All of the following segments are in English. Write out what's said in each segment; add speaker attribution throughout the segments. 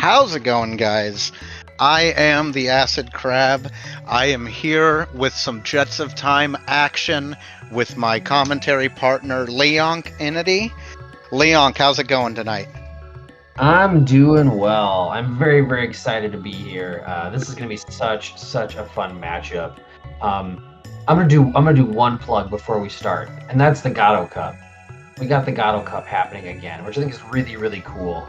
Speaker 1: How's it going, guys? I am the Acid Crab. I am here with some Jets of Time action with my commentary partner, Leonk Inity. Leonk, how's it going tonight?
Speaker 2: I'm doing well. I'm very, very excited to be here. This is going to be such a fun matchup. Um, I'm gonna do one plug before we start, and that's the Gato Cup. We got the Gato Cup happening again, which I think is really, really cool.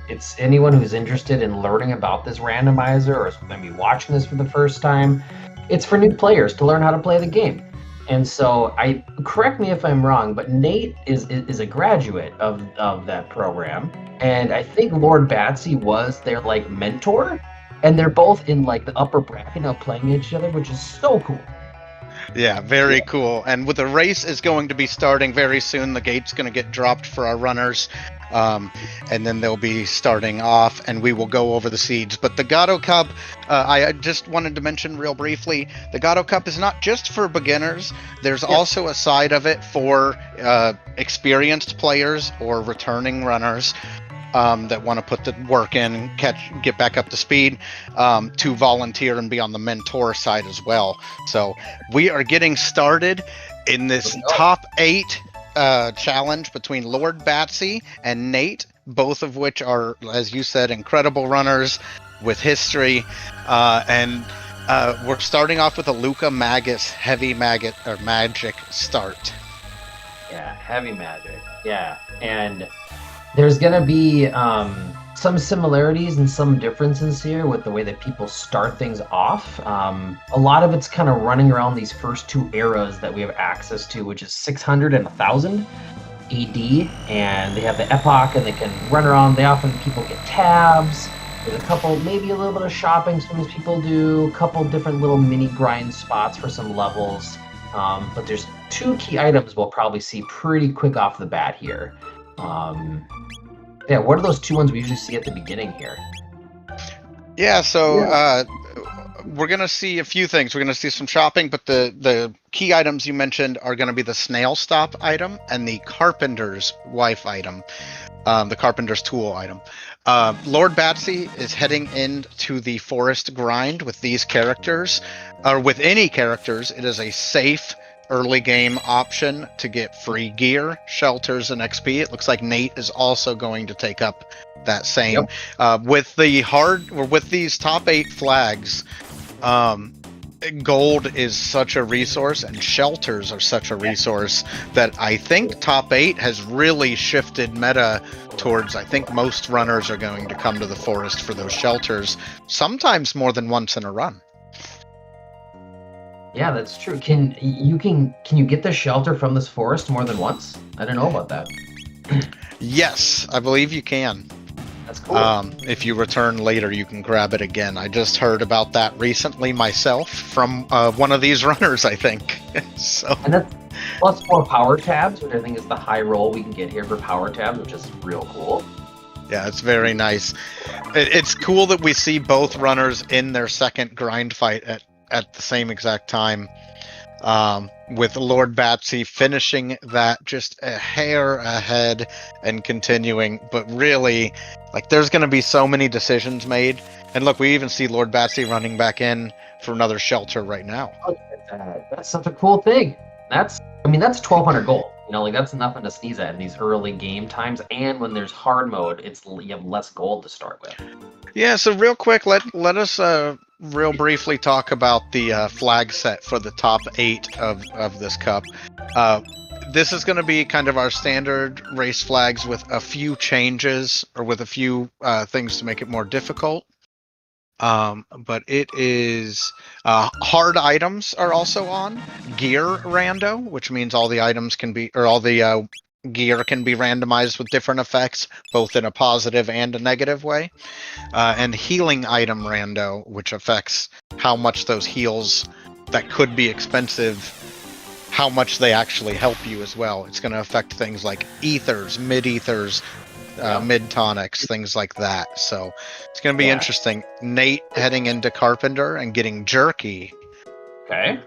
Speaker 2: It's anyone who's interested in learning about this randomizer or is going to be watching this for the first time. It's for new players to learn how to play the game. And so, I correct me if I'm wrong, but Nate is a graduate of that program, and I think lordbatsy was their like mentor, and they're both in like the upper bracket of playing each other, which is so cool.
Speaker 1: Yeah, very cool. And with the race is going to be starting very soon, the gate's going to get dropped for our runners. And then they'll be starting off, and we will go over the seeds. But the Gato Cup, I just wanted to mention real briefly, the Gato Cup is not just for beginners. There's also a side of it for experienced players or returning runners that want to put the work in and get back up to speed, to volunteer and be on the mentor side as well. So we are getting started in this top 8 challenge between lordbatsy and Nate, both of which are, as you said, incredible runners with history. And we're starting off with a Luca Magus heavy magic start.
Speaker 2: Yeah, heavy magic. Yeah, and there's gonna be some similarities and some differences here with the way that people start things off. A lot of it's kind of running around these first 2 eras that we have access to, which is 600 and 1000 AD, and they have the epoch, and they can run around. They often people get tabs. There's a couple, maybe a little bit of shopping some of these people do, a couple different little mini grind spots for some levels. But there's 2 key items we'll probably see pretty quick off the bat here. Yeah, what are those 2 ones we usually see at the beginning here?
Speaker 1: Yeah, so we're going to see a few things. We're going to see some shopping, but the key items you mentioned are going to be the snail stop item and the carpenter's wife item, the carpenter's tool item. lordbatsy is heading into the forest grind with these characters, or with any characters. It is a safe early game option to get free gear, shelters, and XP. It looks like Nate is also going to take up that same. Yep. With these top 8 flags, gold is such a resource, and shelters are such a resource that I think top 8 has really shifted meta towards, I think most runners are going to come to the forest for those shelters, sometimes more than once in a run.
Speaker 2: Yeah, that's true. Can you get the shelter from this forest more than once? I don't know about that.
Speaker 1: Yes, I believe you can.
Speaker 2: That's cool.
Speaker 1: If you return later, you can grab it again. I just heard about that recently myself from one of these runners, I think. So.
Speaker 2: And that's plus 4 power tabs, which I think is the high roll we can get here for power tabs, which is real cool.
Speaker 1: Yeah, it's very nice. It's cool that we see both runners in their second grind fight at the same exact time, with lordbatsy finishing that just a hair ahead and continuing. But really, like, there's going to be so many decisions made. And look, we even see lordbatsy running back in for another shelter right now.
Speaker 2: That's such a cool thing. That's 1,200 gold. You know, like, that's nothing to sneeze at in these early game times. And when there's hard mode, you have less gold to start with.
Speaker 1: Yeah, so real quick, let us real briefly talk about the flag set for the top 8 of this cup. This is going to be kind of our standard race flags with a few changes, or with a few things to make it more difficult. But it is hard items are also on. Gear rando, which means all the items can be, or all the gear can be randomized with different effects, both in a positive and a negative way. And healing item rando, which affects how much those heals that could be expensive, how much they actually help you as well. It's going to affect things like ethers, mid-ethers, mid-tonics, things like that. So it's going to be interesting. Nate heading into Carpenter and getting Jerky.
Speaker 2: Okay.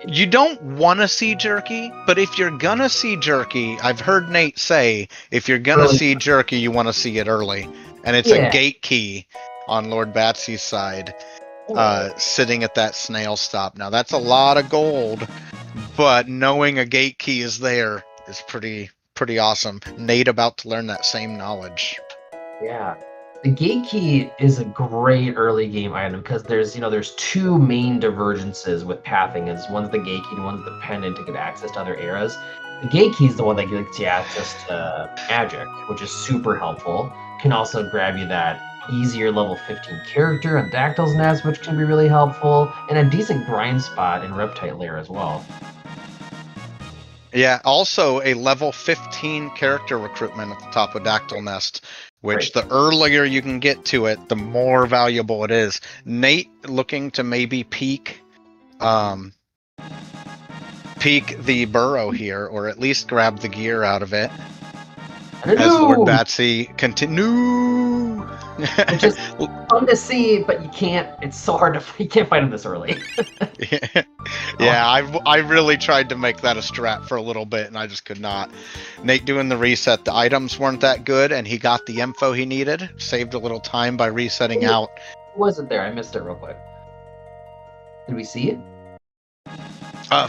Speaker 1: You don't want to see Jerky, but if you're going to see Jerky, I've heard Nate say, if you're going to see Jerky, you want to see it early. and it's a gate key on Lord Batsy's side, sitting at that snail stop. Now that's a lot of gold, but knowing a gate key is there is pretty awesome. Nate about to learn that same knowledge.
Speaker 2: Yeah. The gate key is a great early game item because there's two main divergences with pathing. One's the gate key and one's the pendant to get access to other eras. The gate key is the one that gets you access to magic, which is super helpful. Can also grab you that easier level 15 character on Dactyl's Nest, which can be really helpful, and a decent grind spot in Reptite Lair as well.
Speaker 1: Yeah, also a level 15 character recruitment at the top of Dactyl Nest, which the earlier you can get to it, the more valuable it is. Nate looking to maybe peak the burrow here, or at least grab the gear out of it. As Lord Batsy continue.
Speaker 2: Which is fun to see, but you can't. It's so hard to. You can't fight him this early.
Speaker 1: Yeah, I really tried to make that a strat for a little bit, and I just could not. Nate doing the reset. The items weren't that good, and he got the info he needed. Saved a little time by resetting out.
Speaker 2: It wasn't there. I missed it real quick. Did we see it?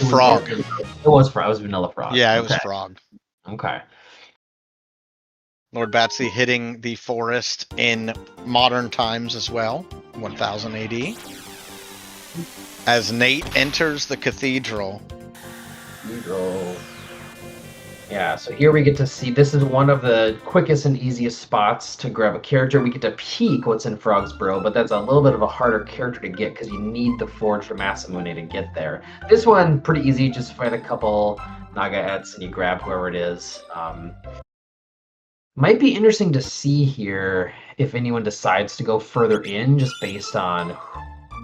Speaker 1: Frog.
Speaker 2: It was Frog. It was Vanilla Frog.
Speaker 1: Yeah, it was Frog.
Speaker 2: Okay.
Speaker 1: Lord Batsy hitting the forest in modern times as well, 1000 AD. As Nate enters the cathedral.
Speaker 2: Yeah, so here we get to see, this is one of the quickest and easiest spots to grab a character. We get to peek what's in Frog's Burrow, but that's a little bit of a harder character to get because you need the Forge from Masamune to get there. This one, pretty easy, just fight a couple Naga-ets and you grab whoever it is. Might be interesting to see here if anyone decides to go further in just based on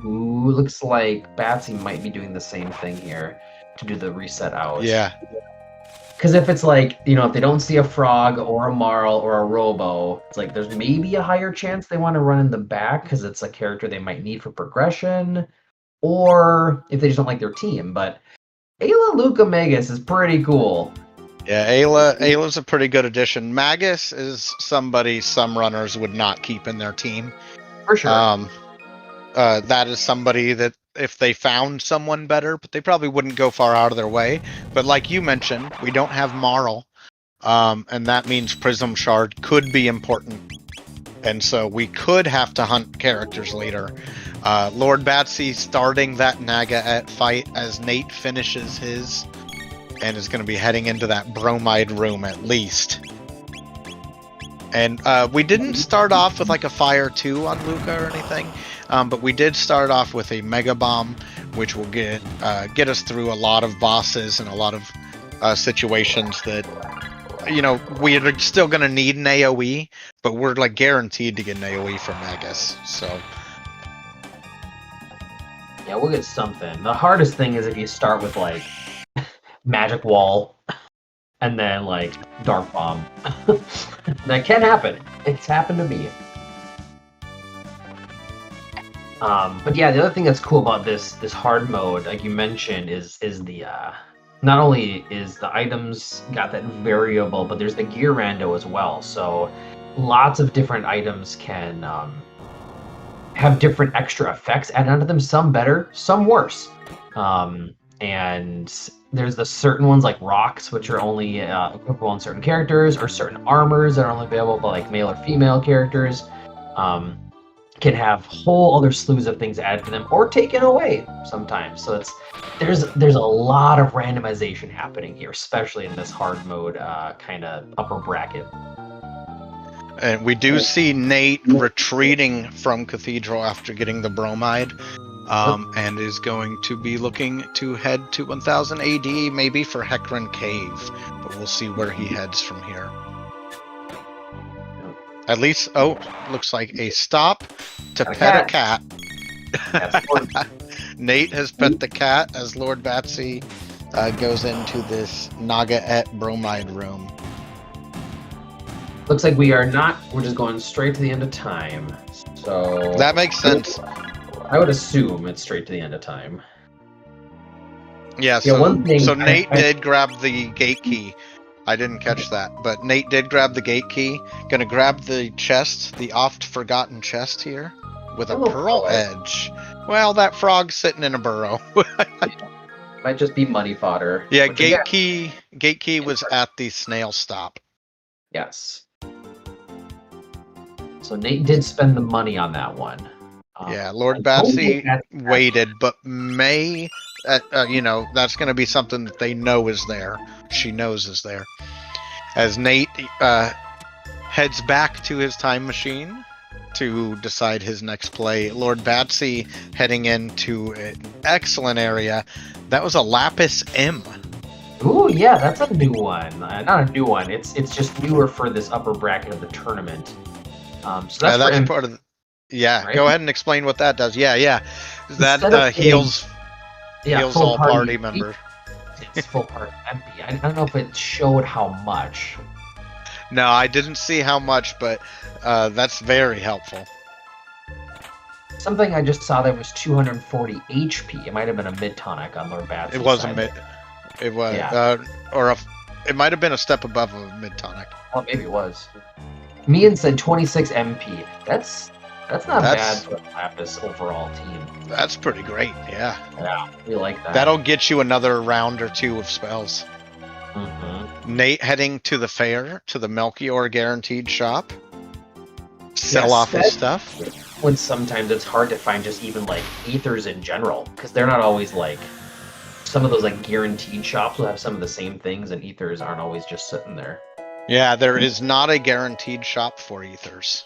Speaker 2: who. Looks like Batsy might be doing the same thing here to do the reset out.
Speaker 1: Yeah.
Speaker 2: Because if it's like, if they don't see a Frog or a Marl or a Robo, it's like there's maybe a higher chance they want to run in the back because it's a character they might need for progression, or if they just don't like their team. But Ayla Luca Magus is pretty cool.
Speaker 1: Yeah, Ayla's a pretty good addition. Magus is somebody some runners would not keep in their team.
Speaker 2: For sure.
Speaker 1: That is somebody that if they found someone better, but they probably wouldn't go far out of their way. But like you mentioned, we don't have Marl, and that means Prism Shard could be important. And so we could have to hunt characters later. Lord Batsy starting that Naga-et fight as Nate finishes his, and is going to be heading into that bromide room at least. And we didn't start off with like a Fire 2 on Luca or anything, but we did start off with a Mega Bomb, which will get us through a lot of bosses and a lot of situations that, we're still going to need an AoE, but we're like guaranteed to get an AoE from Magus, so...
Speaker 2: Yeah, we'll get something. The hardest thing is if you start with like Magic Wall and then like Dark Bomb. That can happen. It's happened to me. But yeah, the other thing that's cool about this hard mode, like you mentioned, is the not only is the items got that variable, but there's the gear rando as well. So lots of different items can have different extra effects added onto them. Some better, some worse. And there's the certain ones like rocks, which are only equipable on certain characters, or certain armors that are only available by like male or female characters. Can have whole other slews of things added to them or taken away sometimes. So there's a lot of randomization happening here, especially in this hard mode kind of upper bracket.
Speaker 1: And we do see Nate retreating from Cathedral after getting the bromide. And is going to be looking to head to 1000 AD, maybe for Hecarim Cave. But we'll see where he heads from here. At least, looks like a stop to pet a cat. Nate has pet the cat as Lord Batsy goes into this Naga-et bromide room.
Speaker 2: Looks like we're just going straight to the end of time. So
Speaker 1: that makes sense.
Speaker 2: I would assume it's straight to the end of time.
Speaker 1: Yeah, so Nate did grab the gate key I didn't catch that, but Nate did grab the gate key. Gonna grab the chest, the oft-forgotten chest here, with a
Speaker 2: Hello,
Speaker 1: pearl
Speaker 2: pearl.
Speaker 1: edge. Well, that frog's sitting in a burrow.
Speaker 2: Might just be money fodder.
Speaker 1: Yeah,
Speaker 2: Which again,
Speaker 1: gate key was at the snail stop.
Speaker 2: yes. So Nate did spend the money on that one.
Speaker 1: Yeah,
Speaker 2: I
Speaker 1: Lord
Speaker 2: don't
Speaker 1: Batsy
Speaker 2: think that's-
Speaker 1: waited, but may, you know, that's going to be something that they know is there. She knows is there. As Nate heads back to his time machine to decide his next play, Lord Batsy heading into an excellent area. That was a Lapis M.
Speaker 2: Ooh, yeah, that's a new one. Not a new one. It's just newer for this upper bracket of the tournament. So that's, for
Speaker 1: That's
Speaker 2: MP,
Speaker 1: part of the... Yeah,
Speaker 2: right?
Speaker 1: go ahead and explain what that does. Yeah.
Speaker 2: Instead
Speaker 1: That
Speaker 2: of getting-
Speaker 1: heals
Speaker 2: full
Speaker 1: all party
Speaker 2: MP,
Speaker 1: members.
Speaker 2: It's full party MP. I don't know if it showed how much.
Speaker 1: No, I didn't see how much, but that's very helpful.
Speaker 2: Something I just saw there was 240 HP. It might have been a mid tonic on Lord Batsy.
Speaker 1: It was a mid. It was, it might have been a step above a mid tonic.
Speaker 2: Well, maybe it was. Mian said 26 MP. That's not bad for a Lapis overall team.
Speaker 1: That's pretty great. Yeah.
Speaker 2: Yeah, we like that.
Speaker 1: That'll get you another round or two of spells.
Speaker 2: Mm-hmm.
Speaker 1: Nate heading to the fair, to the Melchior guaranteed shop. Sell off his stuff.
Speaker 2: When sometimes it's hard to find just even like ethers in general, because they're not always like some of those like guaranteed shops will have some of the same things, and ethers aren't always just sitting there.
Speaker 1: Yeah, there is not a guaranteed shop for ethers.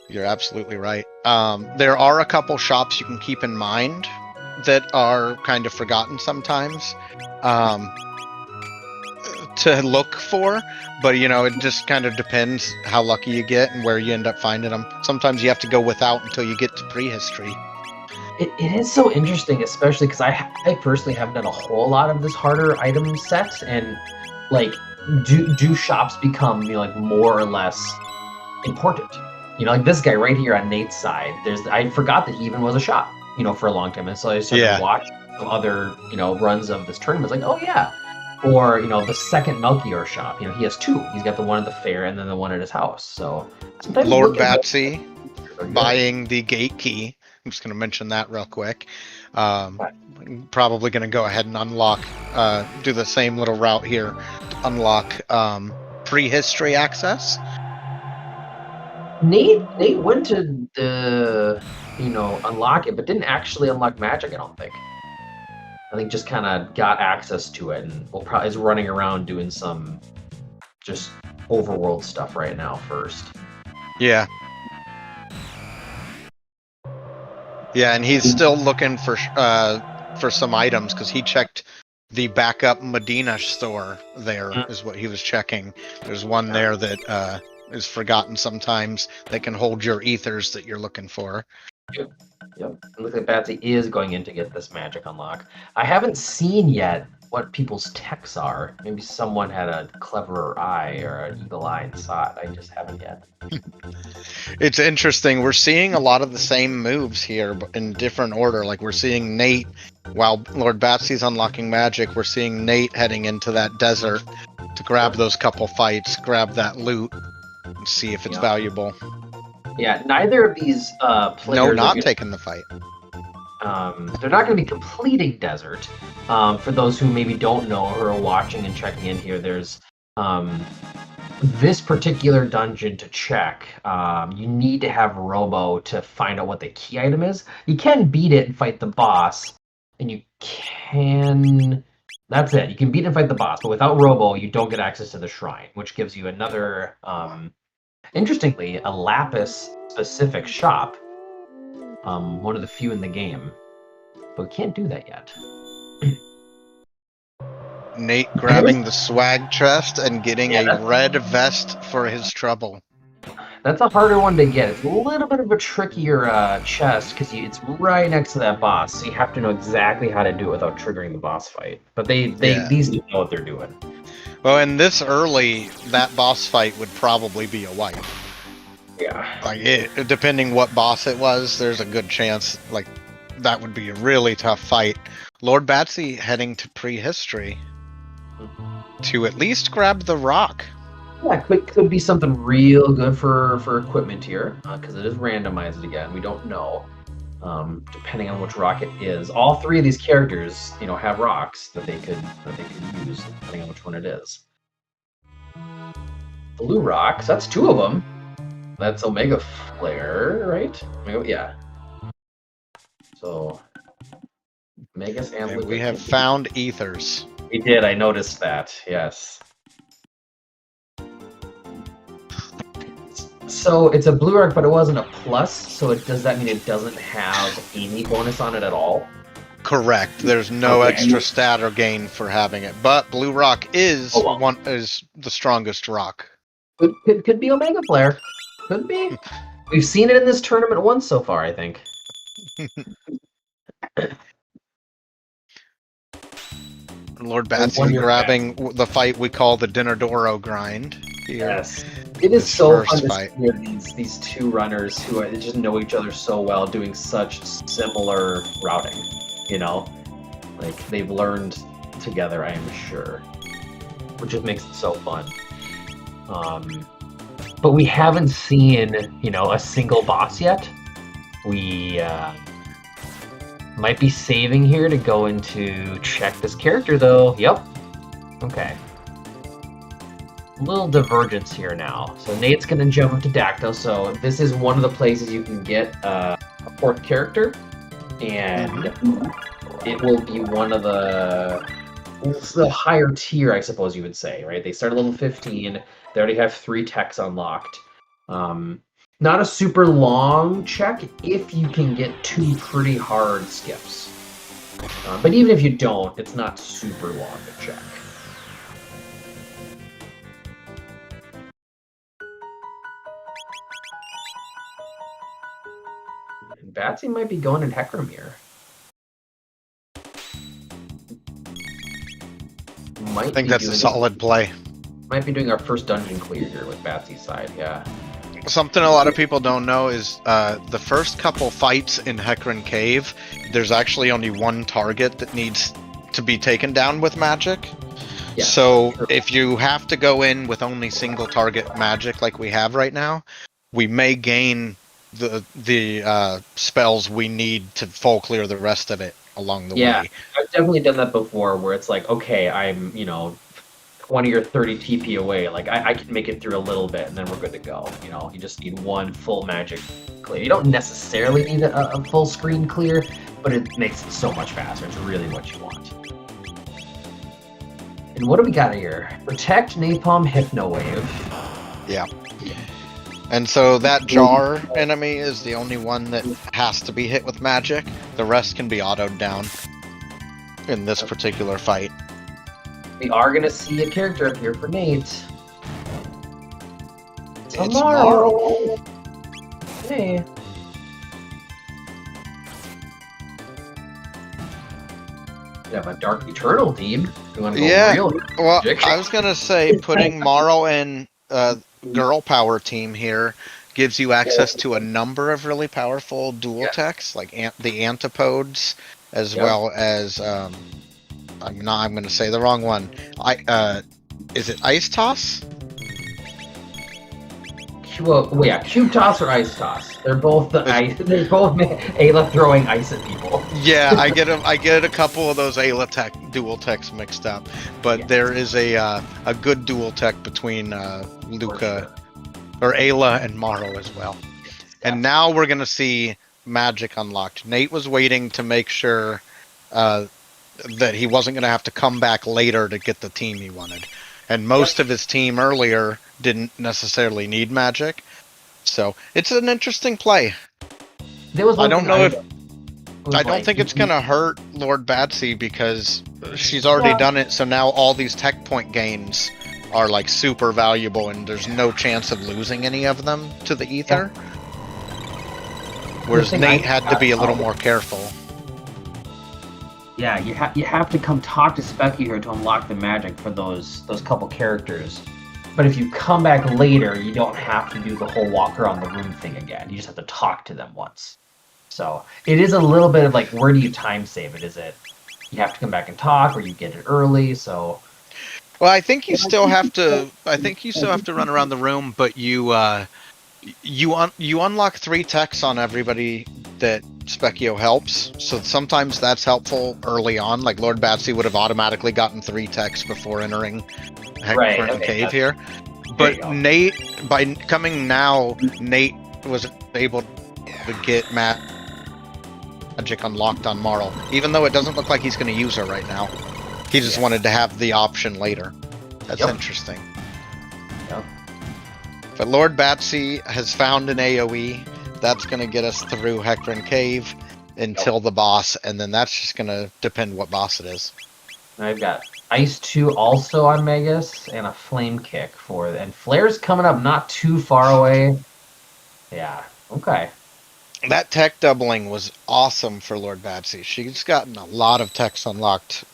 Speaker 1: You're absolutely right. There are a couple shops you can keep in mind that are kind of forgotten sometimes to look for, but you know, it just kind of depends how lucky you get and where you end up finding them. Sometimes you have to go without until you get to prehistory.
Speaker 2: It is so interesting, especially because I personally haven't done a whole lot of this harder item set, and like do shops become, you know, like more or less important? You know, like this guy right here on Nate's side, I forgot that he even was a shop, you know, for a long time, and so I started watching some other, you know, runs of this tournament. It's like, oh yeah. Or, you know, the second Melchior shop, you know, he has two. He's got the one at the fair and then the one at his house. So sometimes
Speaker 1: Lord Batsy buying the gate key. I'm just going to mention that real quick. Probably going to go ahead and unlock, do the same little route here to unlock prehistory access.
Speaker 2: Nate went to the, you know, unlock it, but didn't actually unlock magic, I don't think. I think just kind of got access to it, and is running around doing some just overworld stuff right now first.
Speaker 1: Yeah. Yeah, and he's still looking for some items because he checked the backup Medina store. There is what he was checking. There's one there that is forgotten sometimes that can hold your ethers that you're looking for.
Speaker 2: Yep. It looks like Batsy is going in to get this magic unlock. I haven't seen yet what people's techs are. Maybe someone had a cleverer eye or an eagle eye and saw it. I just haven't yet.
Speaker 1: It's interesting. We're seeing a lot of the same moves here, but in different order. Like we're seeing Nate, while Lord Batsy's unlocking magic, we're seeing Nate heading into that desert to grab those couple fights, grab that loot, and see if it's valuable.
Speaker 2: Yeah, neither of these players...
Speaker 1: No, not taking the fight.
Speaker 2: They're not going to be completing Desert. For those who maybe don't know or are watching and checking in here, there's this particular dungeon to check. You need to have Robo to find out what the key item is. You can beat it and fight the boss, and you can... That's it. You can beat and fight the boss, but without Robo, you don't get access to the shrine, which gives you another... interestingly, a Lapis-specific shop. One of the few in the game. But we can't do that yet.
Speaker 1: Nate grabbing the swag chest and getting a red vest for his trouble.
Speaker 2: That's a harder one to get. It's a little bit of a trickier chest because it's right next to that boss, so you have to know exactly how to do it without triggering the boss fight. But these do know what they're doing.
Speaker 1: Well, and this early, that boss fight would probably be a wipe.
Speaker 2: Yeah.
Speaker 1: Like depending what boss it was, there's a good chance like that would be a really tough fight. Lord Batsy heading to prehistory. to at least grab the rock.
Speaker 2: Yeah, could be something real good for equipment here, because it is randomized again. We don't know, depending on which rock it is. All three of these characters, have rocks that they could use, depending on which one it is. Blue rocks, that's two of them. That's Omega Flare, right? Yeah. So, Megas and Luca.
Speaker 1: We have found ethers.
Speaker 2: We did, I noticed that, yes. So it's a blue rock, but it wasn't a plus, so does that mean it doesn't have any bonus on it at all?
Speaker 1: Correct. There's no extra stat or gain for having it, but blue rock is is the strongest rock.
Speaker 2: Could be Omega Flare. Could be. We've seen it in this tournament once so far, I think.
Speaker 1: Lord Batsy grabbing the fight we call the Dinerdoro grind. Here.
Speaker 2: Yes. It is so fun to see these two runners who just know each other so well doing such similar routing, Like, they've learned together, I am sure. Which just makes it so fun. But we haven't seen, a single boss yet. We might be saving here to go into check this character, though. Yep. Okay. Little divergence here now. So Nate's going to jump up to Dactyl. So this is one of the places you can get a fourth character. And it will be one of the higher tier, I suppose you would say, right? They start at level 15. They already have 3 techs unlocked. Not a super long check if you can get 2 pretty hard skips. But even if you don't, it's not super long to check. And Batsy might be going in Hecarim here.
Speaker 1: I think that's a solid play.
Speaker 2: Might be doing our first dungeon clear here with Batsy's side, yeah.
Speaker 1: Something a lot of people don't know is the first couple fights in Hecarim Cave, there's actually only one target that needs to be taken down with magic. Yeah, so if you have to go in with only single target magic like we have right now, we may gain the spells we need to full clear the rest of it along the way.
Speaker 2: Yeah, I've definitely done that before where it's like, okay, I'm, 20 or 30 TP away. Like, I can make it through a little bit and then we're good to go. You just need one full magic clear. You don't necessarily need a full screen clear, but it makes it so much faster. It's really what you want. And what do we got here? Protect, Napalm, Hypno Wave.
Speaker 1: Yeah. And so that jar enemy is the only one that has to be hit with magic. The rest can be autoed down in this particular fight.
Speaker 2: We are going to see a character up here for Nate.
Speaker 1: It's Marl.
Speaker 2: Hey. We have a Dark Eternal team. You want to go real
Speaker 1: well, I was going to say putting Marl in Girl Power team here gives you access to a number of really powerful dual techs, like the Antipodes, as well as I'm going to say the wrong one. Is it Ice Toss?
Speaker 2: Well, yeah, Cube Toss or Ice Toss. They're both ice. They're both Ayla throwing ice at people.
Speaker 1: Yeah, I get a couple of those Ayla dual techs mixed up, but there is a good dual tech between Luca or Ayla and Marl as well. And now we're gonna see magic unlocked. Nate was waiting to make sure that he wasn't going to have to come back later to get the team he wanted. And most of his team earlier didn't necessarily need magic. So it's an interesting play. I don't think it's going to hurt Lord Batsy because she's already done it. So now all these tech point gains are like super valuable and there's no chance of losing any of them to the ether. Whereas Nate had to be a little more careful.
Speaker 2: Yeah, you have to come talk to Specky here to unlock the magic for those couple characters. But if you come back later, you don't have to do the whole walk around the room thing again. You just have to talk to them once. So it is a little bit of like, where do you time save it? Is it you have to come back and talk, or you get it early? So
Speaker 1: Well, I think you still have to. I think you still have to run around the room, but you unlock 3 techs on everybody that Specchio helps. So sometimes that's helpful early on. Like Lord Batsy would have automatically gotten 3 techs before entering Heckburn Cave here. But Nate, by coming now, Nate was able to get magic unlocked on Marl, even though it doesn't look like he's going to use her right now. He just wanted to have the option later. That's interesting.
Speaker 2: Yep.
Speaker 1: But Lord Batsy has found an AoE. That's going to get us through Heckburn Cave until the boss, and then that's just going to depend what boss it is.
Speaker 2: I've got Ice 2 also on Magus, and a Flame Kick for it. And Flare's coming up not too far away. Yeah, okay.
Speaker 1: That tech doubling was awesome for Lord Batsy. She's gotten a lot of techs unlocked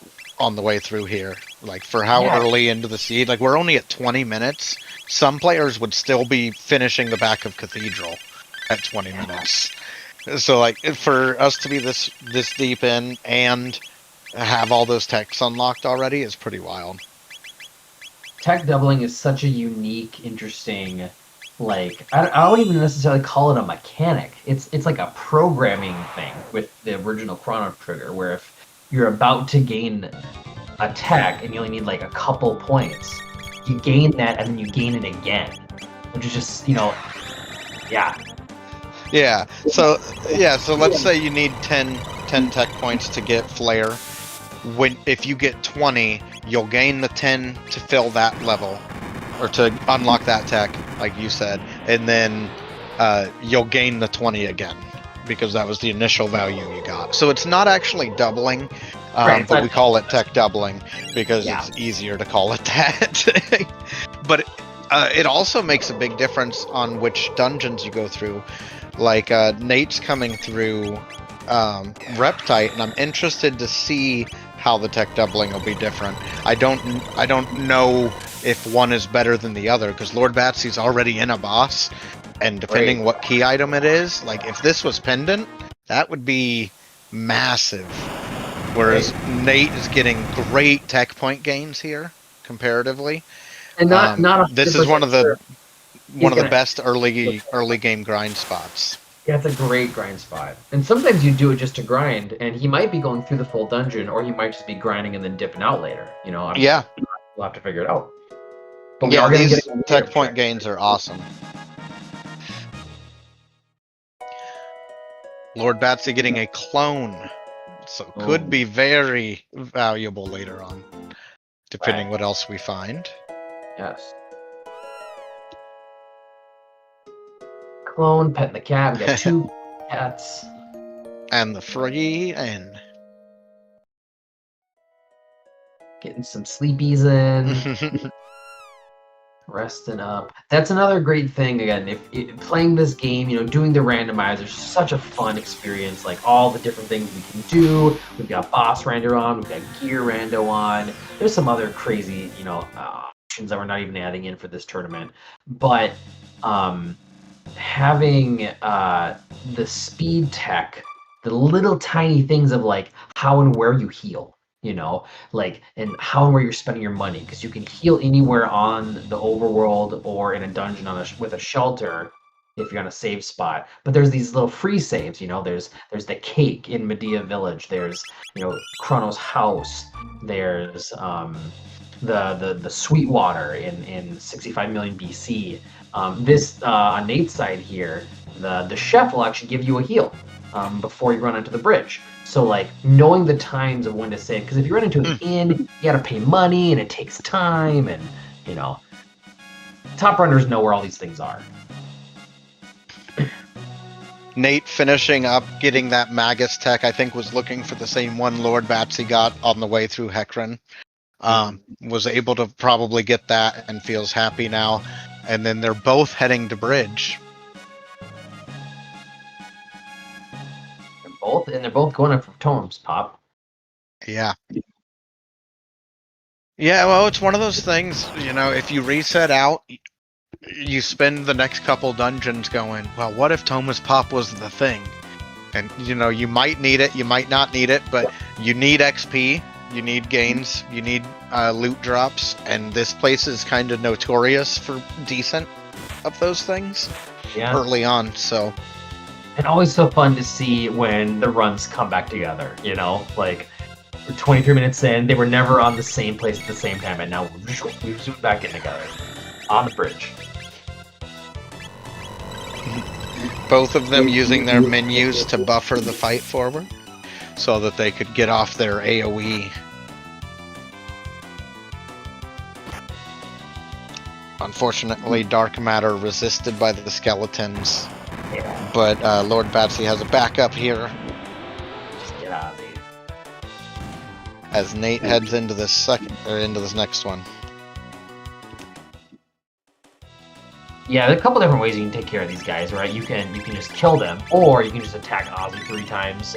Speaker 1: on the way through here. Like, for how early into the seed. Like, we're only at 20 minutes. Some players would still be finishing the back of Cathedral at 20 minutes. So, like, for us to be this deep in and have all those techs unlocked already is pretty wild.
Speaker 2: Tech doubling is such a unique, interesting, like, I don't even necessarily call it a mechanic. It's like a programming thing with the original Chrono Trigger, where if you're about to gain a tech and you only need like a couple points, you gain that and then you gain it again, which is just, yeah.
Speaker 1: So let's say you need 10 tech points to get Flare. If you get 20, you'll gain the 10 to fill that level, or to unlock that tech, like you said, and then you'll gain the 20 again, because that was the initial value you got. So it's not actually doubling, but we call it tech doubling because it's easier to call it that. But it also makes a big difference on which dungeons you go through. Like Nate's coming through Reptite, and I'm interested to see how the tech doubling will be different. I don't know if one is better than the other, because Lord Batsy's already in a boss, and depending what key item it is, like if this was Pendant, that would be massive. Whereas Nate is getting great tech point gains here comparatively.
Speaker 2: And not
Speaker 1: this is one of the best early game grind spots.
Speaker 2: Yeah, it's a great grind spot. And sometimes you do it just to grind, and he might be going through the full dungeon, or he might just be grinding and then dipping out later. We'll have to figure it out. But
Speaker 1: these tech point gains are awesome. Lord Batsy getting a clone, so could be very valuable later on, depending what else we find.
Speaker 2: Yes. Clone, petting the cat. We got 2 cats.
Speaker 1: And the free and
Speaker 2: getting some sleepies in. Resting up. That's another great thing. Again, if playing this game, doing the randomizer is such a fun experience. Like all the different things we can do. We've got boss rando on. We've got gear rando on. There's some other crazy, options that we're not even adding in for this tournament. But having the speed tech, the little tiny things of like how and where you heal. And how and where you're spending your money, because you can heal anywhere on the overworld or in a dungeon with a shelter if you're on a save spot. But there's these little free saves. There's the cake in Medea Village. There's Chrono's house. There's the Sweetwater in 65 million BC. This on Nate's side here, the chef will actually give you a heal before you run onto the bridge. So, like, knowing the times of when to save, because if you run into an inn, you gotta pay money, and it takes time, and, top runners know where all these things are.
Speaker 1: Nate finishing up getting that Magus tech, I think, was looking for the same one Lord Batsy got on the way through Heckran. Was able to probably get that and feels happy now. And then they're both heading to Bridge.
Speaker 2: They're both going up for totems, Pop.
Speaker 1: Yeah. Yeah, well, it's one of those things, if you reset out, you spend the next couple dungeons going, well, what if Thomas Pop was the thing? And, you might need it, you might not need it, but you need XP, You need gains. You need loot drops, and this place is kind of notorious for decent of those things early on. So,
Speaker 2: and always so fun to see when the runs come back together. You know, like we're 23 minutes in, they were never on the same place at the same time, and now we've zoomed back in together on the bridge.
Speaker 1: Both of them using their menus to buffer the fight forward, so that they could get off their AoE. Unfortunately, dark matter resisted by the skeletons, but Lord Batsy has a backup here.
Speaker 2: Just get out of here.
Speaker 1: As Nate heads into this next one.
Speaker 2: Yeah, there are a couple different ways you can take care of these guys, right? You can just kill them, or you can just attack Ozzy 3 times.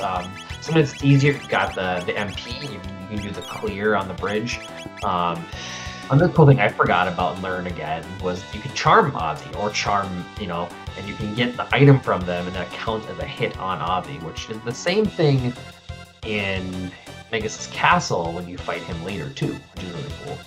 Speaker 2: Sometimes it's easier if you've got the MP. You can do the clear on the bridge. Another cool thing I forgot about and learn again was you can charm Ozzy, or charm, and you can get the item from them, and that counts as a hit on Ozzy, which is the same thing in Magus' castle when you fight him later too, which is really cool.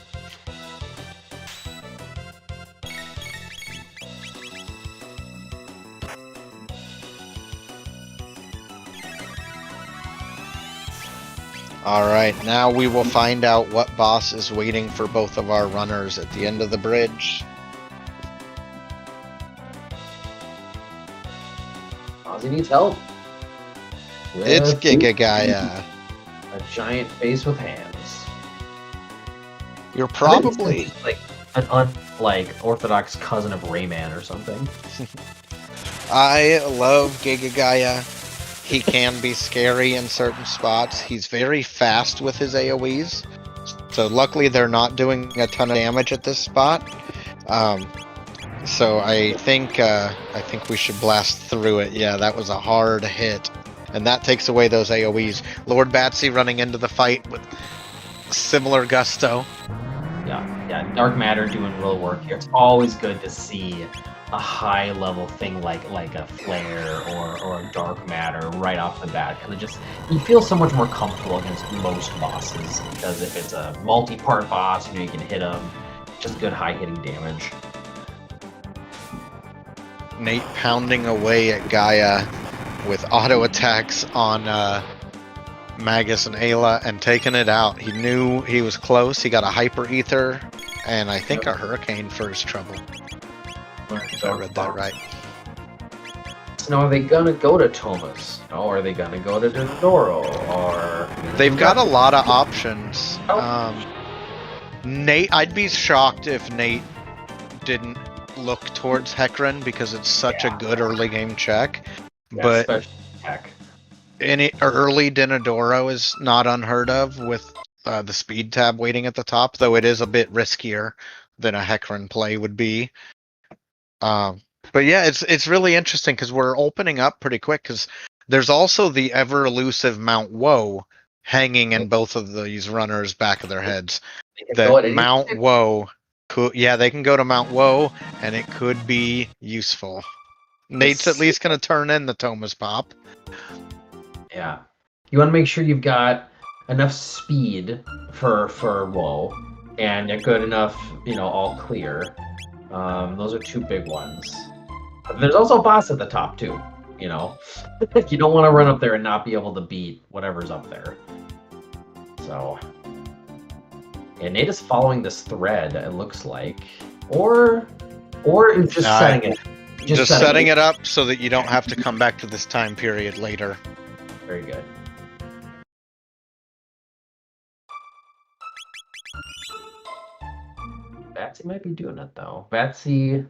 Speaker 1: Alright, now we will find out what boss is waiting for both of our runners at the end of the bridge.
Speaker 2: Ozzy needs help.
Speaker 1: It's Giga Gaia.
Speaker 2: A giant face with hands.
Speaker 1: You're probably
Speaker 2: like an orthodox cousin of Rayman or something.
Speaker 1: I love Giga Gaia. He can be scary in certain spots. He's very fast with his AoEs. So luckily they're not doing a ton of damage at this spot. So I think we should blast through it. Yeah, that was a hard hit. And that takes away those AoEs. Lord Batsy running into the fight with similar gusto.
Speaker 2: Yeah, Dark Matter doing real work here. It's always good to see a high level thing like a flare or a dark matter right off the bat, because you feel so much more comfortable against most bosses, because if it's a multi-part boss, you can hit them, just good high hitting damage.
Speaker 1: Nate pounding away at Gaia with auto attacks on Magus and Ayla and taking it out. He knew he was close. He got a hyper ether and I think a hurricane for his trouble. If I read that right.
Speaker 2: So now, are they gonna go to Thomas? Or are they gonna go to Dendoro? Or
Speaker 1: they've got a lot of options. Nate, I'd be shocked if Nate didn't look towards Hecarim because it's such a good early game check. But any early Dendoro is not unheard of with the speed tab waiting at the top, though it is a bit riskier than a Hecarim play would be. But yeah, it's really interesting because we're opening up pretty quick, because there's also the ever elusive Mount Woe hanging in both of these runners' back of their heads. That Mount Woe they can go to Mount Woe and it could be useful. Nate's at least gonna turn in the Thomas Pop.
Speaker 2: Yeah. You wanna make sure you've got enough speed for Woe and a good enough, all clear. Those are two big ones. But there's also a boss at the top too, You don't want to run up there and not be able to beat whatever's up there. So, yeah, Nate is following this thread, it looks like. Or just setting it.
Speaker 1: Just setting it up so that you don't have to come back to this time period later.
Speaker 2: Very good. Batsy might be doing it though. Batsy,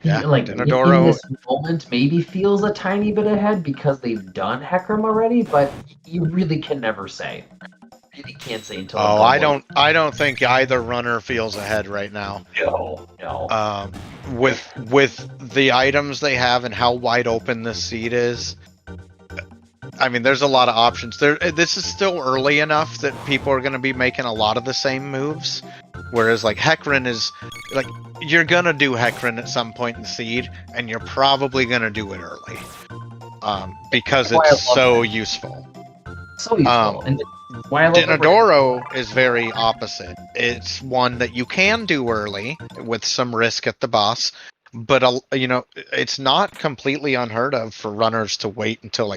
Speaker 1: Dendoro
Speaker 2: in this moment, maybe feels a tiny bit ahead because they've done Hecarim already, but you really can never say. You really can't say until.
Speaker 1: Oh, I don't think either runner feels ahead right now.
Speaker 2: No.
Speaker 1: With the items they have and how wide open this seed is. I mean, there's a lot of options. This is still early enough that people are going to be making a lot of the same moves. Whereas, Hecarim is... you're going to do Hecarim at some point in the seed, and you're probably going to do it early. Because it's so useful.
Speaker 2: So useful. And why I love
Speaker 1: Dinodoro is very opposite. It's one that you can do early with some risk at the boss, but it's not completely unheard of for runners to wait until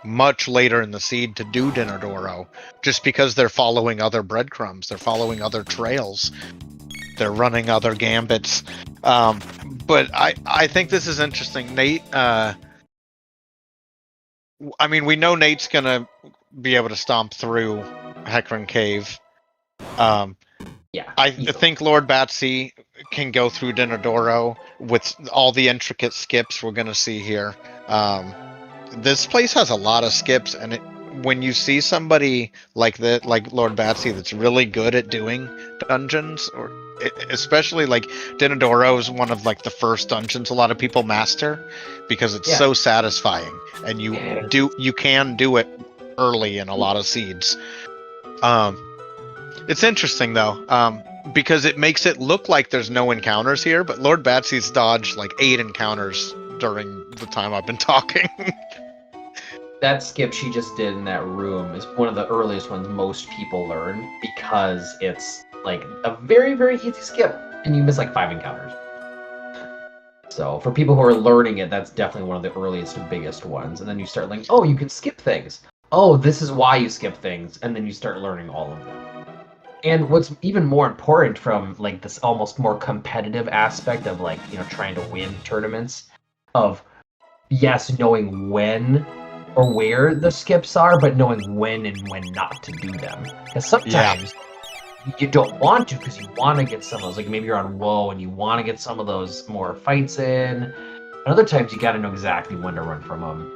Speaker 1: much later in the seed to do Dinodoro, just because they're following other breadcrumbs, they're following other trails, they're running other gambits. But I think this is interesting, Nate. We know Nate's gonna be able to stomp through Hecarim Cave.
Speaker 2: Yeah.
Speaker 1: I think Lord Batsy can go through Dinodoro with all the intricate skips we're gonna see here. This place has a lot of skips, and when you see somebody like Lord Batsy, that's really good at doing dungeons, or especially like Dinodoro is one of the first dungeons a lot of people master because it's so satisfying, and you can do it early in a lot of seeds. It's interesting though, because it makes it look like there's no encounters here, but Lord Batsy's dodged 8 encounters during the time I've been talking.
Speaker 2: That skip she just did in that room is one of the earliest ones most people learn, because it's a very, very easy skip, and you miss 5 encounters. So for people who are learning it, that's definitely one of the earliest and biggest ones. And then you start oh, you can skip things. Oh, this is why you skip things, and then you start learning all of them. And what's even more important from this almost more competitive aspect of trying to win tournaments, of yes, knowing when or where the skips are, but knowing when and when not to do them. Because sometimes you don't want to, because you want to get some of those. Maybe you're on Woe and you want to get some of those more fights in. And other times you got to know exactly when to run from them.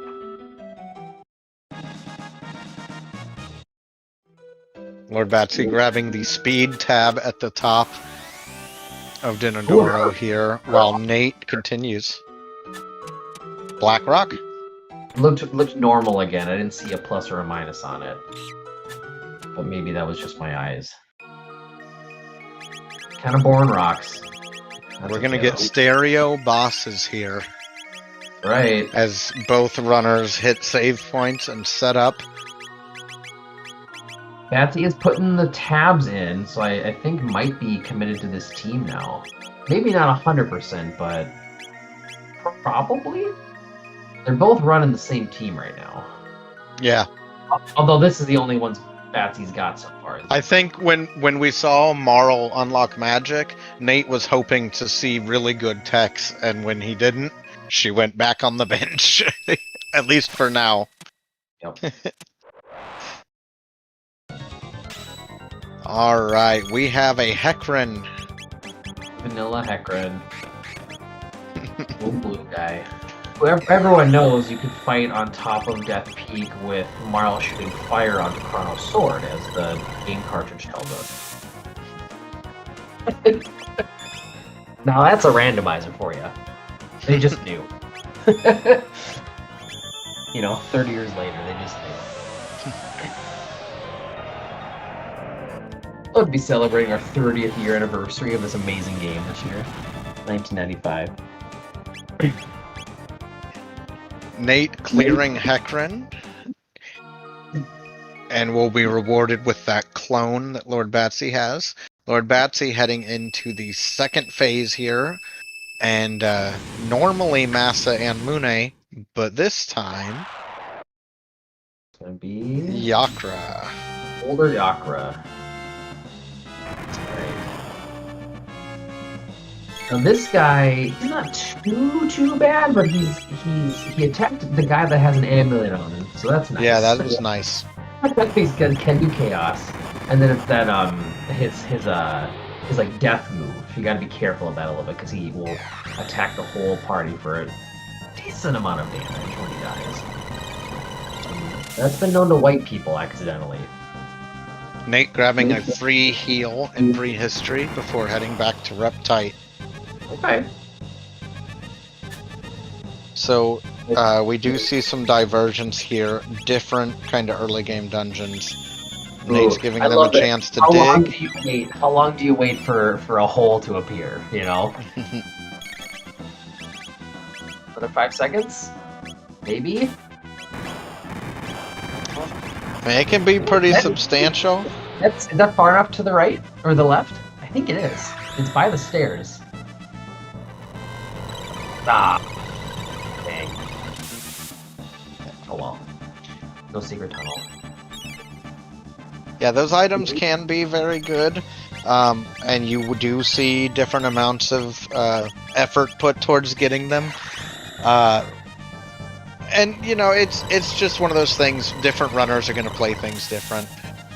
Speaker 1: Lord Batsy grabbing the speed tab at the top of Dinodoro here, while Nate continues. Black Rock.
Speaker 2: Looked normal again. I didn't see a plus or a minus on it. But maybe that was just my eyes. Kind of boring rocks.
Speaker 1: We're going to get stereo bosses here.
Speaker 2: Right.
Speaker 1: As both runners hit save points and set up.
Speaker 2: Batsy is putting the tabs in, so I think might be committed to this team now. Maybe not 100%, but probably? They're both running the same team right now.
Speaker 1: Yeah.
Speaker 2: Although this is the only ones Batsy's got so far.
Speaker 1: I think when we saw Marl unlock magic, Nate was hoping to see really good techs, and when he didn't, she went back on the bench. At least for now.
Speaker 2: Yep.
Speaker 1: Alright, we have a Hecarim.
Speaker 2: Vanilla Hecarim. Blue guy. Everyone knows you can fight on top of Death Peak with Marl shooting fire onto Chrono's sword, as the game cartridge tells us. Now that's a randomizer for you. They just knew. 30 years later, they just knew. We'll be celebrating our 30th year anniversary of this amazing game this year. 1995.
Speaker 1: Nate clearing Hecarim, and we'll be rewarded with that clone that Lord Batsy has. Lord Batsy heading into the second phase here, and normally Massa and Mune, but this time
Speaker 2: It's gonna be
Speaker 1: Yakra.
Speaker 2: Older Yakra. Now this guy, he's not too bad, but he attacked the guy that has an amulet on him, so that's nice.
Speaker 1: Yeah, that is nice.
Speaker 2: Can do chaos, and then it's that his death move. You got to be careful of that a little bit, because he will attack the whole party for a decent amount of damage when he dies. That's been known to wipe people accidentally.
Speaker 1: Nate grabbing a free heal and free history before heading back to Rep Tight.
Speaker 2: Okay.
Speaker 1: So we do see some diversions here, different kind of early game dungeons. Nate's giving them a chance to dig.
Speaker 2: How long do you wait for a hole to appear, Another 5 seconds? Maybe?
Speaker 1: It can be pretty substantial.
Speaker 2: Is that far enough to the right or the left? I think it is. It's by the stairs. Ah. Dang. Oh well. No secret tunnel.
Speaker 1: Yeah, those items can be very good. And you do see different amounts of effort put towards getting them. And you know, it's just one of those things. Different runners are going to play things different.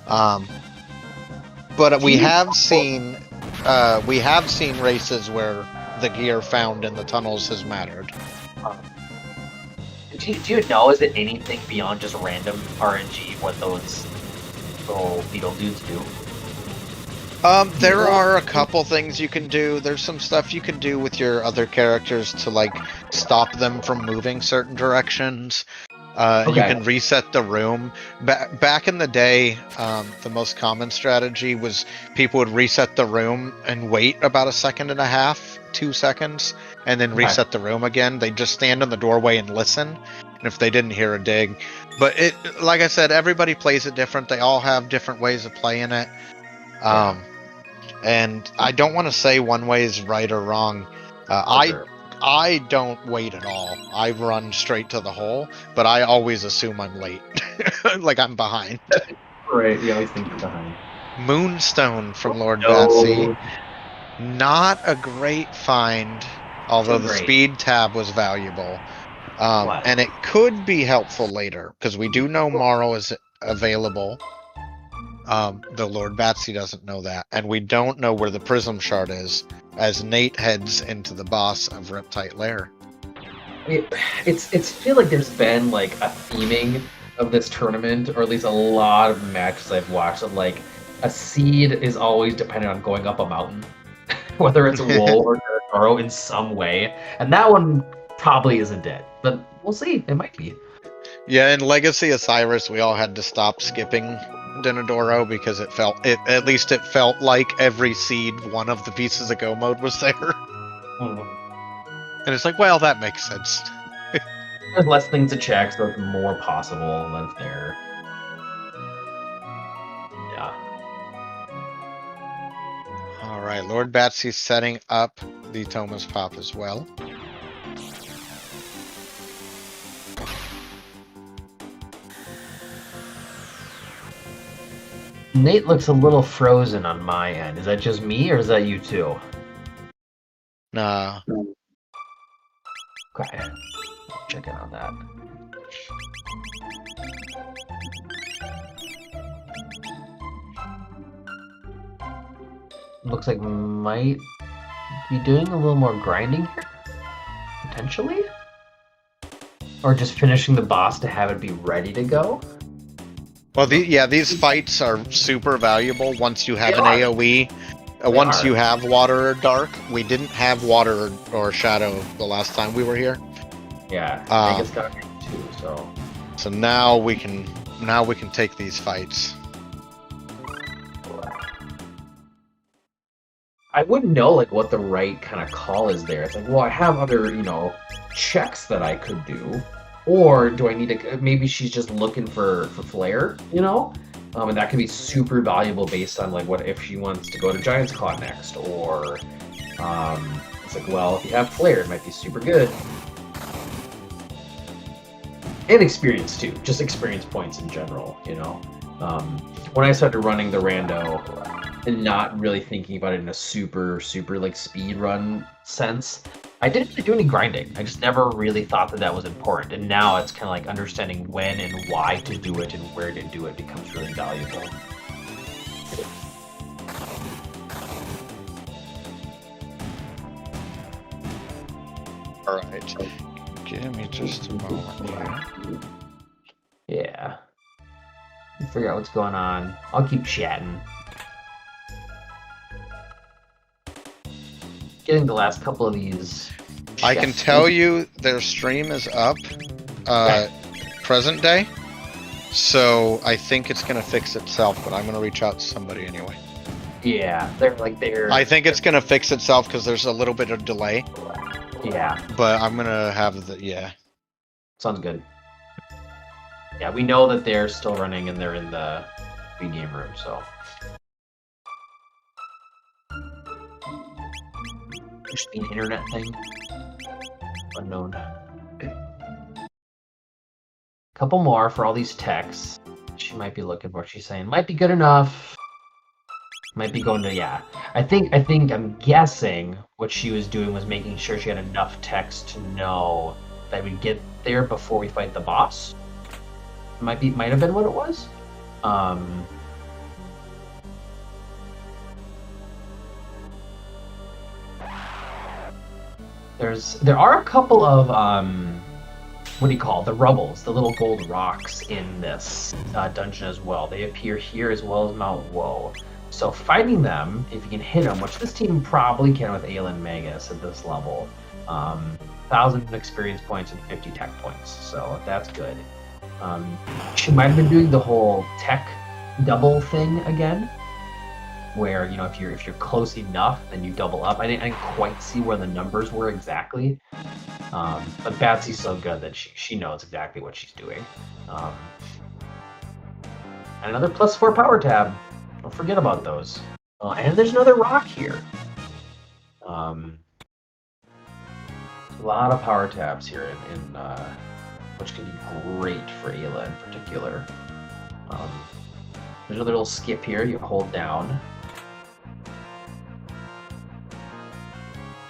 Speaker 1: But we have seen races where the gear found in the tunnels has mattered.
Speaker 2: Do you know, is it anything beyond just random RNG what those little beetle dudes do?
Speaker 1: There are a couple things you can do. There's some stuff you can do with your other characters to, like, stop them from moving certain directions. You can reset the room. Back in the day, the most common strategy was people would reset the room and wait about 1.5 seconds, 2 seconds, and then reset the room again. They'd just stand in the doorway and listen, and if they didn't hear a dig. But it, like I said, everybody plays it different. They all have different ways of playing it. And I don't want to say one way is right or wrong. I don't wait at all. I run straight to the hole, but I always assume I'm late. Like I'm behind.
Speaker 2: Right, you always think you're behind.
Speaker 1: Moonstone from lordbatsy. Not a great find, although the speed tab was valuable. And it could be helpful later, because we do know Morrow is available. The lordbatsy doesn't know that, and we don't know where the prism shard is, as Nate heads into the boss of Riptide Lair.
Speaker 2: It's feel like there's been like a theming of this tournament, or at least a lot of matches I've watched, of like a seed is always dependent on going up a mountain, whether it's wool or Doro in some way, and that one probably isn't it, but we'll see. It might be.
Speaker 1: Yeah, in Legacy Osiris, we all had to stop skipping Denadoro because it felt like every seed one of the pieces of go mode was there. And it's like, well, that makes sense.
Speaker 2: There's less things to check, so it's more possible that's there. Yeah.
Speaker 1: Alright, lordbatsy's setting up the Thomas Pop as well.
Speaker 2: Nate looks a little frozen on my end. Is that just me, or is that you too?
Speaker 1: Nah.
Speaker 2: Okay. Check in on that. Looks like might be doing a little more grinding here, potentially? Or just finishing the boss to have it be ready to go?
Speaker 1: Well, these fights are super valuable once you have an AoE. Once you have water or dark. We didn't have water or shadow the last time we were here.
Speaker 2: Yeah, I think it's got too.
Speaker 1: So now we can take these fights.
Speaker 2: I wouldn't know like what the right kind of call is there. It's like, well, I have other checks that I could do. Or do I need to? Maybe she's just looking for flair, and that can be super valuable based on like what if she wants to go to Giant's Claw next, or it's like, well, if you have flair, it might be super good. And experience too, just experience points in general, When I started running the rando and not really thinking about it in a super like speed run sense, I didn't really do any grinding. I just never really thought that was important. And now it's kind of like understanding when and why to do it and where to do it becomes really valuable.
Speaker 1: Alright. Give me just a moment here.
Speaker 2: Yeah. Figure out what's going on. I'll keep chatting. Getting the last couple of these.
Speaker 1: I can tell you their stream is up present day, so I think it's gonna fix itself, but I'm gonna reach out to somebody anyway.
Speaker 2: Yeah, I
Speaker 1: think it's gonna fix itself because there's a little bit of delay.
Speaker 2: Yeah.
Speaker 1: But I'm gonna have the.
Speaker 2: Sounds good. Yeah, we know that they're still running and they're in the game room, so. Just be an internet thing. Unknown. Couple more for all these texts. She might be looking for. She's saying might be good enough. Might be going to, yeah. I'm guessing what she was doing was making sure she had enough text to know that we'd get there before we fight the boss. Might have been what it was. There are a couple of what do you call it? The rubbles, the little gold rocks in this dungeon as well. They appear here as well as Mount Woe. So fighting them, if you can hit them, which this team probably can with Aelin Magus at this level, 1,000 experience points and 50 tech points. So that's good. She might have been doing the whole tech double thing again, where if you're close enough, then you double up. I didn't quite see where the numbers were exactly, but Batsy's so good that she knows exactly what she's doing. And another +4 power tab. Don't forget about those. And there's another rock here. A lot of power tabs here, in which can be great for Ayla in particular. There's another little skip here. You hold down.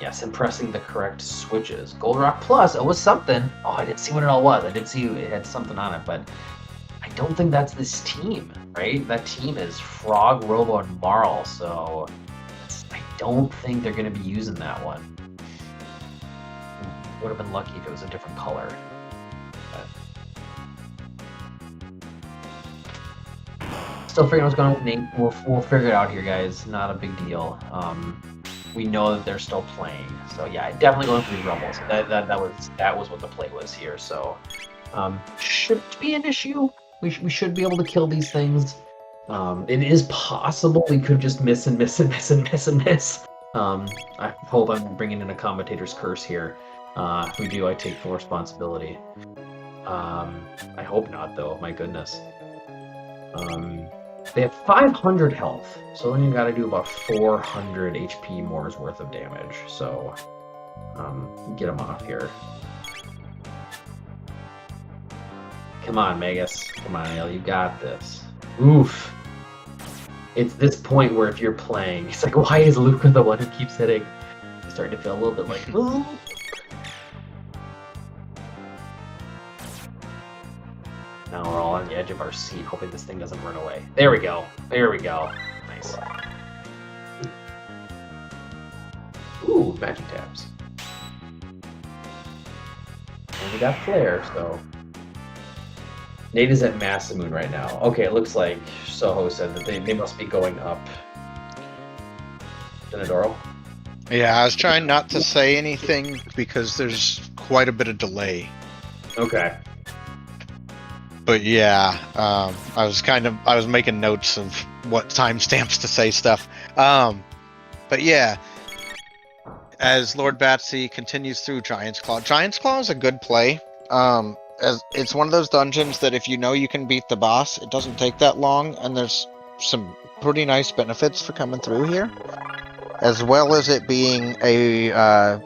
Speaker 2: Yes, and pressing the correct switches. Gold Rock Plus, it was something. Oh, I didn't see what it all was. I did see it had something on it, but I don't think that's this team, right? That team is Frog, Robo, and Marl, so I don't think they're going to be using that one. Would have been lucky if it was a different color. But still figuring what's going on with Nate. We'll figure it out here, guys. Not a big deal. We know that they're still playing, so yeah, definitely going for these rumbles. That was what the play was here. So shouldn't be an issue. We should be able to kill these things. It is possible we could just miss and miss and miss and miss and miss. I hope I'm bringing in a commentator's curse here. If we do, I take full responsibility. I hope not, though. My goodness. They have 500 health, so then you got to do about 400 HP more's worth of damage. So, get them off here. Come on, Magus. Come on, Ale. You got this. Oof. It's this point where if you're playing, it's like, why is Luca the one who keeps hitting? I'm starting to feel a little bit like, ooh. Now we're all on the edge of our seat, hoping this thing doesn't run away. There we go. There we go. Nice. Ooh, magic tabs. And we got Flare, so... Nate is at Masamune right now. Okay, it looks like Soho said that they must be going up. Denadoro?
Speaker 1: Yeah, I was trying not to say anything because there's quite a bit of delay.
Speaker 2: Okay.
Speaker 1: But yeah, I was making notes of what timestamps to say stuff. But yeah, as Lord Batsy continues through Giant's Claw is a good play. As it's one of those dungeons that if you know you can beat the boss, it doesn't take that long, and there's some pretty nice benefits for coming through here, as well as it being a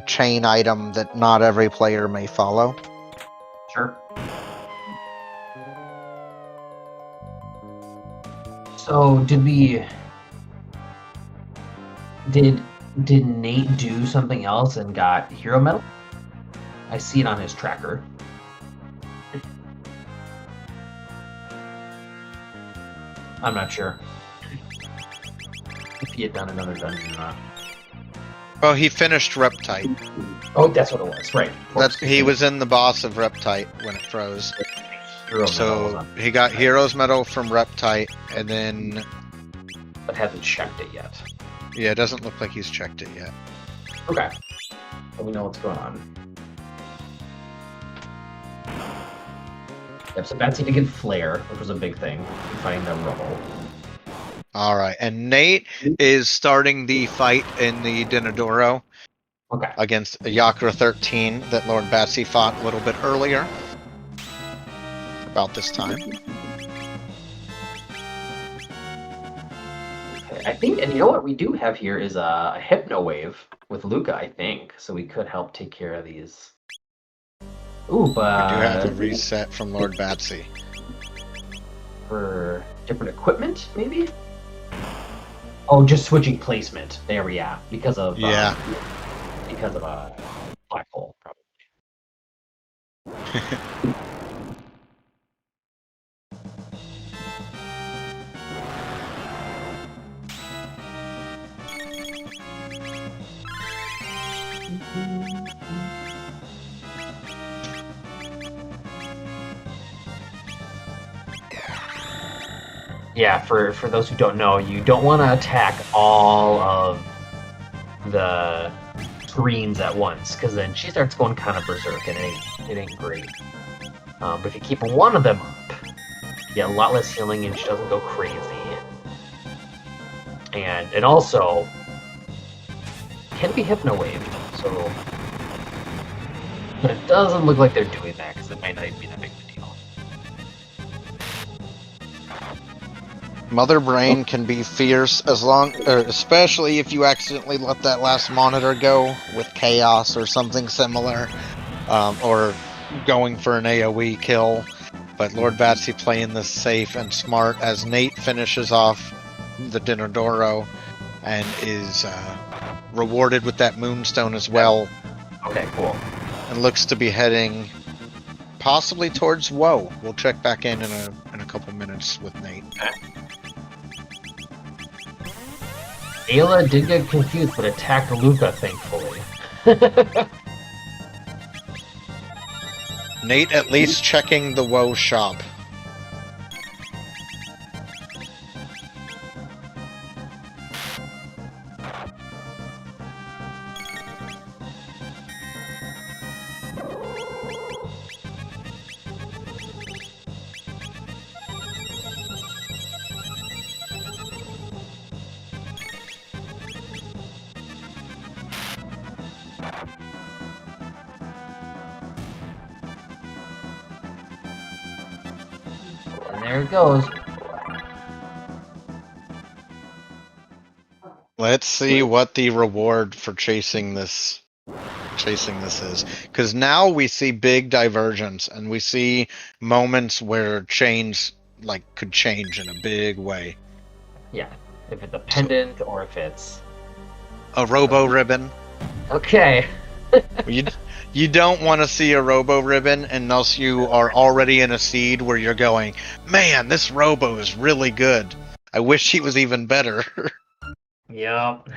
Speaker 1: chain item that not every player may follow.
Speaker 2: Sure. So did Nate do something else and got hero medal? I see it on his tracker. I'm not sure if he had done another dungeon or not.
Speaker 1: Well, he finished Reptite.
Speaker 2: Oh, that's what it was, right.
Speaker 1: He was in the boss of Reptite when it froze.
Speaker 2: So
Speaker 1: he got Hero's Medal from Reptite, and then...
Speaker 2: But hasn't checked it yet.
Speaker 1: Yeah, it doesn't look like he's checked it yet.
Speaker 2: Okay. So we know what's going on. Yep, so Batsy did get Flare, which was a big thing, fighting the rubble.
Speaker 1: Alright, and Nate is starting the fight in the Denadoro against Yakra 13 that Lord Batsy fought a little bit earlier. about this time.
Speaker 2: Okay, I think, and you know what we do have here is a Hypno Wave with Luca, I think, so we could help take care of these. Ooh, but...
Speaker 1: We do have the reset from Lord Batsy.
Speaker 2: For different equipment, maybe? Oh, just switching placement. There we are. Because of because of a black hole, probably. Yeah, for those who don't know, you don't want to attack all of the screens at once, because then she starts going kind of berserk, and it ain't great. But if you keep one of them up, you get a lot less healing, and she doesn't go crazy. And also, can be Hypno Waved, so... But it doesn't look like they're doing that, because it might not even be that big of a deal.
Speaker 1: Mother Brain can be fierce especially if you accidentally let that last monitor go with chaos or something similar, or going for an AoE kill. But Lord Batsy playing this safe and smart as Nate finishes off the Dinodoro and is rewarded with that Moonstone as well.
Speaker 2: Okay, cool.
Speaker 1: And looks to be heading possibly towards Woe. We'll check back in a couple minutes with Nate.
Speaker 2: Ayla did get confused, but attacked Luca, thankfully.
Speaker 1: Nate at least checking the Woe shop.
Speaker 2: And there it goes.
Speaker 1: Let's see what the reward for chasing this is, because now we see big divergence and we see moments where chains could change in a big way.
Speaker 2: Yeah, if it's a pendant or if it's
Speaker 1: a robo ribbon.
Speaker 2: Okay.
Speaker 1: You don't want to see a robo ribbon unless you are already in a seed where you're going, man, this robo is really good. I wish he was even better.
Speaker 2: Yep.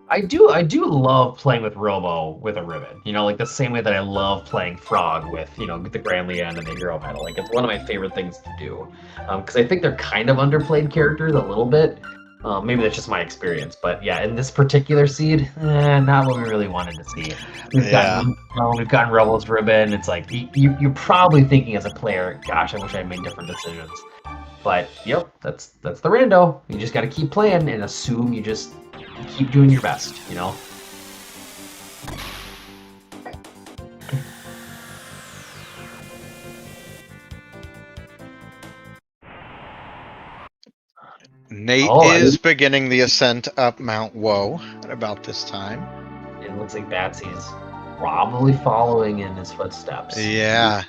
Speaker 2: I do love playing with Robo with a ribbon. You know, like the same way that I love playing Frog with, the Grand Leon and the Hero Medal. Like, it's one of my favorite things to do. Because I think they're kind of underplayed characters a little bit. Maybe that's just my experience. But yeah, in this particular seed, not what we really wanted to see. We've gotten Robo's ribbon. It's like, you're probably thinking as a player, gosh, I wish I had made different decisions. But, yep, that's the rando. You just got to keep playing and assume you just keep doing your best,
Speaker 1: Nate is beginning the ascent up Mount Woe at about this time.
Speaker 2: It looks like Batsy's probably following in his footsteps.
Speaker 1: Yeah.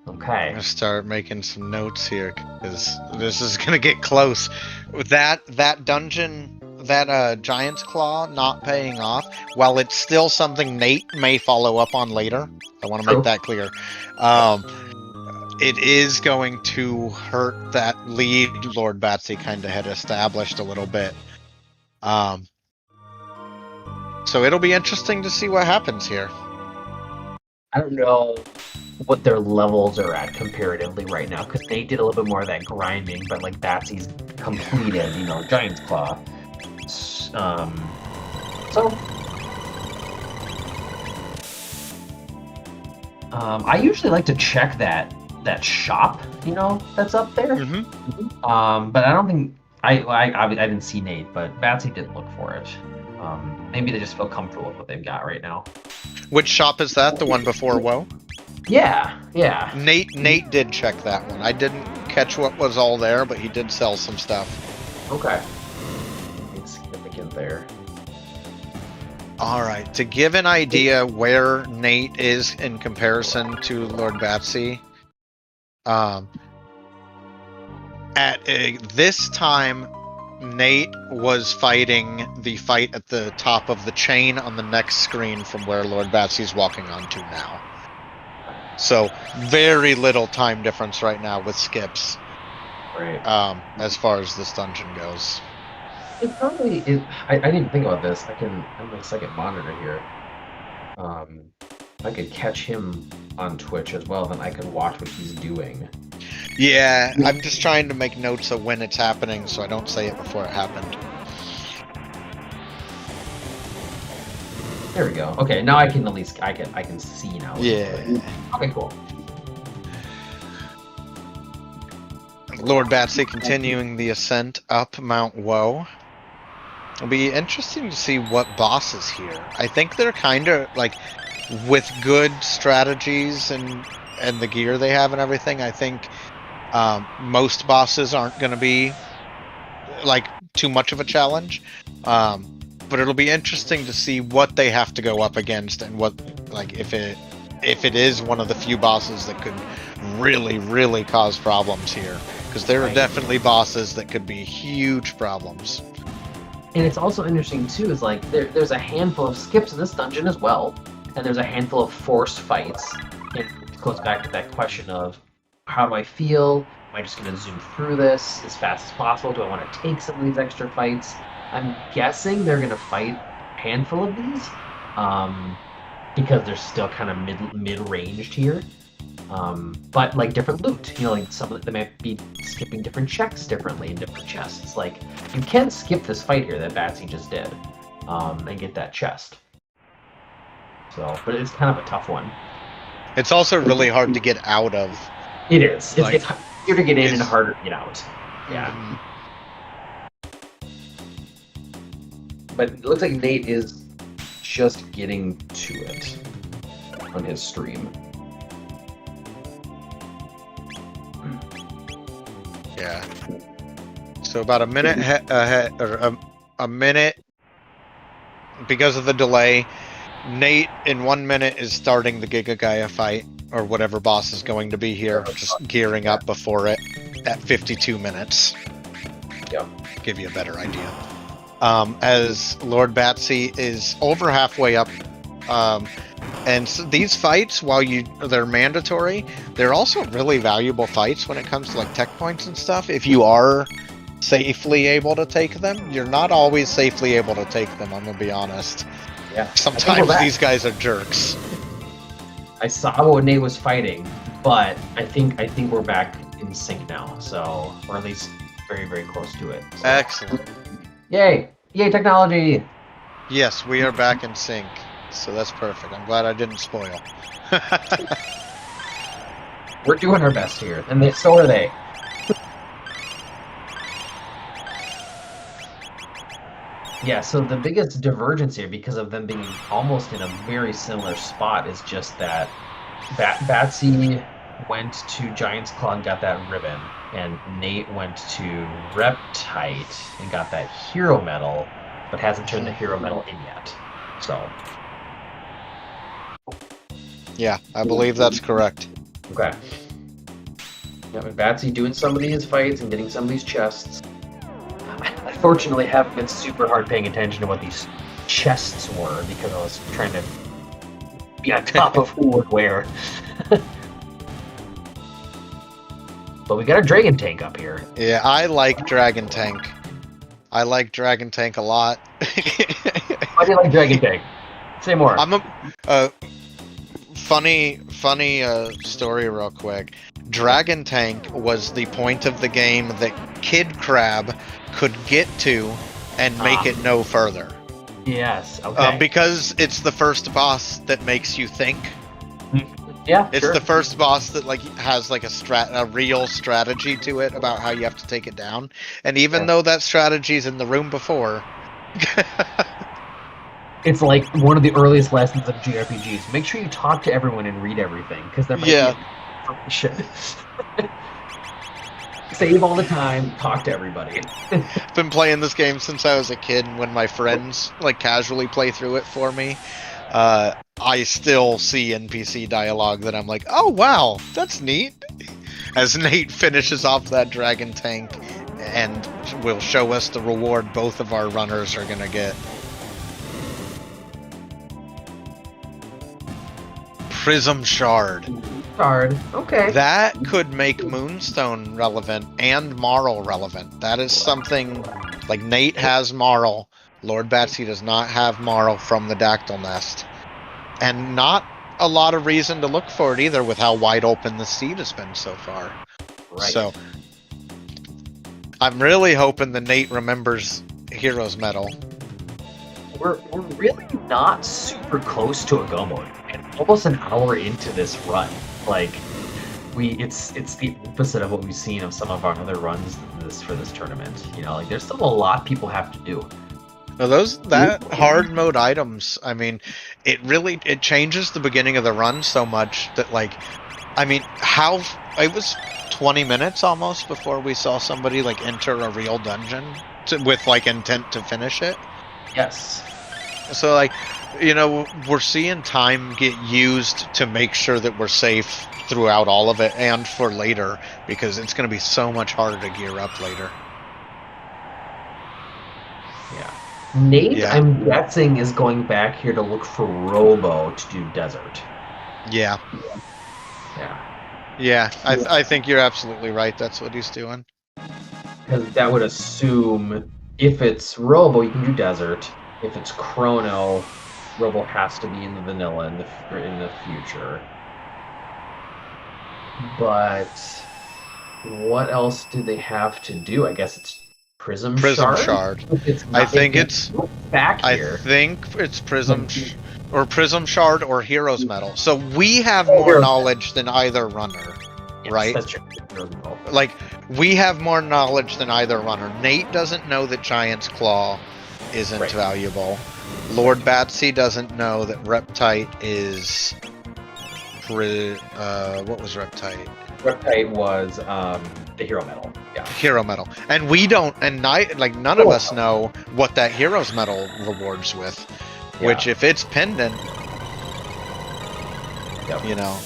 Speaker 2: Okay.
Speaker 1: I'm gonna start making some notes here because this is gonna get close. With that dungeon, that Giant's Claw not paying off, while it's still something Nate may follow up on later. I want to make that clear. It is going to hurt that lead Lord Batsy kind of had established a little bit. So it'll be interesting to see what happens here.
Speaker 2: I don't know what their levels are at comparatively right now, because they did a little bit more of that grinding, but like Batsy's completed, Giant's Claw. I usually like to check that shop, that's up there. But I don't think I didn't see Nate, but Batsy did look for it. Maybe they just feel comfortable with what they've got right now.
Speaker 1: Which shop is that? The one before Woe?
Speaker 2: Yeah, yeah.
Speaker 1: Nate did check that one. I didn't catch what was all there, but he did sell some stuff.
Speaker 2: Okay. Insignificant there.
Speaker 1: All right. To give an idea where Nate is in comparison to Lord Batsy, at this time, Nate was fighting the fight at the top of the chain on the next screen from where Lord Batsy's walking onto now. So very little time difference right now with skips.
Speaker 2: Right.
Speaker 1: As far as this dungeon goes.
Speaker 2: It probably is. I didn't think about this. I'm my second monitor here. I could catch him on Twitch as well, then I could watch what he's doing.
Speaker 1: Yeah, I'm just trying to make notes of when it's happening so I don't say it before it happened.
Speaker 2: There we go. Okay, now I can at least I can see now.
Speaker 1: Yeah.
Speaker 2: Okay, cool.
Speaker 1: Lord Batsy continuing the ascent up Mount Woe. It'll be interesting to see what boss is here. I think they're kind of like with good strategies and the gear they have and everything. I think most bosses aren't going to be like too much of a challenge. But it'll be interesting to see what they have to go up against and what, like, if it is one of the few bosses that could really cause problems here, because there are definitely bosses that could be huge problems.
Speaker 2: And it's also interesting too, is like there's a handful of skips in this dungeon as well, and there's a handful of forced fights. And it goes back to that question of how do I feel? Am I just going to zoom through this as fast as possible? Do I want to take some of these extra fights? I'm guessing they're going to fight a handful of these, because they're still kind of mid-ranged here. But like different loot, you know, like some of them might be skipping different checks differently in different chests. Like you can skip this fight here that Batsy just did, and get that chest. So, but it's kind of a tough one.
Speaker 1: It's also really hard to get out of.
Speaker 2: It is.
Speaker 1: Like,
Speaker 2: it's easier to get in and harder to get out. Yeah. But it looks like Nate is just getting to it on his stream.
Speaker 1: Yeah. So about a minute ahead, or a minute, because of the delay, Nate in 1 minute is starting the Giga Gaia fight, or whatever boss is going to be here, just gearing up before it at 52 minutes.
Speaker 2: Yep.
Speaker 1: Give you a better idea. As Lord Batsy is over halfway up, and so these fights, while they're mandatory, they're also really valuable fights when it comes to like tech points and stuff. If you are safely able to take them, you're not always safely able to take them. I'm gonna be honest.
Speaker 2: Yeah.
Speaker 1: Sometimes these guys are jerks.
Speaker 2: I saw what Nate was fighting, but I think we're back in sync now. So, or at least very close to it. So.
Speaker 1: Excellent.
Speaker 2: Yay! Yay, technology!
Speaker 1: Yes, we are back in sync. So that's perfect. I'm glad I didn't spoil.
Speaker 2: We're doing our best here, and so are they. Yeah, so the biggest divergence here, because of them being almost in a very similar spot, is just that Batsy went to Giant's Claw and got that ribbon, and Nate went to Reptite and got that hero medal, but hasn't turned the hero medal in yet. So.
Speaker 1: Yeah, I believe that's correct.
Speaker 2: Okay. Yeah, but Batsy doing some of these fights and getting some of these chests. I unfortunately haven't been super hard paying attention to what these chests were because I was trying to be on top of who would where. But we got a Dragon Tank up here.
Speaker 1: Yeah, I like Dragon Tank. I like Dragon Tank a lot.
Speaker 2: Why do you like Dragon Tank? Say more.
Speaker 1: I'm a funny story real quick. Dragon Tank was the point of the game that Kid Crab could get to and make it no further.
Speaker 2: Yes, okay.
Speaker 1: Because it's the first boss that makes you think.
Speaker 2: Yeah,
Speaker 1: it's the first boss that like has like a real strategy to it about how you have to take it down. And even though that strategy's in the room before,
Speaker 2: It's like one of the earliest lessons of JRPGs. Make sure you talk to everyone and read everything, because there might be information. Save all the time, talk to everybody.
Speaker 1: I've been playing this game since I was a kid, and when my friends like casually play through it for me, I still see NPC dialogue that I'm like, oh wow, that's neat. As Nate finishes off that dragon tank and will show us the reward both of our runners are gonna get. Prism Shard.
Speaker 2: Shard. Okay.
Speaker 1: That could make Moonstone relevant and Marl relevant. That is something like Nate has Marl. Lord Batsy does not have Marl from the Dactyl Nest. And not a lot of reason to look for it either with how wide open the seed has been so far.
Speaker 2: Right.
Speaker 1: So I'm really hoping that Nate remembers Hero's Medal.
Speaker 2: We're really not super close to a go mode, and almost an hour into this run. Like, it's the opposite of what we've seen of some of our other runs for this tournament. You know, like there's still a lot people have to do.
Speaker 1: Now that hard mode items, I mean, it changes the beginning of the run so much that like, I mean, it was 20 minutes almost before we saw somebody like enter a real dungeon with like intent to finish it.
Speaker 2: Yes.
Speaker 1: So like, you know, we're seeing time get used to make sure that we're safe throughout all of it and for later, because it's going to be so much harder to gear up later.
Speaker 2: Yeah. Nate, I'm guessing, is going back here to look for Robo to do desert.
Speaker 1: Yeah.
Speaker 2: Yeah.
Speaker 1: Yeah, I think you're absolutely right. That's what he's doing.
Speaker 2: Because that would assume if it's Robo, you can do desert. If it's Chrono, Robo has to be in the vanilla in the future. But what else do they have to do? I guess it's Prism Shard.
Speaker 1: I think it's
Speaker 2: back here.
Speaker 1: I think it's Prism Shard or Hero's Medal. So we have more knowledge than either runner, right?
Speaker 2: That's true.
Speaker 1: Like, we have more knowledge than either runner. Nate doesn't know that Giant's Claw isn't valuable. Lord Batsy doesn't know that Reptite is... what was Reptite?
Speaker 2: Reptite was the Hero Medal. Yeah.
Speaker 1: Hero Medal. And we don't, and none of us know what that Hero's Medal rewards with. Which, if it's pendant, you know,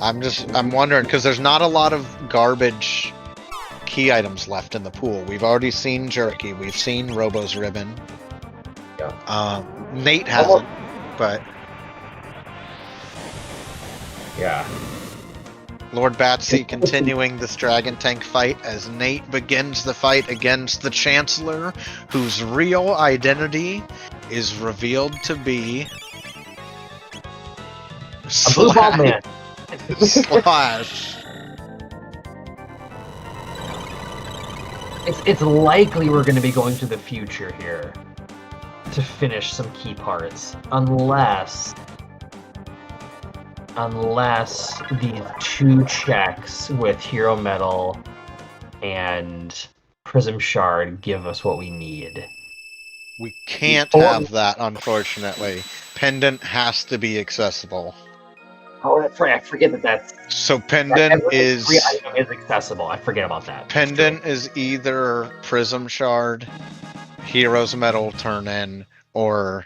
Speaker 1: I'm wondering, because there's not a lot of garbage key items left in the pool. We've already seen Jerky, we've seen Robo's Ribbon. Nate hasn't, but...
Speaker 2: Yeah.
Speaker 1: Lord Batsy continuing this Dragon Tank fight as Nate begins the fight against the Chancellor, whose real identity is revealed to be...
Speaker 2: A blue ball man.
Speaker 1: Slash.
Speaker 2: It's likely we're going to be going to the future here to finish some key parts, unless these two checks with Hero Medal and Prism Shard give us what we need.
Speaker 1: We can't have that, unfortunately. Pendant has to be accessible.
Speaker 2: Oh, that's right. I forget that's...
Speaker 1: So Pendant is...
Speaker 2: Free item is accessible. I forget about that.
Speaker 1: Pendant is either Prism Shard, Hero's Medal turn in, or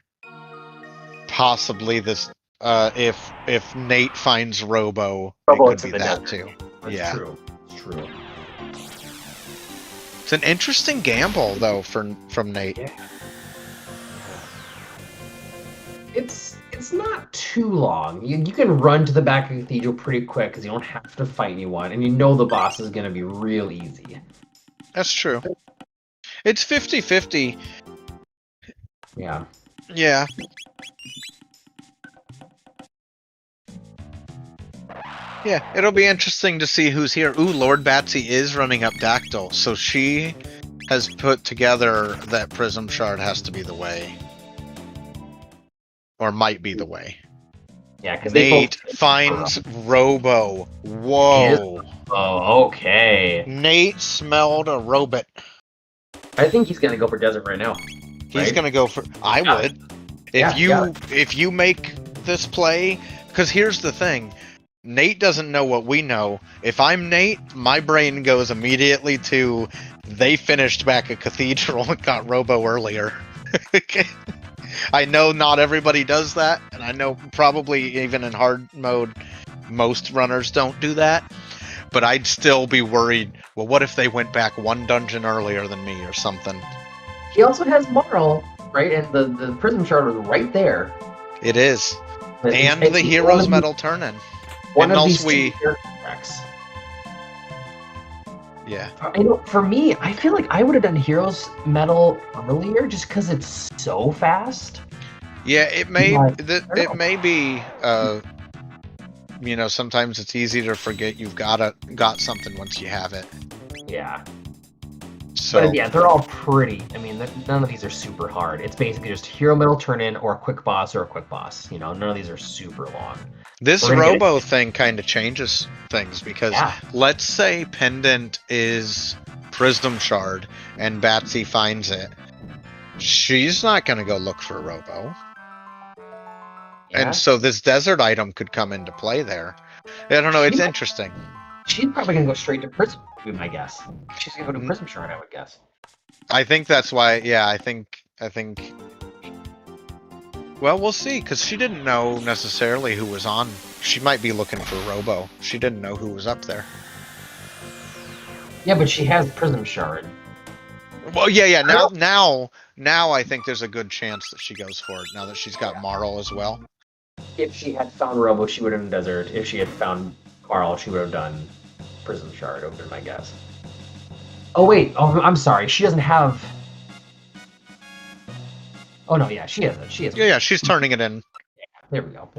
Speaker 1: possibly this... if Nate finds Robo, it could be that too.
Speaker 2: That's true. It's true.
Speaker 1: It's an interesting gamble, though, from Nate.
Speaker 2: Yeah. It's not too long. You can run to the back of the cathedral pretty quick because you don't have to fight anyone, and you know the boss is going to be real easy.
Speaker 1: That's true. It's 50-50.
Speaker 2: Yeah.
Speaker 1: Yeah. Yeah, it'll be interesting to see who's here. Ooh, Lord Batsy is running up Dactyl, so she has put together that Prism Shard has to be the way. Or might be the way.
Speaker 2: Yeah, because
Speaker 1: Nate finds Robo. Whoa.
Speaker 2: Oh, okay.
Speaker 1: Nate smelled a robot.
Speaker 2: I think he's going to go for desert right now.
Speaker 1: He's going to go for... I would. If you make this play, because here's the thing, Nate doesn't know what we know. If I'm Nate, my brain goes immediately to they finished back at Cathedral and got Robo earlier. I know not everybody does that, and I know probably even in hard mode, most runners don't do that. But I'd still be worried, well, what if they went back one dungeon earlier than me or something?
Speaker 2: He also has Marl, right? And the Prism Shard was right there.
Speaker 1: It is. And the Hero's Medal turn-in.
Speaker 2: One
Speaker 1: and
Speaker 2: of these
Speaker 1: we...
Speaker 2: tracks.
Speaker 1: Yeah.
Speaker 2: For me, I feel like I would have done Hero's Medal earlier just because it's so fast.
Speaker 1: Yeah, it may be sometimes it's easy to forget you've got something once you have it.
Speaker 2: Yeah.
Speaker 1: So
Speaker 2: but yeah, they're all pretty. I mean, none of these are super hard. It's basically just Hero Medal turn-in or a quick boss or a quick boss. None of these are super long.
Speaker 1: This Robo thing kind of changes things because let's say Pendant is Prism Shard and Batsy finds it. She's not going to go look for Robo. Yeah. And so this desert item could come into play there. I don't know, it's interesting.
Speaker 2: She's probably going to go straight to Prism, would be my guess. She's going to go to Prism Shard, I would guess.
Speaker 1: I think that's why, yeah, I think... Well, we'll see, because she didn't know necessarily who was on. She might be looking for Robo. She didn't know who was up there.
Speaker 2: Yeah, but she has Prism Shard.
Speaker 1: Well, yeah. Now I think there's a good chance that she goes for it, now that she's got Marl as well.
Speaker 2: If she had found Robo, she would have done Desert. If she had found Marl, she would have done Prism Shard, would have been my guess. Oh, wait. Oh, I'm sorry. She doesn't have... Oh, no, yeah, she has it. She has it.
Speaker 1: Yeah, she's turning it in.
Speaker 2: Yeah, there we go.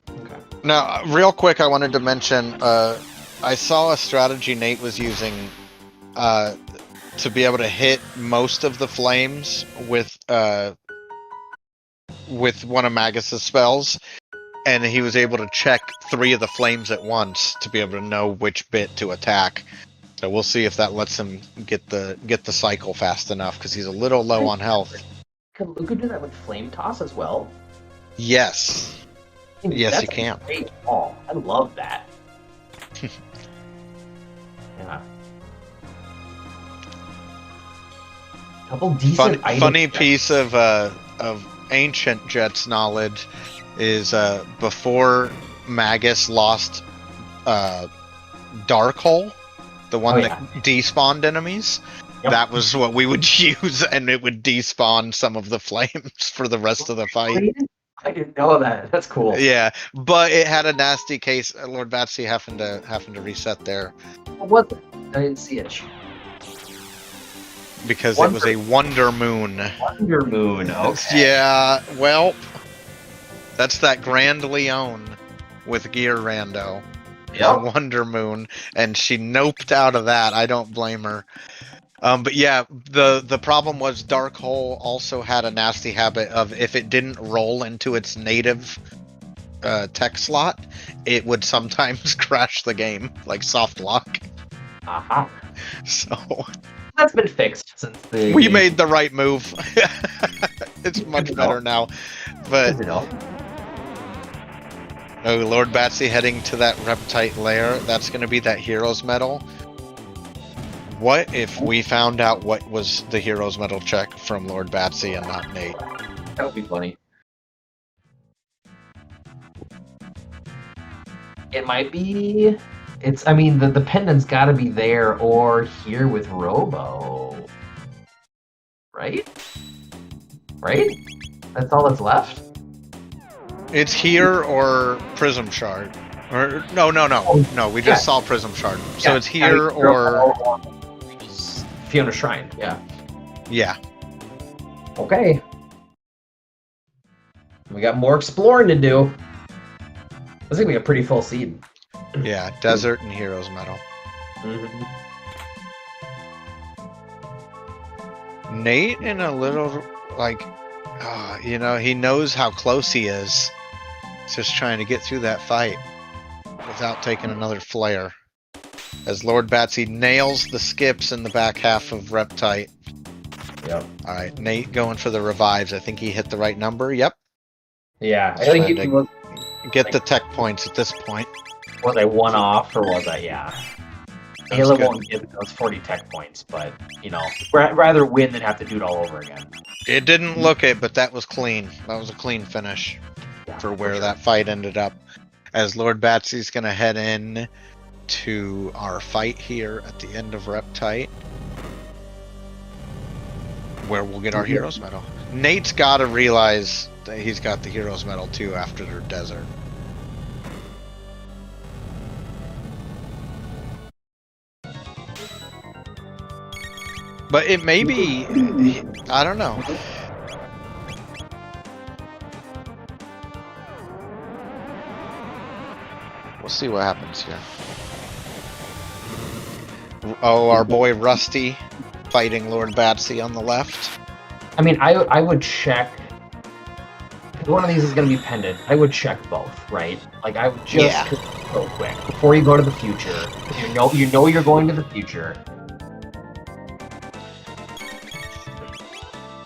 Speaker 2: Okay.
Speaker 1: Now, real quick, I wanted to mention, I saw a strategy Nate was using to be able to hit most of the flames with one of Magus's spells, and he was able to check 3 of the flames at once to be able to know which bit to attack. So we'll see if that lets him get the cycle fast enough, because he's a little low on health.
Speaker 2: Can Luca do that with Flame Toss as well?
Speaker 1: Yes. Yes, he can.
Speaker 2: Great call. I love that. Yeah. Couple decent
Speaker 1: funny piece of ancient Jet's knowledge is before Magus lost Darkhole, the one that despawned enemies. Yep. That was what we would use, and it would despawn some of the flames for the rest of the fight.
Speaker 2: I didn't know that. That's cool.
Speaker 1: Yeah, but it had a nasty case. Lord Batsy having to reset there.
Speaker 2: What? I didn't see it.
Speaker 1: Because it was a Wonder Moon.
Speaker 2: Wonder Moon. Okay.
Speaker 1: Yeah. Well, that's that Grand Leon with Gear Rando.
Speaker 2: Yep.
Speaker 1: Wonder Moon, and she noped out of that. I don't blame her. But yeah, the problem was Darkhole also had a nasty habit of, if it didn't roll into its native tech slot, it would sometimes crash the game, like soft lock.
Speaker 2: Uh-huh.
Speaker 1: So
Speaker 2: that's been fixed since
Speaker 1: we made the right move. It's much better now. But Lord Batsy heading to that Reptite lair. That's going to be that Hero's Medal. What if we found out what was the Hero's Medal check from Lord Batsy and not Nate?
Speaker 2: That would be funny. It might be... I mean, the pendant's got to be there or here with Robo. Right? That's all that's left?
Speaker 1: It's here or Prism Shard. Or no, we just saw Prism Shard. So it's here or
Speaker 2: Fiona Shrine, yeah.
Speaker 1: Yeah.
Speaker 2: Okay. We got more exploring to do. This is gonna be a pretty full seed.
Speaker 1: Yeah, Desert and Hero's Medal.
Speaker 2: Mm-hmm.
Speaker 1: Nate in a little, like, he knows how close he is. He's just trying to get through that fight without taking another flare. As Lord Batsy nails the skips in the back half of Reptite.
Speaker 2: Yep.
Speaker 1: Alright, Nate going for the revives. I think he hit the right number. Yep.
Speaker 2: Yeah, I
Speaker 1: Just
Speaker 2: think
Speaker 1: trying
Speaker 2: it
Speaker 1: to
Speaker 2: was.
Speaker 1: get the tech points at this point.
Speaker 2: Was I one off or was I? Yeah.
Speaker 1: That's
Speaker 2: Ayla
Speaker 1: good.
Speaker 2: won't give those 40 tech points, but you know, rather win than have to do it all over again.
Speaker 1: It didn't look it, but that was clean. That was a clean finish
Speaker 2: Yeah,
Speaker 1: for where
Speaker 2: sure.
Speaker 1: that fight ended up. As Lord Batsy's gonna head in to our fight here at the end of Reptite, where we'll get our Heroes Medal. Nate's gotta realize that he's got the Heroes Medal too after their desert. But it may be, I don't know. We'll see what happens here. Oh, our boy Rusty fighting Lord Batsy on the left.
Speaker 2: I mean, I would check. One of these is going to be pendant. I would check both, right? Like I would just real quick before you go to the future. You know you're going to the future.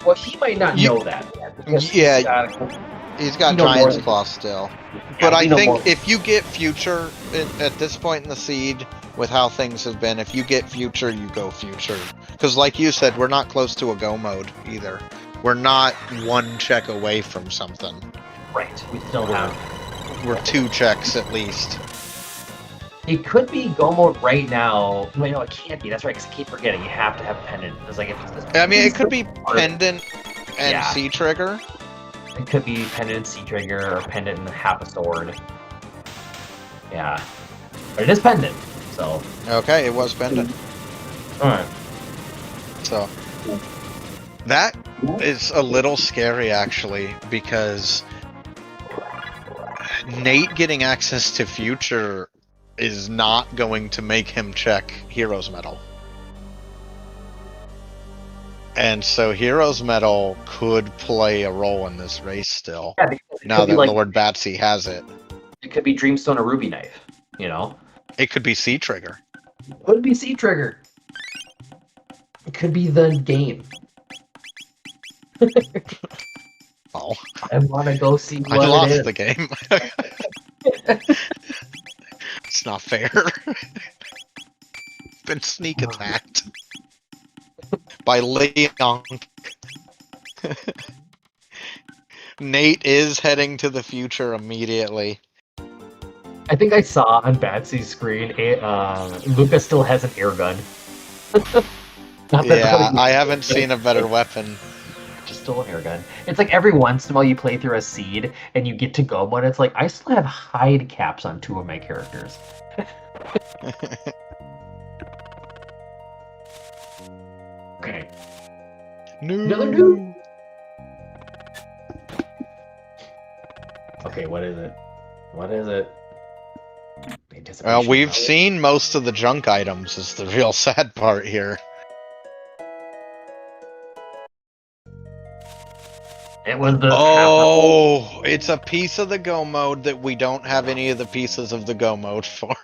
Speaker 2: Well, he might not know that yet.
Speaker 1: Yeah, he's got Giant's Claw still. But I think if you get future at this point in the seed, with how things have been, if you get future, you go future. Because like you said, we're not close to a go mode either. We're not one check away from something.
Speaker 2: Right. We still have.
Speaker 1: We're 2 checks at least.
Speaker 2: It could be go mode right now. Wait, no, it can't be. That's right, because I keep forgetting. You have to have pendant. It's like if it's this.
Speaker 1: I mean, it could be pendant and C trigger.
Speaker 2: It could be pendant and C trigger, or pendant and half a sword. Yeah, but it is pendant. So.
Speaker 1: Okay, it was pendant.
Speaker 2: All right.
Speaker 1: So that is a little scary actually, because Nate getting access to future is not going to make him check Heroes Medal. And so Heroes Medal could play a role in this race still.
Speaker 2: Yeah,
Speaker 1: now that Lord Batsy has it.
Speaker 2: It could be Dreamstone or Ruby Knife, you know?
Speaker 1: It could be C trigger.
Speaker 2: It could be C trigger. It could be the game.
Speaker 1: Oh.
Speaker 2: I want to go see what
Speaker 1: I lost
Speaker 2: it is.
Speaker 1: the game. It's not fair. Been sneak attacked by Leon. Nate is heading to the future immediately.
Speaker 2: I think I saw on Batsy's screen, Luca still has an air gun.
Speaker 1: Yeah, I haven't seen a better weapon.
Speaker 2: Just still an air gun. It's like every once in a while you play through a seed and you get to go, but it's like I still have hide caps on 2 of my characters. Okay.
Speaker 1: No.
Speaker 2: Another new. Okay, what is it? What is it?
Speaker 1: Well, we've seen most of the junk items is the real sad part here.
Speaker 2: It was the
Speaker 1: it's a piece of the go mode that we don't have any of the pieces of the go mode for.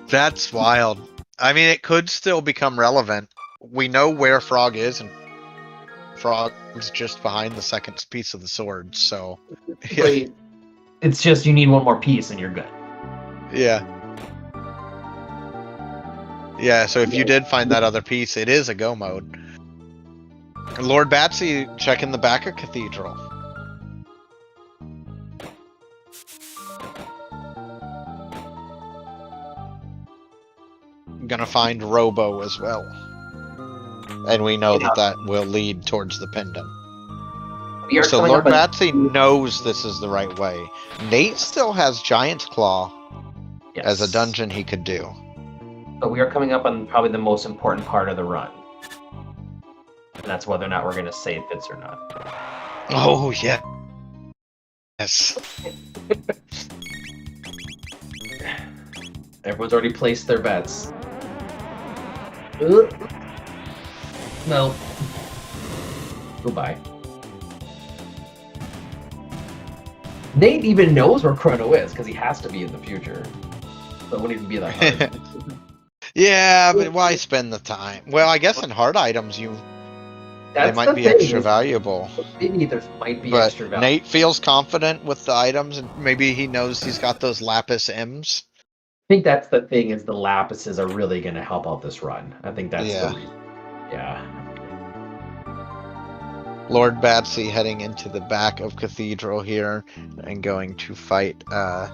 Speaker 1: That's wild. I mean, it could still become relevant. We know where Frog is, and Frog's just behind the second piece of the sword, so...
Speaker 2: Wait. It's just you need one more piece and you're good.
Speaker 1: Yeah. Yeah, so if you did find that other piece, it is a go mode. Lord Batsy checking the back of Cathedral. Gonna find Robo as well. And we know that will lead towards the pendant. So Lord Batsy knows this is the right way. Nate still has Giant's Claw as a dungeon he could do.
Speaker 2: But we are coming up on probably the most important part of the run. And that's whether or not we're going to save bits or not.
Speaker 1: Oh, yeah. Yes.
Speaker 2: Everyone's already placed their bets. No. Goodbye. Nate even knows where Chrono is, because he has to be in the future. So it wouldn't even be that hard.
Speaker 1: Yeah, but why spend the time? Well, I guess in hard items, They might be extra valuable.
Speaker 2: Maybe there might be
Speaker 1: But
Speaker 2: extra value.
Speaker 1: Nate feels confident with the items, and maybe he knows he's got those lapis M's.
Speaker 2: I think that's the thing, is the lapises are really going to help out this run. I think that's the reason. Yeah.
Speaker 1: Lord Batsy heading into the back of Cathedral here and going to fight off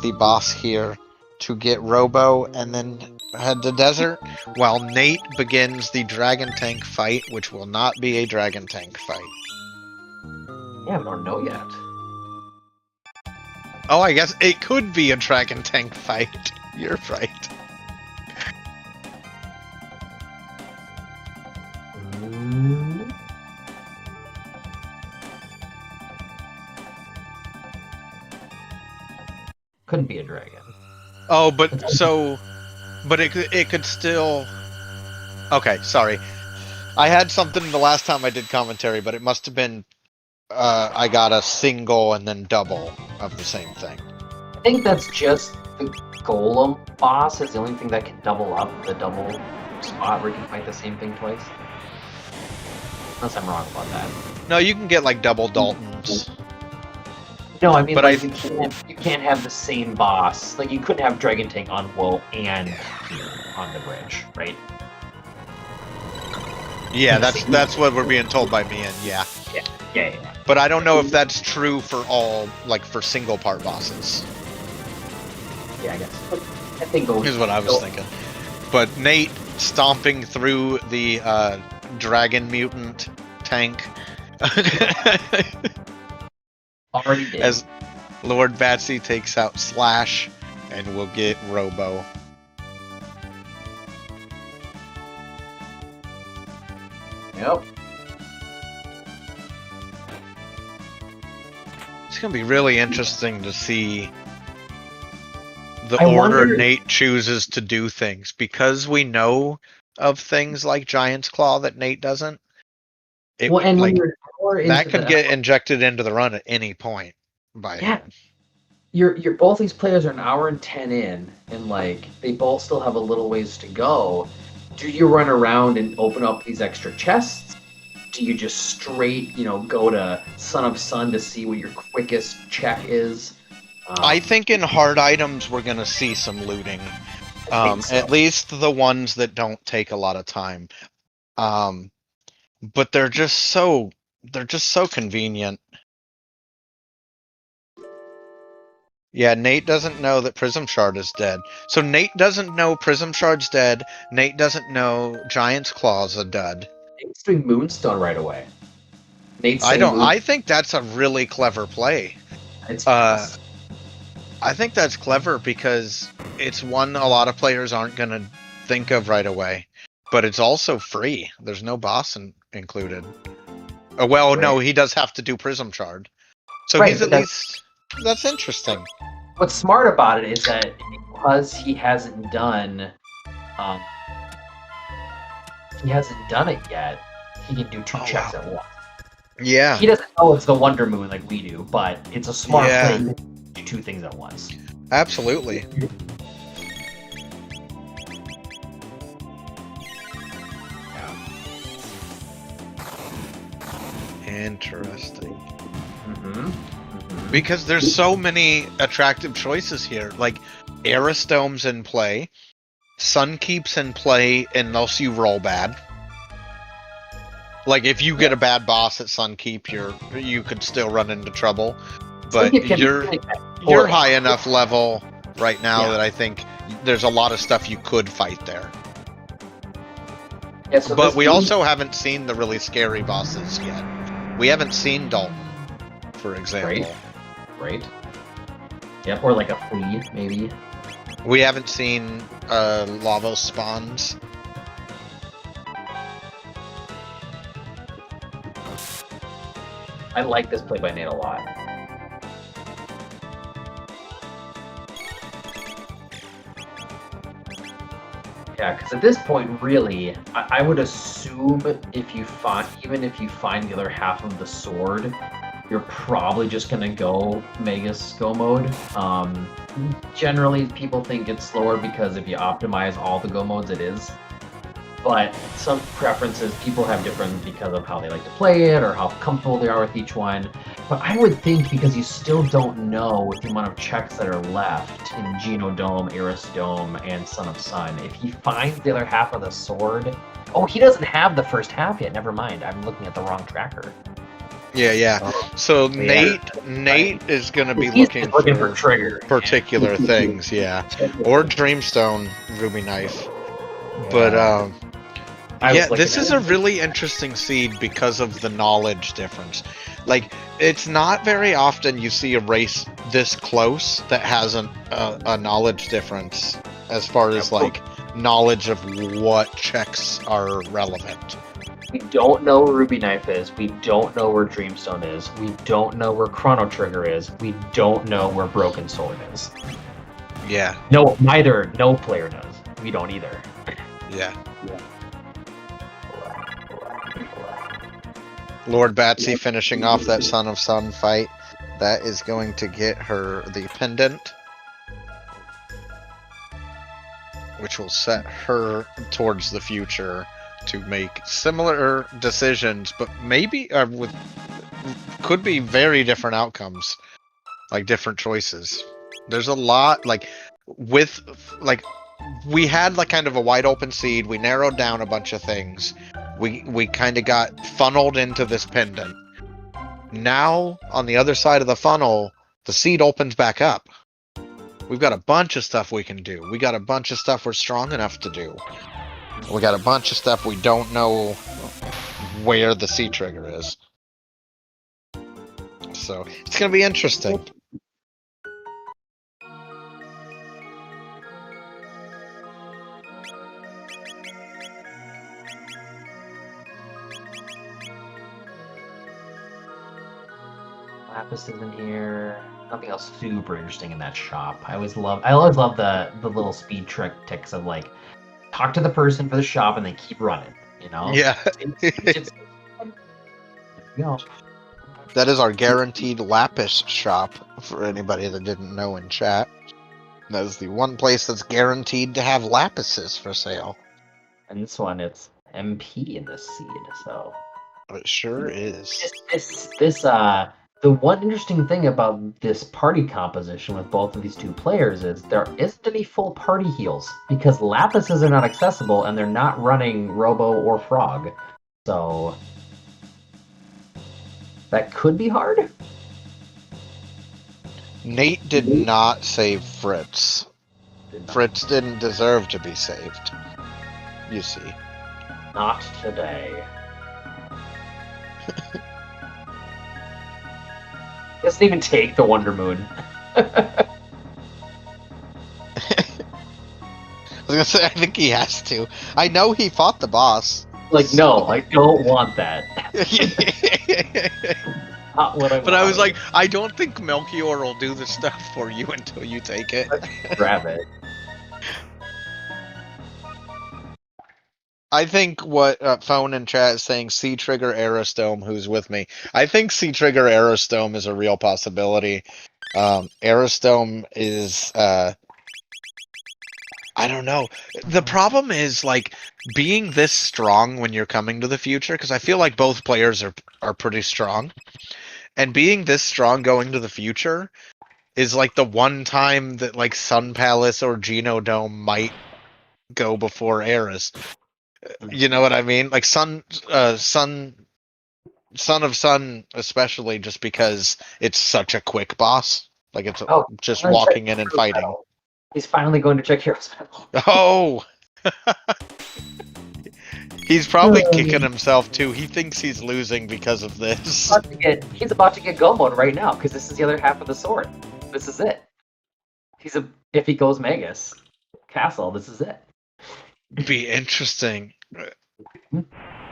Speaker 1: the boss here to get Robo and then head to Desert, while Nate begins the Dragon Tank fight, which will not be a Dragon Tank fight.
Speaker 2: Yeah, we don't know yet.
Speaker 1: Oh, I guess it could be a Dragon Tank fight. You're right.
Speaker 2: Couldn't be a dragon.
Speaker 1: Oh, but it could still. Okay, sorry. I had something the last time I did commentary, but it must have been I got a single and then double of the same thing.
Speaker 2: I think that's just the Golem boss is the only thing that can double up the double spot where you can fight the same thing twice. Unless I'm wrong about that.
Speaker 1: No, you can get like double Daltons.
Speaker 2: No, I mean,
Speaker 1: but
Speaker 2: like, you can't have the same boss. Like, you couldn't have Dragon Tank on Woe and here on the bridge, right?
Speaker 1: Yeah, that's what we're being told by me, and yeah.
Speaker 2: Yeah.
Speaker 1: But I don't know if that's true for all, like, for single part bosses.
Speaker 2: Yeah, I guess. I think
Speaker 1: here's what I was thinking. But Nate stomping through the Dragon Mutant tank.
Speaker 2: Already did.
Speaker 1: As Lord Batsy takes out Slash, and we'll get Robo.
Speaker 2: Yep.
Speaker 1: It's gonna be really interesting to see the order Nate chooses to do things, because we know of things like Giant's Claw that Nate doesn't. That could get injected into the run at any point by him.
Speaker 2: You're both these players are an hour and 10 in, and like they both still have a little ways to go. Do you run around and open up these extra chests? Do you just straight, go to Son of Sun to see what your quickest check is?
Speaker 1: I think in hard items we're gonna see some looting. At least the ones that don't take a lot of time. But they're just so convenient. Yeah, Nate doesn't know that Prism Shard is dead. So Nate doesn't know Prism Shard's dead. Nate doesn't know Giant's Claw's a dud.
Speaker 2: Nate's doing Moonstone right away.
Speaker 1: I think that's a really clever play. I think that's clever because it's one a lot of players aren't gonna think of right away. But it's also free. There's no boss included. No, he does have to do Prism Shard. So he's at least... That's interesting.
Speaker 2: What's smart about it is that because he hasn't done it yet, he can do two checks at once.
Speaker 1: Yeah.
Speaker 2: He doesn't know it's the Wonder Moon like we do, but it's a smart play to do two things at once.
Speaker 1: Absolutely. Interesting. Because there's so many attractive choices here. Like, Aristome's in play. Sunkeep's in play unless you roll bad. Like, if you get a bad boss at Sunkeep, you could still run into trouble. But you're high enough level right now that I think there's a lot of stuff you could fight there.
Speaker 2: Yeah, so
Speaker 1: but we also haven't seen the really scary bosses yet. We haven't seen Dalton, for example.
Speaker 2: Right. Yep, or like a flea, maybe.
Speaker 1: We haven't seen Lavos spawns.
Speaker 2: I like this play by Nate a lot. Yeah, because at this point, really, I would assume even if you find the other half of the sword, you're probably just gonna go Magus Go mode. Generally, people think it's slower because if you optimize all the Go modes, it is. But some preferences, people have different because of how they like to play it or how comfortable they are with each one. But I would think because you still don't know with the amount of checks that are left in Genodome, Eris Dome, and Son of Sun, if he finds the other half of the sword... Oh, he doesn't have the first half yet. Never mind. I'm looking at the wrong tracker.
Speaker 1: Yeah. So Nate is going to be looking for
Speaker 2: Trigger.
Speaker 1: particular things, yeah. Or Dreamstone Ruby Knife. But this is a really interesting seed because of the knowledge difference. Like, it's not very often you see a race this close that has a knowledge difference as far as like knowledge of what checks are relevant.
Speaker 2: We don't know where Ruby Knife is. We don't know where Dreamstone is. We don't know where Chrono Trigger is. We don't know where Broken Sword is.
Speaker 1: Yeah.
Speaker 2: No player knows. We don't either.
Speaker 1: Yeah. Lord Batsy finishing off that Son of Sun fight. That is going to get her the pendant, which will set her towards the future to make similar decisions, but maybe could be very different outcomes, like different choices. There's a lot, we had like kind of a wide open seed. We narrowed down a bunch of things. We kind of got funneled into this pendant. Now, on the other side of the funnel, the seed opens back up. We've got a bunch of stuff we can do. We got a bunch of stuff we're strong enough to do. We got a bunch of stuff we don't know where the C trigger is. So, it's going to be interesting.
Speaker 2: Lapis is in here. Nothing else super interesting in that shop. I always love the little speed ticks of like talk to the person for the shop and then keep running. You know?
Speaker 1: Yeah. That is our guaranteed Lapis shop for anybody that didn't know in chat. That is the one place that's guaranteed to have lapises for sale.
Speaker 2: And this one, it's MP in this seed, so
Speaker 1: it sure is.
Speaker 2: The one interesting thing about this party composition with both of these two players is there isn't any full party heals because Lapises are not accessible and they're not running Robo or Frog. So that could be hard.
Speaker 1: Nate did not save Fritz. Fritz didn't deserve to be saved. You see.
Speaker 2: Not today. Doesn't even take the Wonder Moon.
Speaker 1: I was gonna say, I think he has to. I know he fought the boss.
Speaker 2: Like, no, I don't want that. Not what I
Speaker 1: but I was like, I don't think Melchior will do the stuff for you until you take it.
Speaker 2: Grab it.
Speaker 1: I think what Phone in chat is saying, C-Trigger Aerostome, who's with me. I think C-Trigger Aerostome is a real possibility. Aerostome is, I don't know. The problem is, like, being this strong when you're coming to the future, because I feel like both players are pretty strong. And being this strong going to the future is, like, the one time that, like, Sun Palace or Genodome might go before Eris. You know what I mean? Like Son of Sun, especially just because it's such a quick boss. Like it's just walking in and fighting.
Speaker 2: He's finally going to check Heroes Battle.
Speaker 1: Oh! He's probably kicking himself too. He thinks he's losing because of this.
Speaker 2: He's about to get Go mode right now because this is the other half of the sword. This is it. If he goes Magus Castle, this is it.
Speaker 1: Be interesting,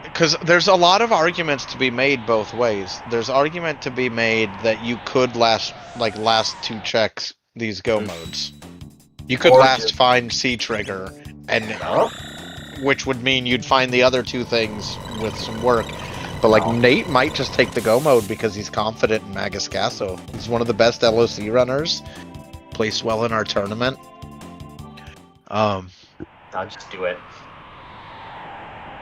Speaker 1: because there's a lot of arguments to be made both ways. There's argument to be made that you could last two checks these Go modes. You could find C trigger, and which would mean you'd find the other two things with some work. But like Nate might just take the Go mode because he's confident in Magus Castle. He's one of the best LOC runners. Placed well in our tournament.
Speaker 2: I'll just do it.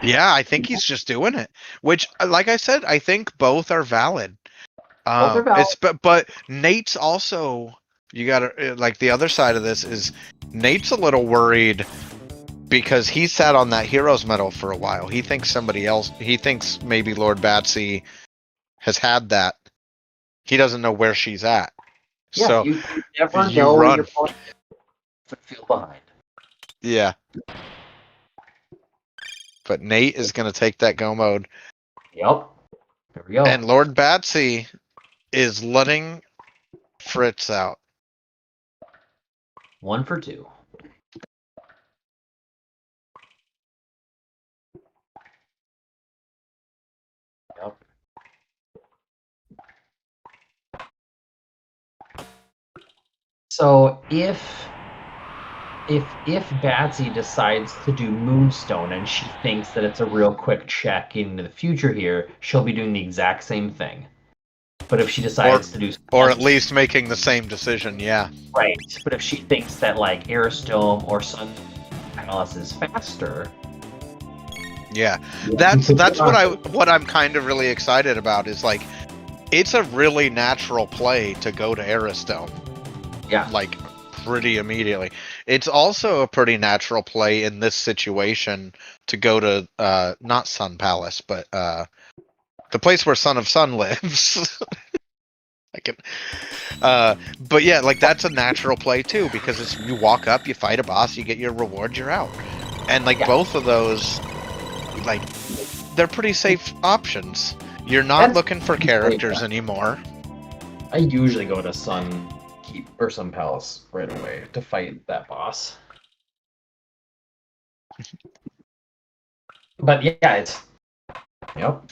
Speaker 1: Yeah, I think he's just doing it. Which, like I said, I think both are valid.
Speaker 2: Both are valid.
Speaker 1: But Nate's also, you gotta, like, the other side of this is Nate's a little worried because he sat on that hero's medal for a while. He thinks somebody else. He thinks maybe Lord Batsy has had that. He doesn't know where she's at.
Speaker 2: Yeah,
Speaker 1: So
Speaker 2: you never
Speaker 1: you
Speaker 2: know
Speaker 1: run.
Speaker 2: your opponent would feel behind.
Speaker 1: Yeah. But Nate is gonna take that go mode.
Speaker 2: Yep. There we go.
Speaker 1: And Lord Batsy is letting Fritz out.
Speaker 2: 1 for 2. Yep. So if Batsy decides to do Moonstone and she thinks that it's a real quick check into the future here, she'll be doing the exact same thing. But if she decides to do,
Speaker 1: or at least making the same decision, yeah.
Speaker 2: Right. But if she thinks that like Aerostone or Sun Palace is faster,
Speaker 1: yeah, that's what I'm kind of really excited about. Is like, it's a really natural play to go to Aerostone.
Speaker 2: Yeah.
Speaker 1: Like, pretty immediately. It's also a pretty natural play in this situation to go to not Sun Palace, but the place where Son of Sun lives. I can, but yeah, like that's a natural play too because it's you walk up, you fight a boss, you get your reward, you're out, and like both of those, like they're pretty safe options. You're not looking for characters anymore.
Speaker 2: I usually go to Sun Palace right away to fight that boss. But yeah, it's yep.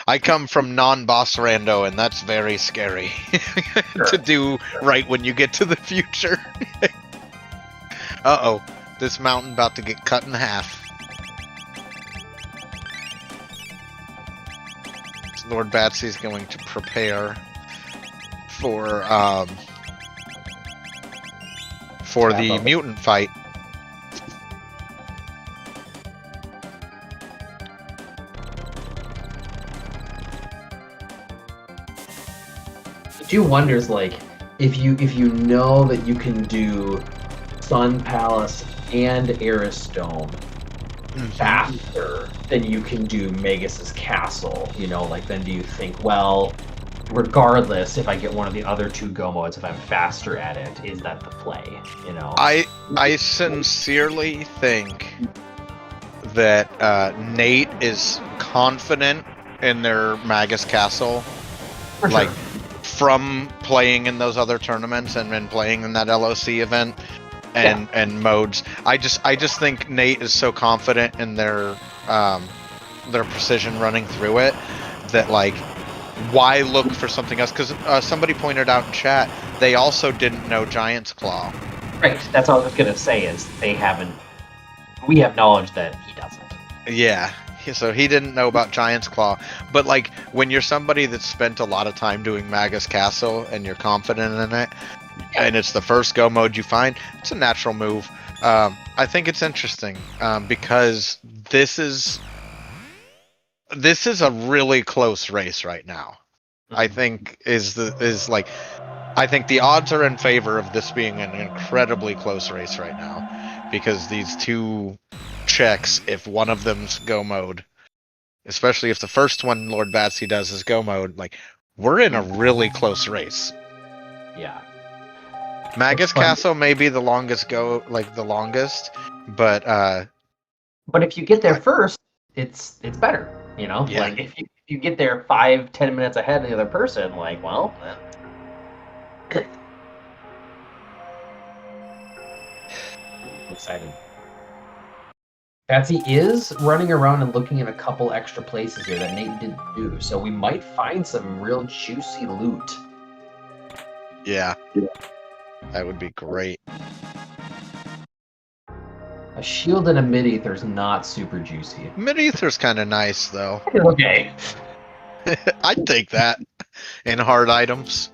Speaker 1: I come from non-boss rando, and that's very scary to do right when you get to the future. Uh-oh, this mountain about to get cut in half. Lord Batsy's going to prepare for the mutant fight.
Speaker 2: I do wonders like if you know that you can do Sun Palace and Aerostone faster than you can do Magus's castle, you know, like then do you think, well, regardless if I get one of the other two go modes, if I'm faster at it, is that the play, you know?
Speaker 1: I sincerely think that Nate is confident in their Magus castle.
Speaker 2: For
Speaker 1: like
Speaker 2: sure.
Speaker 1: From playing in those other tournaments and then playing in that LOC event and modes. I just think Nate is so confident in their precision running through it that like why look for something else? Because somebody pointed out in chat they also didn't know Giant's Claw.
Speaker 2: Right. That's all I was gonna say is we have knowledge that he doesn't.
Speaker 1: Yeah. So he didn't know about Giant's Claw, but like when you're somebody that's spent a lot of time doing Magus Castle and you're confident in it, and it's the first go mode you find, it's a natural move. I think it's interesting because this is a really close race right now. I think I think the odds are in favor of this being an incredibly close race right now because these two checks, if one of them's go mode, especially if the first one Lord Batsy does is go mode, like we're in a really close race.
Speaker 2: Yeah.
Speaker 1: Magus Castle may be the longest but
Speaker 2: if you get there first, it's better, you know?
Speaker 1: Yeah.
Speaker 2: Like if you get there 5-10 minutes ahead of the other person, like, well, excited. Batsy is running around and looking in a couple extra places here that Nate didn't do, so we might find some real juicy loot.
Speaker 1: Yeah. That would be great.
Speaker 2: A shield and a mid-ether is not super juicy.
Speaker 1: Mid-ether's kind of nice, though.
Speaker 2: Okay.
Speaker 1: I'd take that in hard items.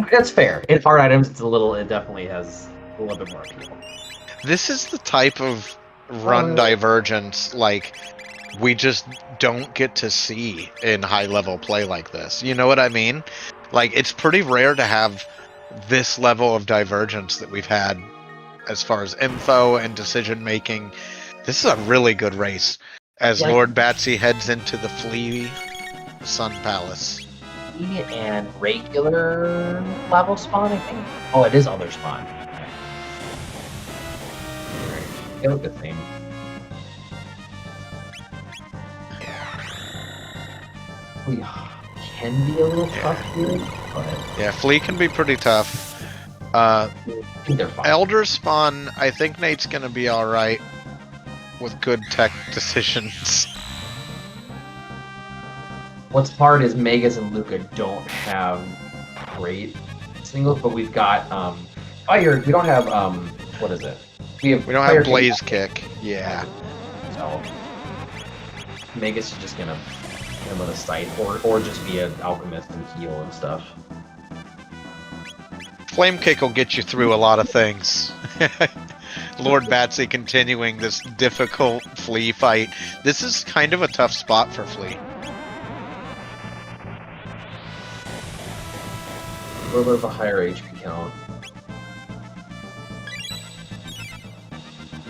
Speaker 2: That's fair. In hard items, it definitely has a little bit more appeal.
Speaker 1: This is the type of run divergence, like, we just don't get to see in high level play like this. You know what I mean? Like, it's pretty rare to have this level of divergence that we've had as far as info and decision making. This is a really good race as
Speaker 2: Yeah,
Speaker 1: Lord Batsy heads into the Flea Sun Palace.
Speaker 2: and regular level spawn, I think. Oh, it is other spawn. Okay. Get a good thing. We can be a little tough here, but
Speaker 1: Yeah, Flea can be pretty tough.
Speaker 2: I think they're fine.
Speaker 1: Elder spawn, I think Nate's gonna be alright with good tech decisions.
Speaker 2: What's hard is Megas and Luca don't have great singles, but we've got fire. We don't have what is it? We
Speaker 1: We don't
Speaker 2: fire
Speaker 1: have Blaze Kick. Yeah.
Speaker 2: So Megas is just gonna hit him with a sight, or just be an alchemist and heal and stuff.
Speaker 1: Flame Kick will get you through a lot of things. Lord Batsy continuing this difficult Flea fight. This is kind of a tough spot for Flea.
Speaker 2: A little bit of a higher HP count.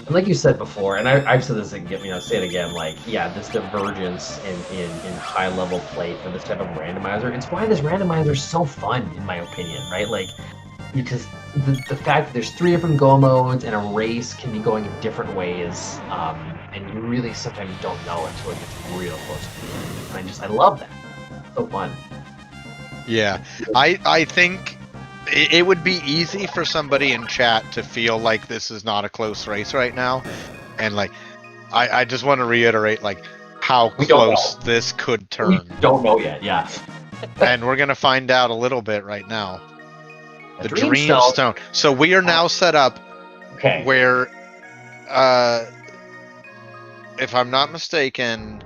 Speaker 2: And like you said before, and I've said this again, say it again, like, yeah, this divergence in high level play for this type of randomizer, it's why this randomizer is so fun, in my opinion, right? Like, because the fact that there's 3 different go modes and a race can be going in different ways, and you really sometimes don't know until it gets real close to you. And I love that. It's so fun.
Speaker 1: Yeah, I think it would be easy for somebody in chat to feel like this is not a close race right now, and like I just want to reiterate like how close this could turn.
Speaker 2: We don't know yet, yeah.
Speaker 1: And we're gonna find out a little bit right now. The
Speaker 2: Dreamstone.
Speaker 1: Dreamstone. So we are now set up where, if I'm not mistaken,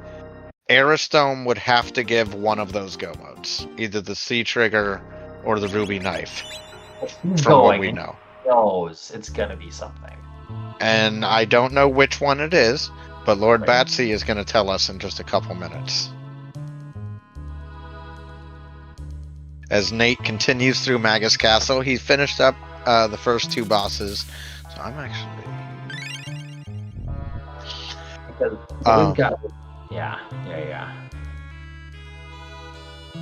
Speaker 1: Aristome would have to give one of those go modes, either the C trigger or the ruby knife, from what we know.
Speaker 2: Knows it's gonna be something.
Speaker 1: And I don't know which one it is, but Lord Batsy is going to tell us in just a couple minutes. As Nate continues through Magus Castle, he finished up the first 2 bosses. So I'm actually...
Speaker 2: Because we've got... Yeah.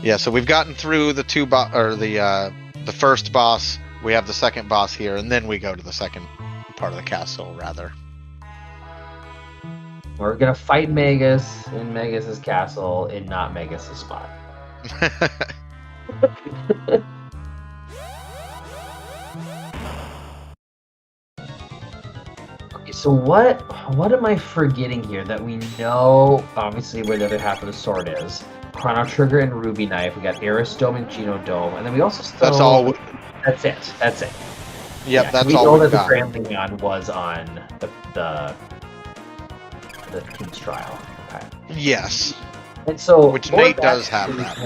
Speaker 1: Yeah, so we've gotten through the the first boss. We have the second boss here, and then we go to the second part of the castle, rather.
Speaker 2: We're gonna fight Magus in Magus's castle in not Magus's spot. Okay, so what am I forgetting here that we know obviously where the other half of the sword is? Chrono Trigger and Ruby Knife. We got Aristome and Genodome, and then we also still...
Speaker 1: That's all.
Speaker 2: That's it. That's it.
Speaker 1: Yep,
Speaker 2: yeah,
Speaker 1: that's
Speaker 2: we
Speaker 1: all
Speaker 2: know
Speaker 1: we've
Speaker 2: that
Speaker 1: got.
Speaker 2: The Grand Leon was on the King's Trial. Okay.
Speaker 1: Yes.
Speaker 2: And so
Speaker 1: which
Speaker 2: Lord
Speaker 1: Nate does
Speaker 2: Batsy
Speaker 1: have that.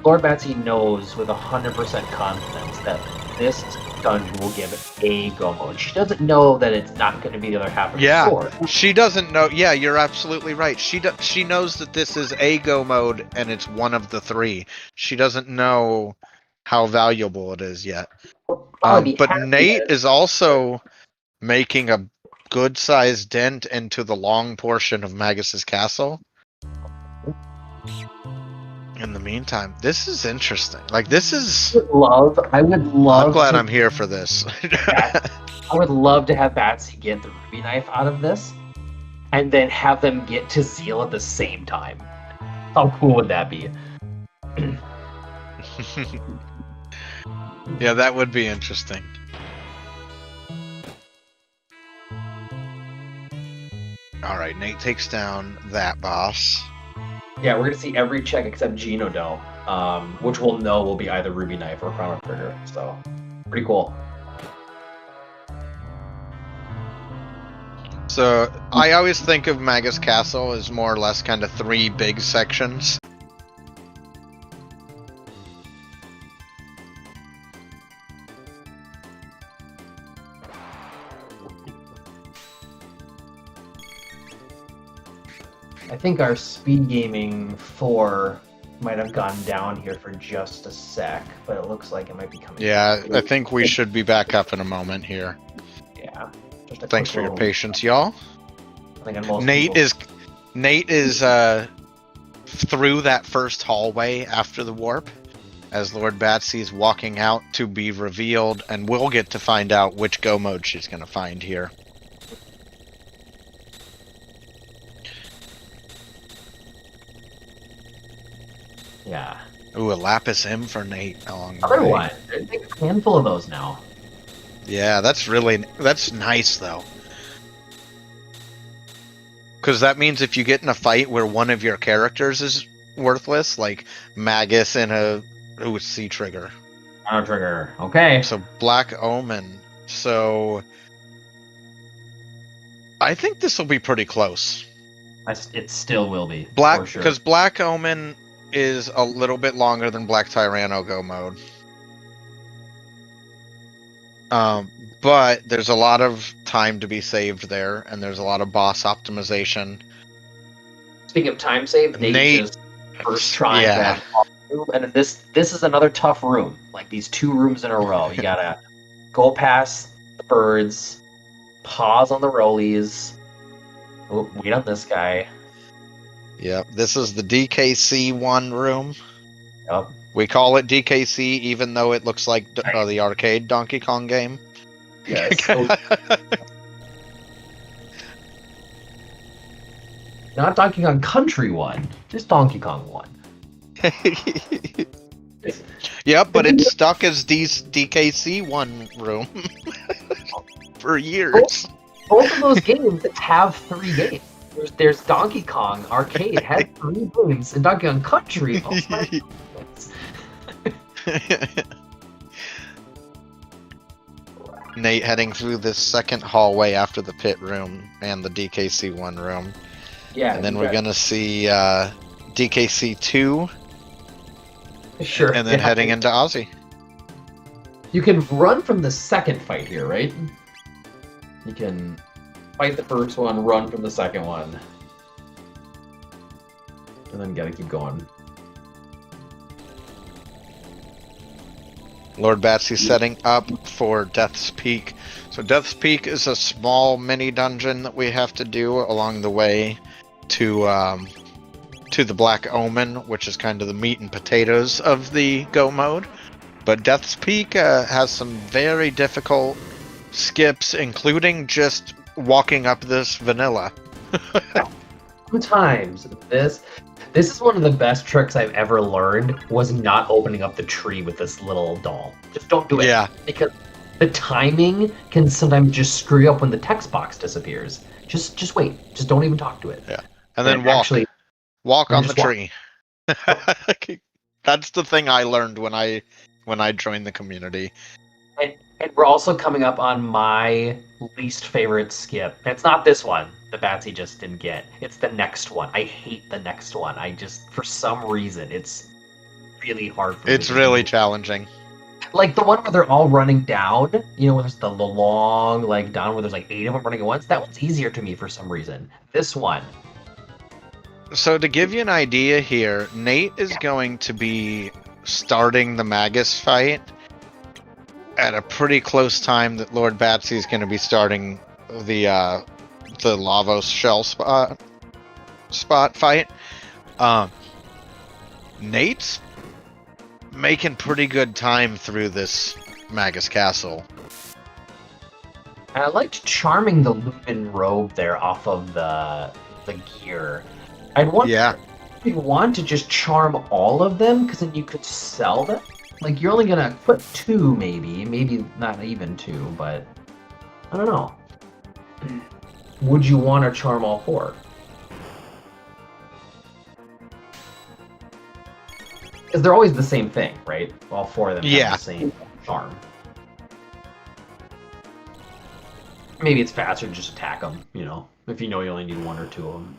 Speaker 2: Lord Batsy knows with 100% confidence that this dungeon will give a go mode. She doesn't know that it's not going to be the other half of the sword.
Speaker 1: She doesn't know. Yeah, you're absolutely right. She knows that this is a go mode and it's one of the 3. She doesn't know how valuable it is yet. But Nate is also making a good-sized dent into the long portion of Magus's castle. In the meantime, this is interesting. Like, this is...
Speaker 2: I would love
Speaker 1: I'm glad I'm here for this.
Speaker 2: I would love to have Batsy get the Ruby Knife out of this, and then have them get to Zeal at the same time. How cool would that be?
Speaker 1: Yeah, that would be interesting. Alright, Nate takes down that boss.
Speaker 2: Yeah, we're gonna see every check except Genodome, which we'll know will be either Ruby Knife or Chrono Trigger, so pretty cool.
Speaker 1: So, I always think of Magus Castle as more or less kind of 3 big sections.
Speaker 2: I think our Speedgaming 4 might have gone down here for just a sec, but it looks like it might be coming
Speaker 1: Yeah,
Speaker 2: back.
Speaker 1: I think we should be back up in a moment here.
Speaker 2: Yeah. Just a
Speaker 1: Thanks
Speaker 2: quick
Speaker 1: for your
Speaker 2: little-
Speaker 1: patience, y'all.
Speaker 2: I think on most
Speaker 1: Nate
Speaker 2: people-
Speaker 1: is through that first hallway after the warp, as Lord Batsy is walking out to be revealed, and we'll get to find out which go mode she's going to find here.
Speaker 2: Yeah.
Speaker 1: Ooh, a Lapis M for Nate along the
Speaker 2: Other
Speaker 1: way.
Speaker 2: one. There's like a handful of those now.
Speaker 1: Yeah, that's nice though. Because that means if you get in a fight where one of your characters is worthless, like Magus in a C trigger.
Speaker 2: Auto trigger. Okay.
Speaker 1: So Black Omen. So I think this will be pretty close.
Speaker 2: It still will be.
Speaker 1: Black,
Speaker 2: for sure.
Speaker 1: because Black Omen is a little bit longer than Black Tyranno go mode. But there's a lot of time to be saved there, and there's a lot of boss optimization.
Speaker 2: Speaking of time save, Nate just first trying that room, and this is another tough room. Like these 2 rooms in a row. You gotta go past the birds, pause on the rollies. Oh, wait on this guy.
Speaker 1: Yep, this is the DKC1 room.
Speaker 2: Yep.
Speaker 1: We call it DKC even though it looks like the arcade Donkey Kong game.
Speaker 2: Yes. Not Donkey Kong Country 1, just Donkey Kong 1.
Speaker 1: Yep, but it's stuck as DKC1 room for years.
Speaker 2: Both of those games have 3 games. There's Donkey Kong Arcade had 3 games, and Donkey Kong Country also had 3 games.
Speaker 1: Nate heading through this second hallway after the pit room and the DKC1 room.
Speaker 2: Yeah,
Speaker 1: And then we're going to see DKC2.
Speaker 2: Sure.
Speaker 1: And then heading into Aussie.
Speaker 2: You can run from the second fight here, right? You can fight the first one, run from the second one. And then gotta keep going.
Speaker 1: Lord Batsy setting up for Death's Peak. So Death's Peak is a small mini dungeon that we have to do along the way to the Black Omen, which is kind of the meat and potatoes of the go mode. But Death's Peak has some very difficult skips, including just walking up this vanilla.
Speaker 2: Sometimes this is one of the best tricks I've ever learned, was not opening up the tree with this little doll. Just don't do it.
Speaker 1: Yeah.
Speaker 2: Because the timing can sometimes just screw you up when the text box disappears. Just wait. Just don't even talk to it.
Speaker 1: Yeah. And then walk on the tree. That's the thing I learned when I joined the community.
Speaker 2: And we're also coming up on my least favorite skip. It's not this one that Batsy just didn't get. It's the next one. I hate the next one. For some reason, it's really hard for me.
Speaker 1: It's really challenging.
Speaker 2: Like the one where they're all running down, where there's the long, like, down where there's like 8 of them running at once. That one's easier to me for some reason. This one.
Speaker 1: So to give you an idea here, Nate is going to be starting the Magus fight at a pretty close time that Lord Batsy is going to be starting the Lavos shell spot fight. Nate's making pretty good time through this Magus Castle.
Speaker 2: And I liked charming the Lumen robe there off of the gear. I'd want you'd want to just charm all of them, because then you could sell them. Like, you're only gonna put 2, maybe not even 2, but I don't know. Would you want to charm all 4? Because they're always the same thing, right? All 4 of them have the same charm. Maybe it's faster to just attack them, if you know you only need 1 or 2 of them.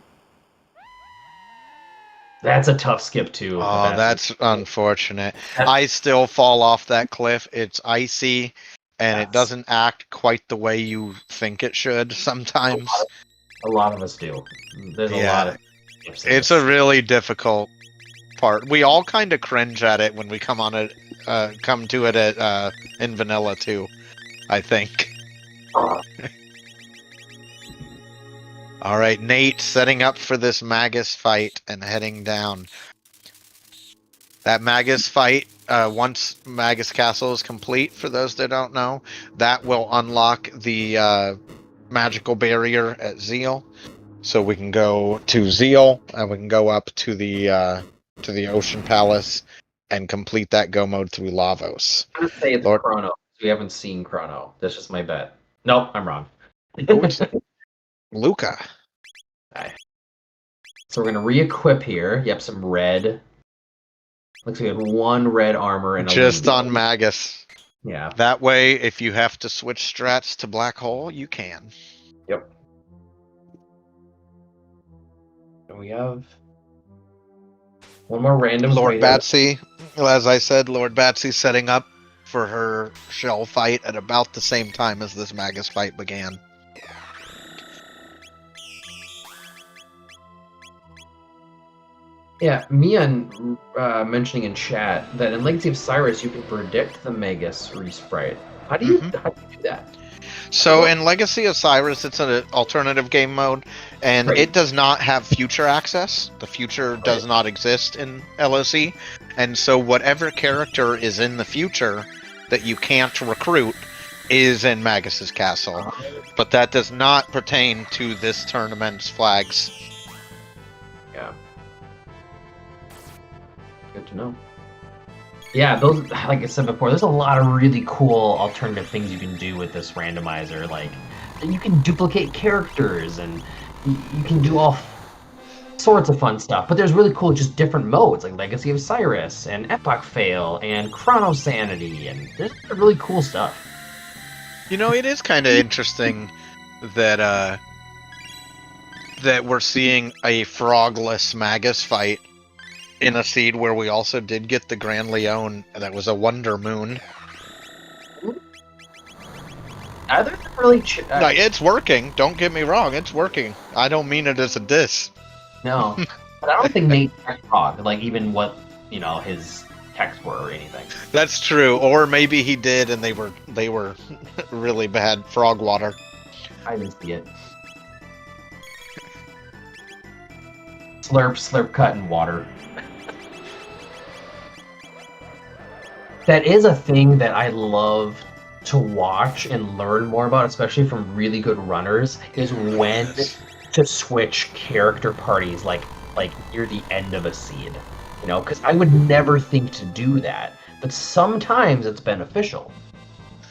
Speaker 2: That's a tough skip, too.
Speaker 1: Oh, that's unfortunate. I still fall off that cliff. It's icy, and it doesn't act quite the way you think it should sometimes.
Speaker 2: A lot of us do. There's a lot of...
Speaker 1: It's a really difficult part. We all kind of cringe at it when we come to it at in vanilla too, I think. All right, Nate setting up for this Magus fight and heading down. That Magus fight, once Magus Castle is complete, for those that don't know, that will unlock the magical barrier at Zeal. So we can go to Zeal, and we can go up to the Ocean Palace and complete that go mode through Lavos.
Speaker 2: I'm gonna say it's
Speaker 1: Lord...
Speaker 2: Chrono. We haven't seen Chrono. That's just my bet. Nope, I'm wrong.
Speaker 1: Oh, it's Luca.
Speaker 2: Okay. So we're gonna re-equip here. Yep, some red. Looks like we had one red armor and
Speaker 1: just on Magus.
Speaker 2: Yeah.
Speaker 1: That way, if you have to switch strats to Black Hole, you can.
Speaker 2: Yep. And we have one more random.
Speaker 1: Lordbatsy, as I said, Lordbatsy setting up for her shell fight at about the same time as this Magus fight began.
Speaker 2: Yeah, Mian mentioning in chat that in Legacy of Cyrus you can predict the Magus resprite. How do you do that?
Speaker 1: So in Legacy of Cyrus, it's an alternative game mode, and it does not have future access. The future does not exist in LOC, and so whatever character is in the future that you can't recruit is in Magus's castle. But that does not pertain to this tournament's flags.
Speaker 2: Yeah. Good to know. Yeah, those, like I said before, there's a lot of really cool alternative things you can do with this randomizer. Like, you can duplicate characters, and you can do all sorts of fun stuff. But there's really cool, just different modes, like Legacy of Cyrus, and Epoch Fail, and Chrono Sanity, and there's really cool stuff.
Speaker 1: You know, it is kind of interesting that that we're seeing a frogless Magus fight in a seed where we also did get the Grand Leone that was a Wonder Moon.
Speaker 2: Either really
Speaker 1: no, it's working. Don't get me wrong, it's working. I don't mean it as a diss.
Speaker 2: No, but I don't think Nate checked Frog, like even what his texts were or anything.
Speaker 1: That's true, or maybe he did, and they were really bad frog water.
Speaker 2: I didn't see it. Slurp, cut, and water. That is a thing that I love to watch and learn more about, especially from really good runners, is when to switch character parties like near the end of a seed. Because I would never think to do that, but sometimes it's beneficial.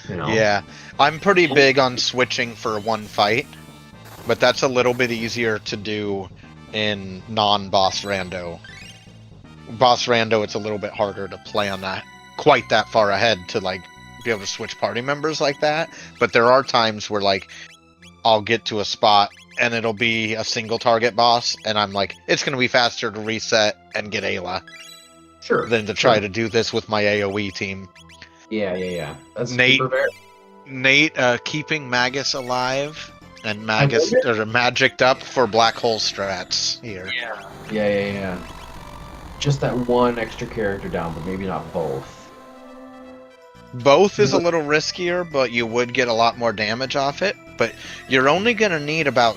Speaker 1: Yeah, I'm pretty big on switching for one fight, but that's a little bit easier to do in non-boss rando. Boss rando, it's a little bit harder to play on that quite that far ahead to be able to switch party members like that. But there are times where I'll get to a spot and it'll be a single target boss, and I'm like, it's going to be faster to reset and get Ayla than to try to do this with my AoE team.
Speaker 2: Yeah. That's
Speaker 1: Nate,
Speaker 2: super fair.
Speaker 1: Nate, keeping Magus alive and Magus magicked up for Black Hole strats here.
Speaker 2: Yeah. Just that one extra character down, but maybe not both.
Speaker 1: Both is a little riskier, but you would get a lot more damage off it. But you're only going to need about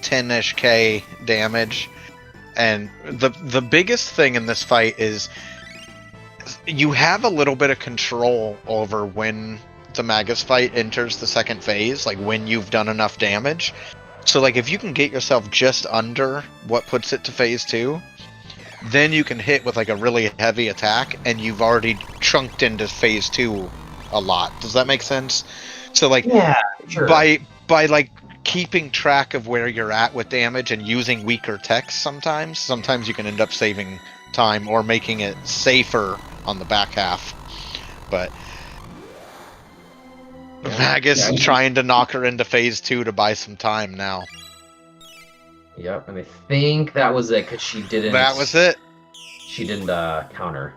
Speaker 1: 10-ish K damage. And the biggest thing in this fight is you have a little bit of control over when the Magus fight enters the second phase, when you've done enough damage. So if you can get yourself just under what puts it to phase 2, then you can hit with a really heavy attack, and you've already chunked into phase 2 a lot. Does that make sense? So
Speaker 2: yeah, sure.
Speaker 1: by keeping track of where you're at with damage and using weaker techs, sometimes you can end up saving time or making it safer on the back half. But Magus trying to knock her into phase 2 to buy some time now.
Speaker 2: Yep, and I think that was it, because she didn't...
Speaker 1: That was it?
Speaker 2: She didn't counter.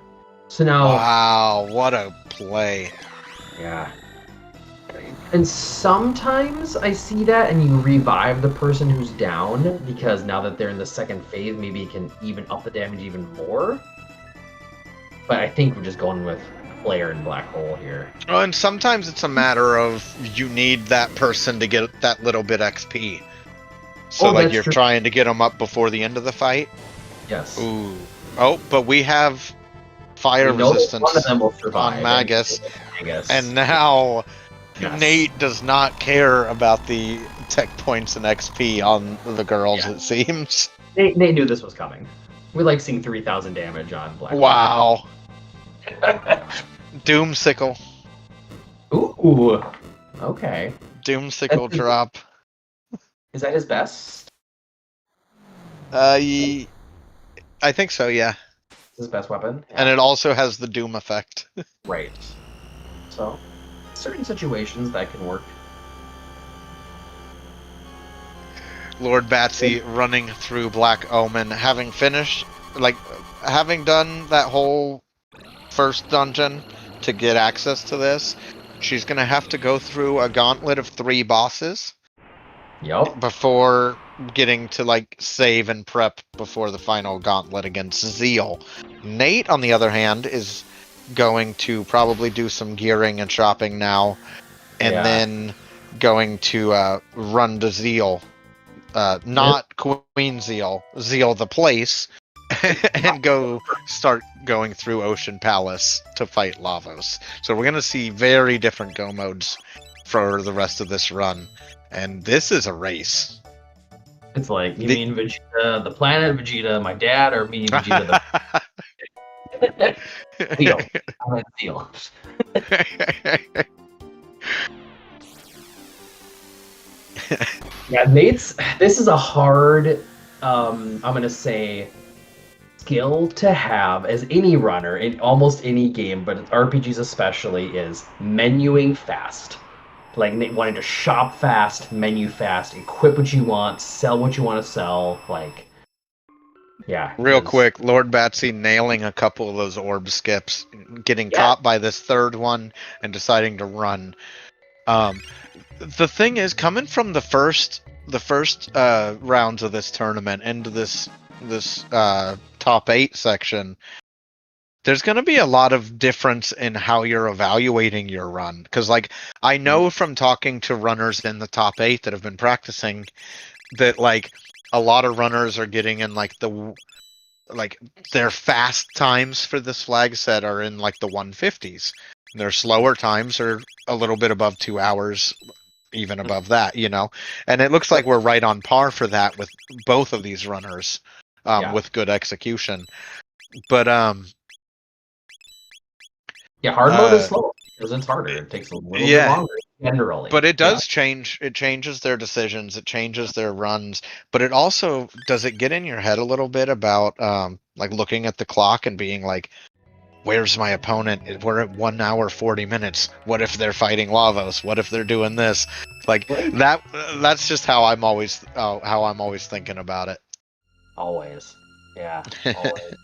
Speaker 2: So now...
Speaker 1: Wow, what a play.
Speaker 2: Yeah. And sometimes I see that, and you revive the person who's down, because now that they're in the second phase, maybe it can even up the damage even more. But I think we're just going with Flare and Black Hole here.
Speaker 1: Oh, and sometimes it's a matter of you need that person to get that little bit XP. So, like, you're trying to get them up before the end of the fight?
Speaker 2: Yes.
Speaker 1: Ooh. Oh, but we have fire resistance
Speaker 2: one of them will survive,
Speaker 1: on Magus. And now Nate does not care about the tech points and XP on the girls, it seems.
Speaker 2: Nate knew this was coming. We like seeing 3,000 damage on Black.
Speaker 1: Wow. Doomsicle.
Speaker 2: Ooh. Okay.
Speaker 1: Doomsicle drop.
Speaker 2: Is that his best?
Speaker 1: I think so, yeah.
Speaker 2: His best weapon?
Speaker 1: Yeah. And it also has the Doom effect.
Speaker 2: Right. So, certain situations that can work.
Speaker 1: Lord Batsy running through Black Omen, having finished, like, having done that whole first dungeon to get access to this, she's gonna have to go through a gauntlet of 3 bosses.
Speaker 2: Yep.
Speaker 1: Before getting to, like, save and prep before the final gauntlet against Zeal. Nate, on the other hand, is going to probably do some gearing and shopping now, and then going to run to Zeal. Not Queen Zeal, Zeal the place, and go start going through Ocean Palace to fight Lavos. So we're going to see very different go modes for the rest of this run. And this is a race.
Speaker 2: It's like, you mean Vegeta, the planet Vegeta, my dad, or me, Vegeta, the... Zeal. I'm at Zeal. Yeah, this is a hard, I'm going to say, skill to have as any runner in almost any game, but RPGs especially, is menuing fast. Like, wanting to shop fast, menu fast, equip what you want, sell what you want to sell, like, yeah.
Speaker 1: Real quick, Lord Batsy nailing a couple of those orb skips, getting caught by this third one, and deciding to run. The thing is, coming from the first rounds of this tournament into this top 8 section, there's going to be a lot of difference in how you're evaluating your run. Because, like, I know from talking to runners in the top 8 that have been practicing that, like, a lot of runners are getting in, like, their fast times for this flag set are in, like, the 150s. Their slower times are a little bit above 2 hours, even above that, you know? And it looks like we're right on par for that with both of these runners, with good execution. But,
Speaker 2: yeah, hard mode is slow because it's harder. It takes a little bit longer generally.
Speaker 1: But it does change. It changes their decisions. It changes their runs. But it also does it get in your head a little bit about like looking at the clock and being like, "Where's my opponent? We're at 1 hour 40 minutes. What if they're fighting Lavos? What if they're doing this?" Like that. That's just how I'm always thinking about it.
Speaker 2: Always, yeah. Always.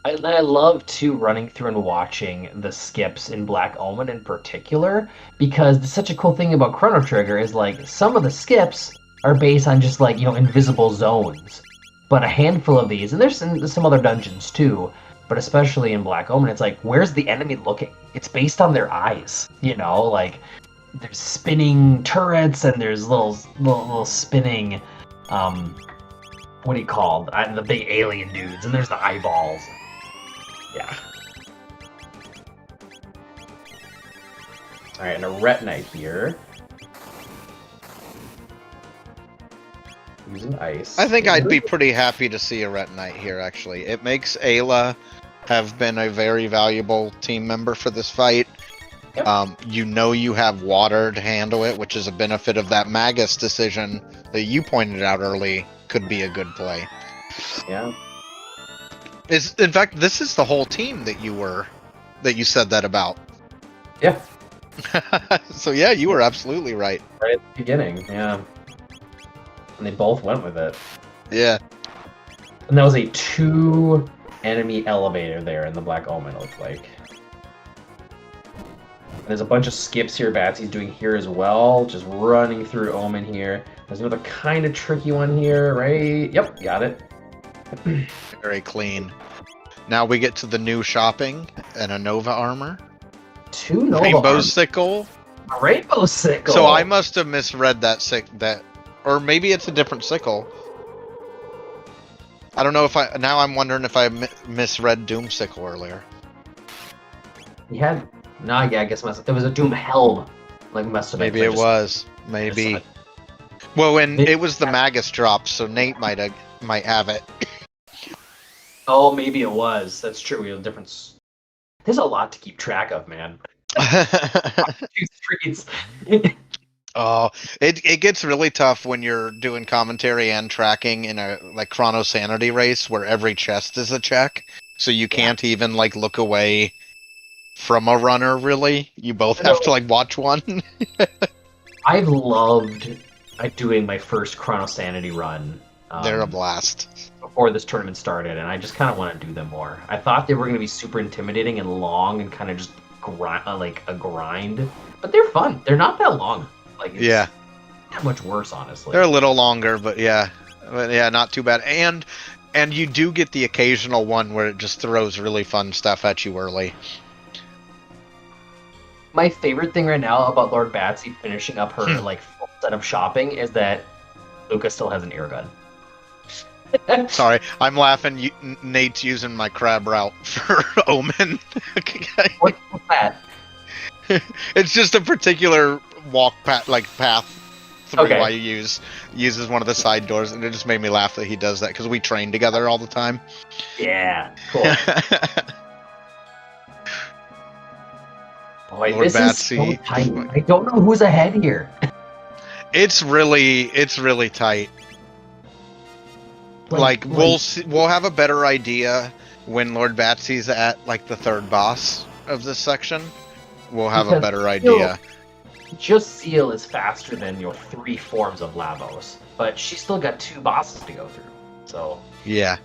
Speaker 2: I love, too, running through and watching the skips in Black Omen in particular, because such a cool thing about Chrono Trigger is, like, some of the skips are based on just, like, you know, invisible zones. But a handful of these, and there's some other dungeons, too, but especially in Black Omen, it's like, where's the enemy looking? It's based on their eyes, you know? Like, there's spinning turrets, and there's little spinning, what do you call it? The big alien dudes, and there's the eyeballs. Yeah. Alright, and a Ret Knight here. Using ice.
Speaker 1: I think I'd be pretty happy to see a Ret Knight here, actually. It makes Ayla have been a very valuable team member for this fight. Yep. You know you have water to handle it, which is a benefit of that Magus decision that you pointed out early could be a good play.
Speaker 2: Yeah.
Speaker 1: In fact, this is the whole team that you said that about.
Speaker 2: Yeah.
Speaker 1: So yeah, you were absolutely right.
Speaker 2: Right at the beginning, yeah. And they both went with it.
Speaker 1: Yeah.
Speaker 2: And that was a 2 enemy elevator there in the Black Omen, it looked like. There's a bunch of skips here Batsy's doing here as well, just running through Omen here. There's another kind of tricky one here, right? Yep, got it.
Speaker 1: Very clean. Now we get to the new shopping and a Nova armor.
Speaker 2: 2 Nova
Speaker 1: Rainbow
Speaker 2: armor.
Speaker 1: sickle.
Speaker 2: Rainbow sickle.
Speaker 1: So I must have misread that or maybe it's a different sickle. I don't know if now I'm wondering if I misread Doom sickle earlier.
Speaker 2: He had no, yeah, I guess it was a Doom helm. Like must have been.
Speaker 1: Maybe it was. Maybe. Well, and it was the Magus drop, so Nate might have it.
Speaker 2: Oh, maybe it was. That's true. We have a difference. There's a lot to keep track of, man. Streets.
Speaker 1: Oh, it gets really tough when you're doing commentary and tracking in a like Chrono Sanity race where every chest is a check, so you can't even like look away from a runner. Really, you both have to like watch one.
Speaker 2: I've loved doing my first Chrono Sanity run.
Speaker 1: They're a blast.
Speaker 2: Before this tournament started, and I just kind of want to do them more. I thought they were going to be super intimidating and long and kind of just like a grind, but they're fun. They're not that long. Like it's not much worse, honestly.
Speaker 1: They're a little longer, but yeah, not too bad. And you do get the occasional one where it just throws really fun stuff at you early.
Speaker 2: My favorite thing right now about lordbatsy finishing up her like full set of shopping is that Luca still has an air gun.
Speaker 1: Sorry, I'm laughing. Nate's using my crab route for Omen.
Speaker 2: What's that?
Speaker 1: It's just a particular path through why you uses one of the side doors, and it just made me laugh that he does that because we train together all the time.
Speaker 2: Yeah, cool. Boy,
Speaker 1: Lord
Speaker 2: this
Speaker 1: Batsy.
Speaker 2: is so tight. I don't know who's ahead here.
Speaker 1: It's really tight. Like we'll have a better idea when Lordbatsy's at like the third boss of this section. We'll have a better idea.
Speaker 2: Just Seal is faster than your 3 forms of Lavos, but she's still got 2 bosses to go through. So
Speaker 1: yeah,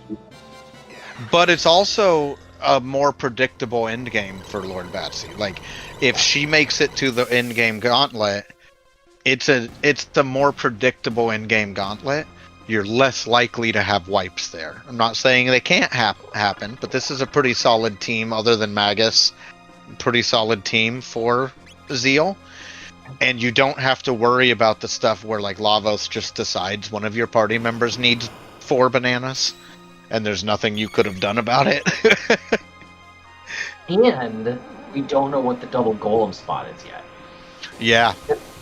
Speaker 1: but it's also a more predictable end game for Lordbatsy. Like if she makes it to the end game gauntlet, it's the more predictable end game gauntlet. You're less likely to have wipes there. I'm not saying they can't happen, but this is a pretty solid team other than Magus. Pretty solid team for Zeal. And you don't have to worry about the stuff where like Lavos just decides one of your party members needs 4 bananas and there's nothing you could have done about it.
Speaker 2: And we don't know what the double golem spot is yet.
Speaker 1: Yeah.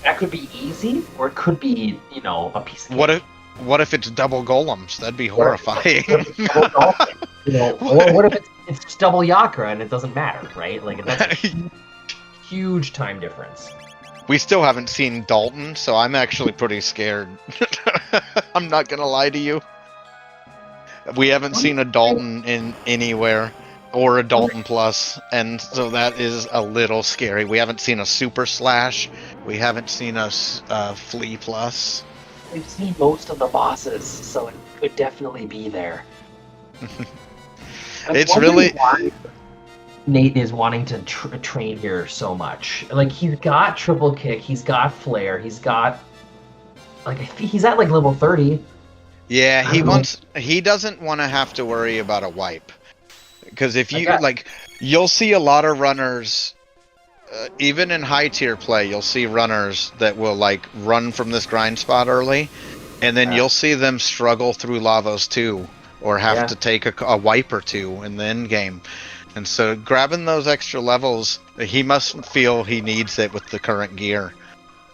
Speaker 2: That could be easy, or it could be, a piece of cake.
Speaker 1: What if it's double golems? That'd be horrifying.
Speaker 2: Or what if it's just double Yakra and it doesn't matter, right? Like that's a huge time difference.
Speaker 1: We still haven't seen Dalton, so I'm actually pretty scared. I'm not gonna lie to you. We haven't seen a Dalton in anywhere, or a Dalton Plus, and so that is a little scary. We haven't seen a Super Slash. We haven't seen a Flea Plus.
Speaker 2: We've seen most of the bosses, so it could definitely be there.
Speaker 1: It's really
Speaker 2: why Nate is wanting to train here so much. Like he's got triple kick, he's got flare, he's got I think he's at like level 30.
Speaker 1: Yeah, he doesn't want to have to worry about a wipe. Because if you you'll see a lot of runners. Even in high tier play, you'll see runners that will like run from this grind spot early, and then you'll see them struggle through Lavos 2 or have to take a wipe or 2 in the end game. And so grabbing those extra levels, he must feel he needs it with the current gear.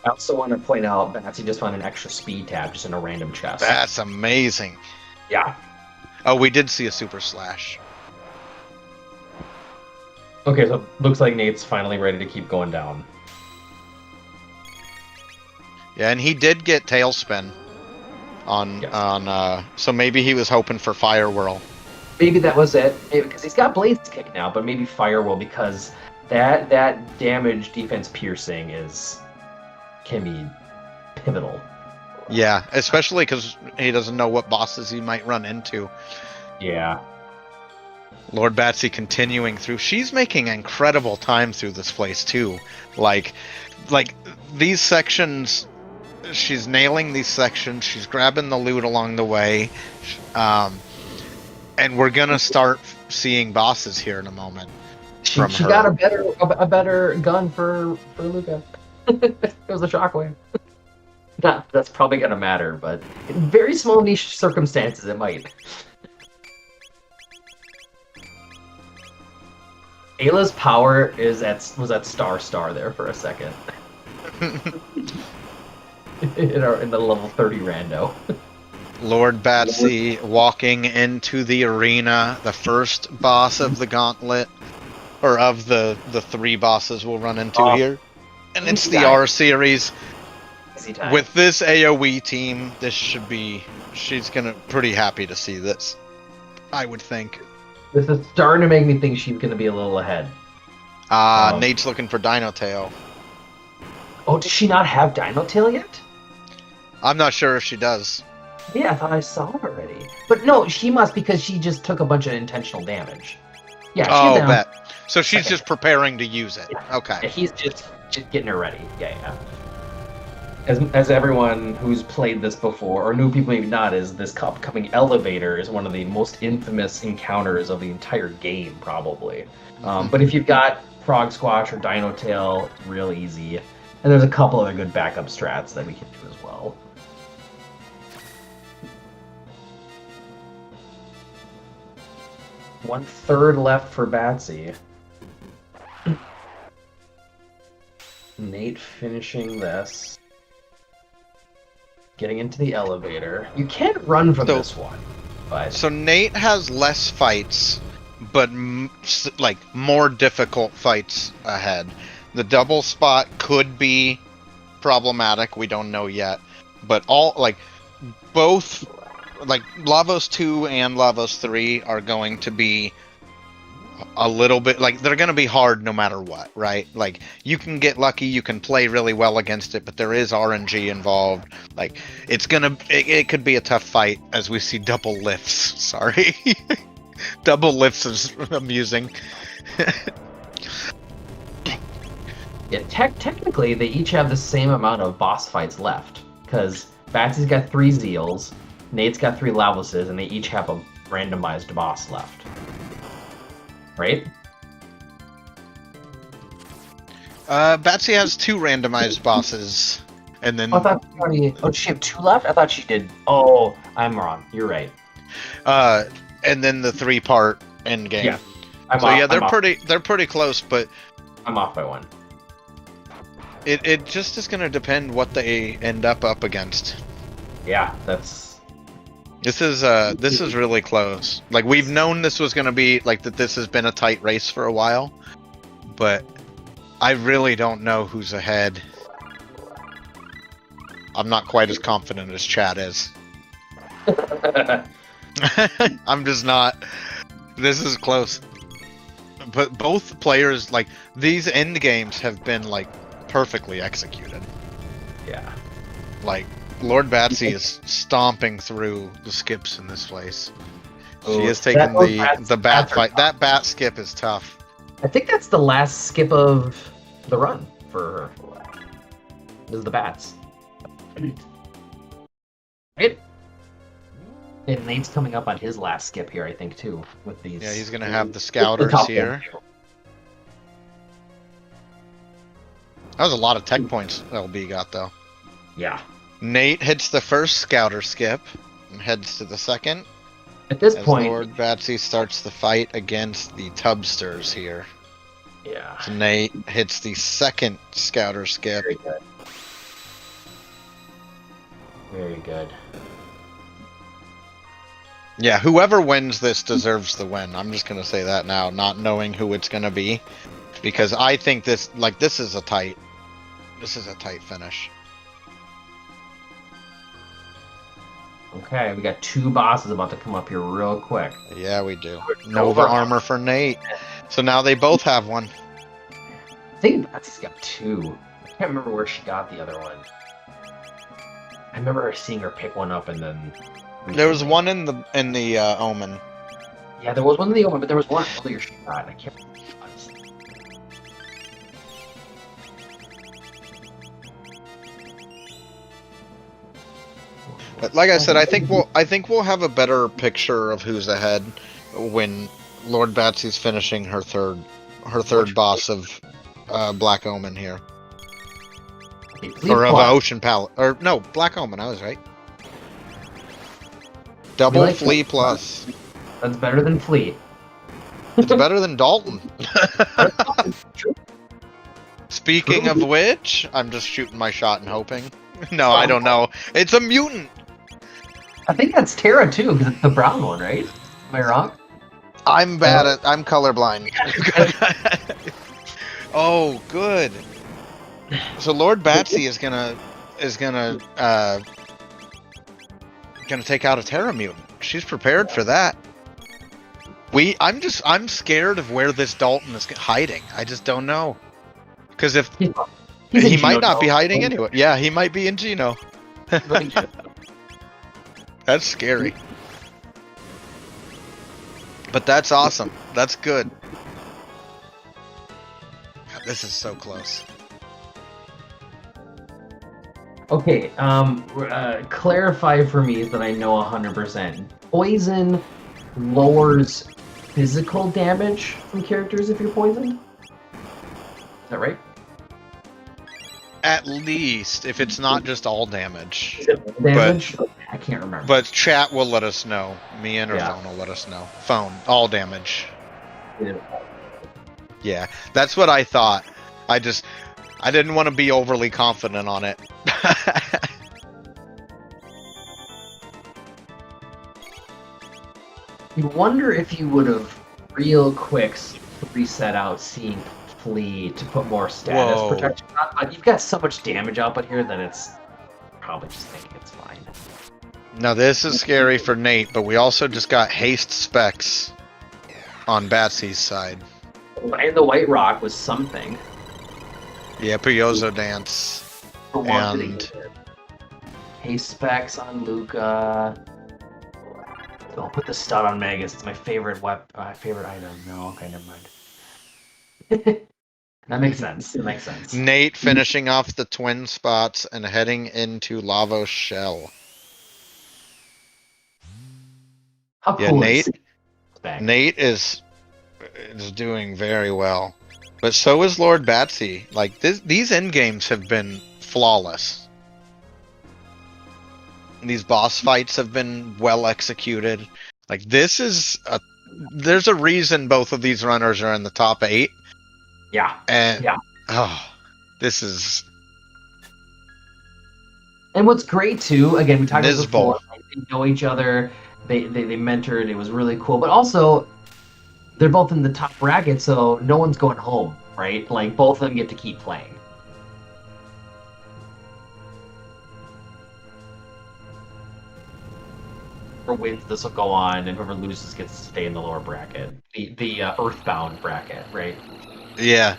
Speaker 2: I also want to point out that he just found an extra speed tab just in a random chest.
Speaker 1: That's amazing.
Speaker 2: Yeah.
Speaker 1: Oh, we did see a Super Slash.
Speaker 2: Okay, so looks like Nate's finally ready to keep going down.
Speaker 1: Yeah, and he did get Tailspin on so maybe he was hoping for Fire Whirl.
Speaker 2: Maybe that was it. Because he's got Blaze Kick now, but maybe Fire Whirl because that damage defense piercing can be pivotal.
Speaker 1: Yeah, especially because he doesn't know what bosses he might run into.
Speaker 2: Yeah.
Speaker 1: Lord Batsy continuing through. She's making incredible time through this place too. Like these sections, she's nailing these sections. She's grabbing the loot along the way, and we're gonna start seeing bosses here in a moment.
Speaker 2: She got a better gun for Luca. It was a shockwave. That's probably gonna matter, but in very small niche circumstances, it might. Ayla's power was at star there for a second. in the level 30 rando.
Speaker 1: Lord Batsy walking into the arena, the first boss of the gauntlet, or of the three bosses we'll run into here. And it's the R series. With this AoE team, this should be... She's gonna pretty happy to see this, I would think.
Speaker 2: This is starting to make me think she's gonna be a little ahead.
Speaker 1: Nate's looking for Dino Tail.
Speaker 2: Oh, does she not have Dino Tail yet?
Speaker 1: I'm not sure if she does.
Speaker 2: Yeah, I thought I saw it already. But no, she must, because she just took a bunch of intentional damage. Yeah, she's down.
Speaker 1: Bet. So she's just preparing to use it. Yeah. Okay.
Speaker 2: Yeah, he's just getting her ready. Yeah. As everyone who's played this before, or new people maybe not, is this upcoming elevator is one of the most infamous encounters of the entire game, probably. But if you've got Frog Squash or Dino Tail, real easy. And there's a couple other good backup strats that we can do as well. One-third left for Batsy. Nate finishing this. Getting into the elevator. You can't run from this one. But...
Speaker 1: So Nate has less fights, but more difficult fights ahead. The double spot could be problematic. We don't know yet. But both Lavos 2 and Lavos 3 are going to be a little bit they're going to be hard no matter what, right? Like, you can get lucky, you can play really well against it, but there is RNG involved. Like, it could be a tough fight as we see double lifts. Sorry. Double lifts is amusing.
Speaker 2: Yeah, technically they each have the same amount of boss fights left, because Batsy's got 3 Zeals, Nate's got 3 Lavoses, and they each have a randomized boss left. Right?
Speaker 1: Batsy has 2 randomized bosses, and then...
Speaker 2: I thought did she have 2 left? I thought she did... Oh, I'm wrong. You're right.
Speaker 1: And then the 3-part end game.
Speaker 2: Yeah.
Speaker 1: They're pretty close, but...
Speaker 2: I'm off by 1.
Speaker 1: It just is going to depend what they end up against.
Speaker 2: Yeah, that's...
Speaker 1: This is really close. Like, we've known this was going to be, that this has been a tight race for a while, but I really don't know who's ahead. I'm not quite as confident as Chad is. I'm just not. This is close. But both players, these end games have been, perfectly executed.
Speaker 2: Yeah.
Speaker 1: Lord Batsy is stomping through the skips in this place. She is taking the bat fight. That bat skip is tough.
Speaker 2: I think that's the last skip of the run for her. Is the bats. Right? And Nate's coming up on his last skip here, I think, too, with these.
Speaker 1: Yeah, he's gonna have the scouters here. That was a lot of tech points LB got, though.
Speaker 2: Yeah.
Speaker 1: Nate hits the first scouter skip and heads to the second.
Speaker 2: At this point,
Speaker 1: Lord Batsy starts the fight against the Tubsters here.
Speaker 2: Yeah.
Speaker 1: So Nate hits the second scouter skip.
Speaker 2: Very good. Very good.
Speaker 1: Yeah, whoever wins this deserves the win. I'm just gonna say that now, not knowing who it's gonna be, because I think this is a tight finish.
Speaker 2: Okay, we got 2 bosses about to come up here real quick.
Speaker 1: Yeah, we do. Nova armor for Nate. So now they both have one.
Speaker 2: I think Batsy's got 2. I can't remember where she got the other one. I remember seeing her pick one up and then...
Speaker 1: There was one in the Omen.
Speaker 2: Yeah, there was one in the open, but there was one earlier shot. I can't remember what it was.
Speaker 1: But like I said, I think we'll have a better picture of who's ahead when Lord Batsy's finishing her third boss of Black Omen here. Or of Ocean Palette. Or no, Black Omen, I was right. Double like Flea plus.
Speaker 2: That's better than Flea.
Speaker 1: It's better than Dalton. Speaking of which, I'm just shooting my shot and hoping. No, I don't know. It's a mutant!
Speaker 2: I think that's Terra too, because it's the brown one, right? Am I wrong?
Speaker 1: I'm bad at. I'm colorblind. Oh, good. So Lord Batsy is gonna take out a Terra mutant. She's prepared for that. I'm scared of where this Dalton is hiding. I just don't know. Because if he might not be hiding anyway. Yeah, he might be in Geno. That's scary. But that's awesome. That's good. God, this is so close.
Speaker 2: Okay, clarify for me that I know 100%. Poison lowers physical damage from characters if you're poisoned? Is that right?
Speaker 1: At least, if it's not just all damage.
Speaker 2: Is it damage? I can't remember.
Speaker 1: But chat will let us know. Me and her phone will let us know. Phone, all damage. Yeah, that's what I thought. I didn't want to be overly confident on it.
Speaker 2: You wonder if you would have real quick reset out seeing Flea to put more status protection on, but you've got so much damage output here that it's probably just thinking it's fine.
Speaker 1: Now this is scary for Nate, but we also just got haste specs on Batsy's side.
Speaker 2: And the White Rock was something.
Speaker 1: Yeah, Puyozo Dance. And
Speaker 2: haste specs on Luca. I'll put the stud on Magus. It's my favorite favorite item. No, okay, never mind. That makes sense. That makes sense.
Speaker 1: Nate finishing off the twin spots and heading into Lavos Shell.
Speaker 2: How cool
Speaker 1: Nate is doing very well. But so is Lord Batsy. Like these end games have been flawless. These boss fights have been well executed. Like there's a reason both of these runners are in the top 8.
Speaker 2: Yeah.
Speaker 1: And this is.
Speaker 2: And what's great too, again, we talked about this before. They know each other. They mentored. It was really cool. But also, they're both in the top bracket, so no one's going home, right? Like both of them get to keep playing. Whoever wins, this will go on, and whoever loses gets to stay in the lower bracket, the Earthbound bracket, right?
Speaker 1: Yeah.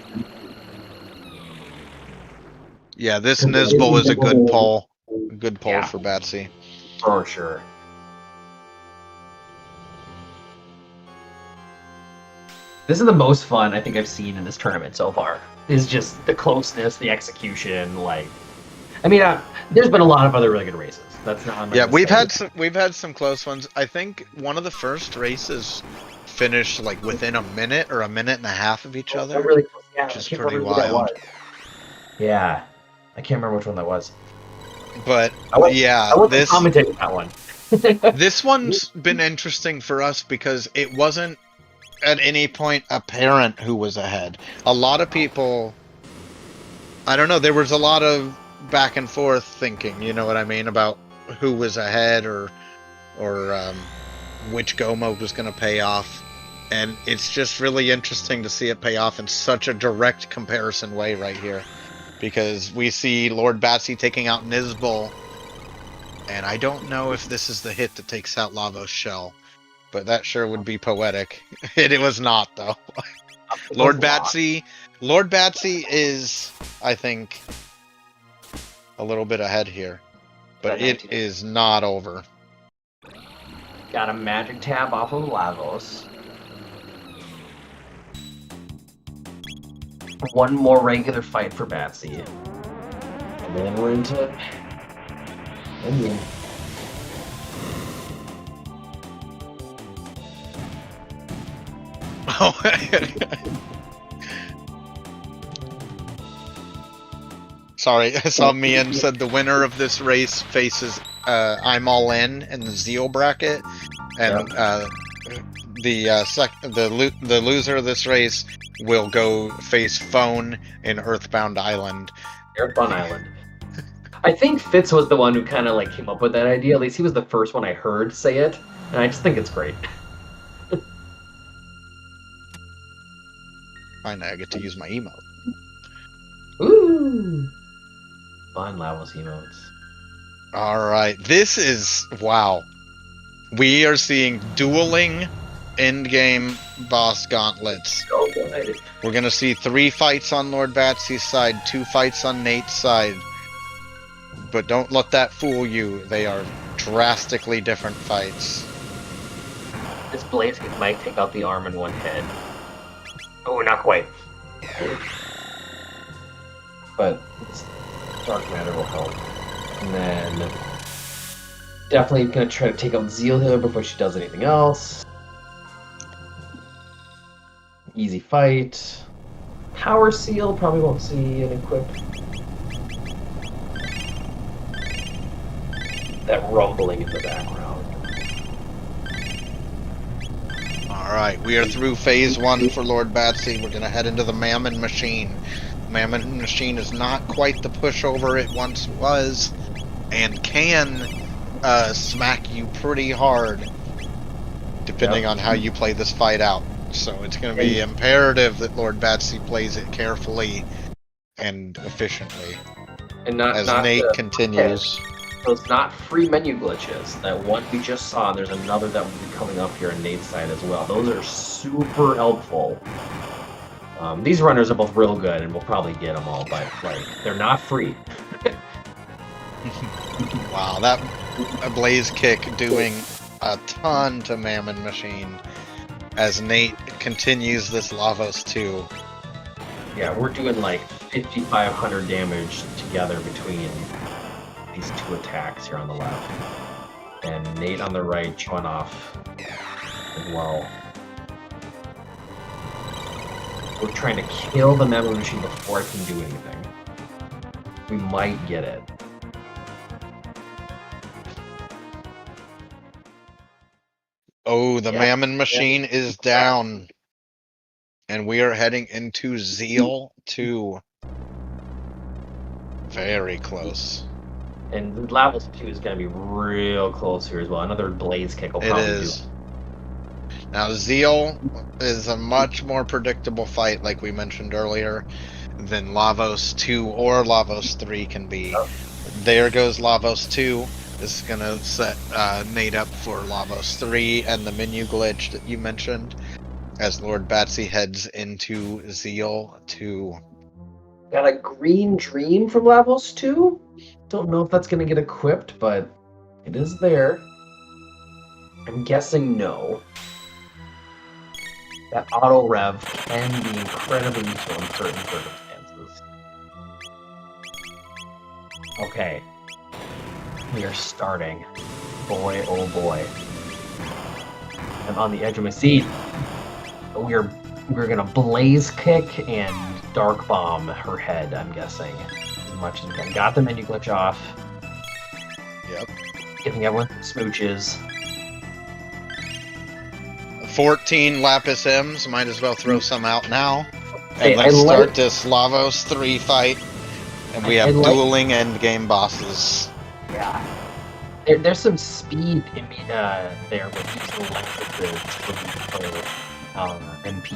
Speaker 1: Yeah, this Nizbal is a good pull. A good pull for Batsy.
Speaker 2: For sure. This is the most fun I think I've seen in this tournament so far. Is just the closeness, the execution. Like, I mean, there's been a lot of other really good races. That's not.
Speaker 1: Yeah, we've had some close ones. I think one of the first races finished like within a minute or a minute and a half of each other.
Speaker 2: Really close. Yeah,
Speaker 1: which is pretty wild.
Speaker 2: Yeah, I can't remember which one that was.
Speaker 1: But
Speaker 2: I wasn't commentating that one.
Speaker 1: This one's been interesting for us because it wasn't at any point apparent who was ahead. A lot of people, I don't know, there was a lot of back and forth thinking, you know what I mean, about who was ahead or which go mode was going to pay off. And it's just really interesting to see it pay off in such a direct comparison way right here. Because we see Lord Batsy taking out Nizbal, and I don't know if this is the hit that takes out Lavos Shell, but that sure would be poetic. It was not, though. Lord Batsy is, I think, a little bit ahead here, but it is not over.
Speaker 2: Got a magic tab off of Lavos. One more regular fight for Batsy. And then we're into Indian.
Speaker 1: Oh. Sorry, I saw Mian said the winner of this race faces I'm All In the Zeal bracket, and the loser of this race will go face Phone in Earthbound Island.
Speaker 2: Earthbound Island. I think Fitz was the one who kind of like came up with that idea. At least he was the first one I heard say it, and I just think it's great.
Speaker 1: Finally, I get to use my emote.
Speaker 2: Ooh, fun Lavos emotes.
Speaker 1: All right, this is wow. We are seeing dueling endgame boss gauntlets.
Speaker 2: So good.
Speaker 1: We're gonna see 3 fights on Lord Batsy's side, 2 fights on Nate's side. But don't let that fool you. They are drastically different fights.
Speaker 2: This Blaze might take out the arm in one hit. Oh, not quite. But Dark Matter will help. And then definitely gonna try to take out Zeal here before she does anything else. Easy fight. Power Seal probably won't see it equipped. That rumbling in the background.
Speaker 1: Alright, we are through phase 1 for Lord Batsy. We're gonna head into the Mammon Machine. Mammon Machine is not quite the pushover it once was, and can smack you pretty hard, depending on how you play this fight out. So it's gonna be imperative that Lord Batsy plays it carefully and efficiently.
Speaker 2: And not
Speaker 1: Nate continues.
Speaker 2: Those not free menu glitches. That one we just saw, and there's another that will be coming up here on Nate's side as well. Those are super helpful. These runners are both real good, and we'll probably get them all, but like they're not free.
Speaker 1: Wow, that Blaze Kick doing a ton to Mammon Machine as Nate continues this Lavos 2.
Speaker 2: Yeah, we're doing like 5,500 damage together between these 2 attacks here on the left. And Nate on the right showing off as well. We're trying to kill the Mammon Machine before it can do anything. We might get it.
Speaker 1: Oh, the Mammon Machine is down. And we are heading into Zeal 2. Very close.
Speaker 2: And Lavos 2 is going to be real close here as well. Another Blaze Kick will probably do.
Speaker 1: Now, Zeal is a much more predictable fight, like we mentioned earlier, than Lavos 2 or Lavos 3 can be. Oh. There goes Lavos 2. This is going to set Nate up for Lavos 3 and the menu glitch that you mentioned as Lord Batsy heads into Zeal 2.
Speaker 2: Got a Green Dream from Lavos 2. Don't know if that's going to get equipped, but it is there. I'm guessing no. That auto rev can be incredibly useful in certain circumstances. Okay. We are starting. Boy, oh boy. I'm on the edge of my seat. We're gonna Blaze Kick and Dark Bomb her head, I'm guessing. As much as we can. Got the menu glitch off.
Speaker 1: Yep.
Speaker 2: Giving everyone smooches.
Speaker 1: 14 Lapis M's, might as well throw some out now. And let's start this Lavos 3 fight. And we have dueling endgame bosses.
Speaker 2: Yeah. There's some speed in there with using the MP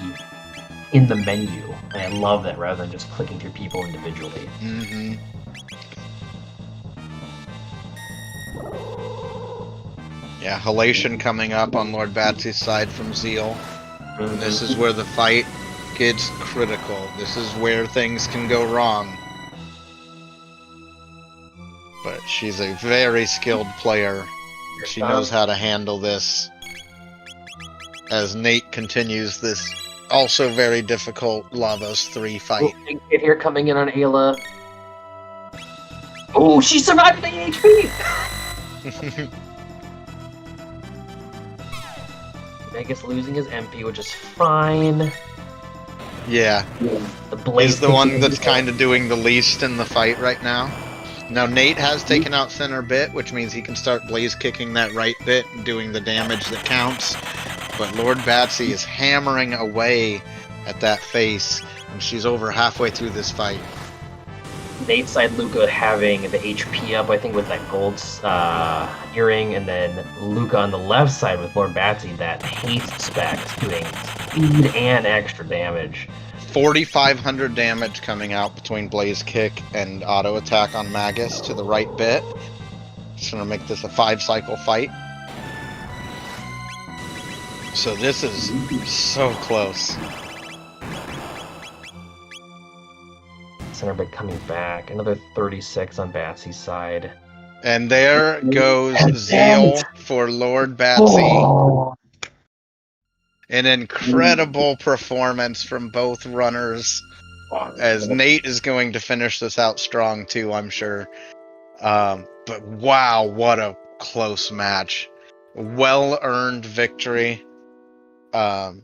Speaker 2: in the menu. And I love that rather than just clicking through people individually.
Speaker 1: Mm-hmm. Yeah, Halation coming up on Lord Batsy's side from Zeal. Mm-hmm. This is where the fight gets critical. This is where things can go wrong. But she's a very skilled player. She knows how to handle this. As Nate continues this Also very difficult Lavos 3 fight.
Speaker 2: If you're coming in on Ayla. Oh, she survived the HP! Vegas losing his MP, which is fine.
Speaker 1: Yeah.
Speaker 2: The Blaze
Speaker 1: He's the one that's kind of doing the least in the fight right now. Now Nate has taken out center bit, which means he can start blaze kicking that right bit and doing the damage that counts. But lordbatsy is hammering away at that face, and she's over halfway through this fight.
Speaker 2: Nate's side Luca having the HP up, I think, with that gold earring, and then Luca on the left side with lordbatsy, that haste spec, doing speed and extra damage.
Speaker 1: 4,500 damage coming out between blaze kick and auto attack on Magus to the right bit. Just gonna make this a 5-cycle fight. So this is so close.
Speaker 2: Center bit coming back. Another 36 on Batsy's side.
Speaker 1: And there goes Zeal for lordbatsy.
Speaker 2: Oh.
Speaker 1: An incredible performance from both runners. As Nate is going to finish this out strong too, I'm sure. But wow, what a close match. Well-earned victory.
Speaker 2: And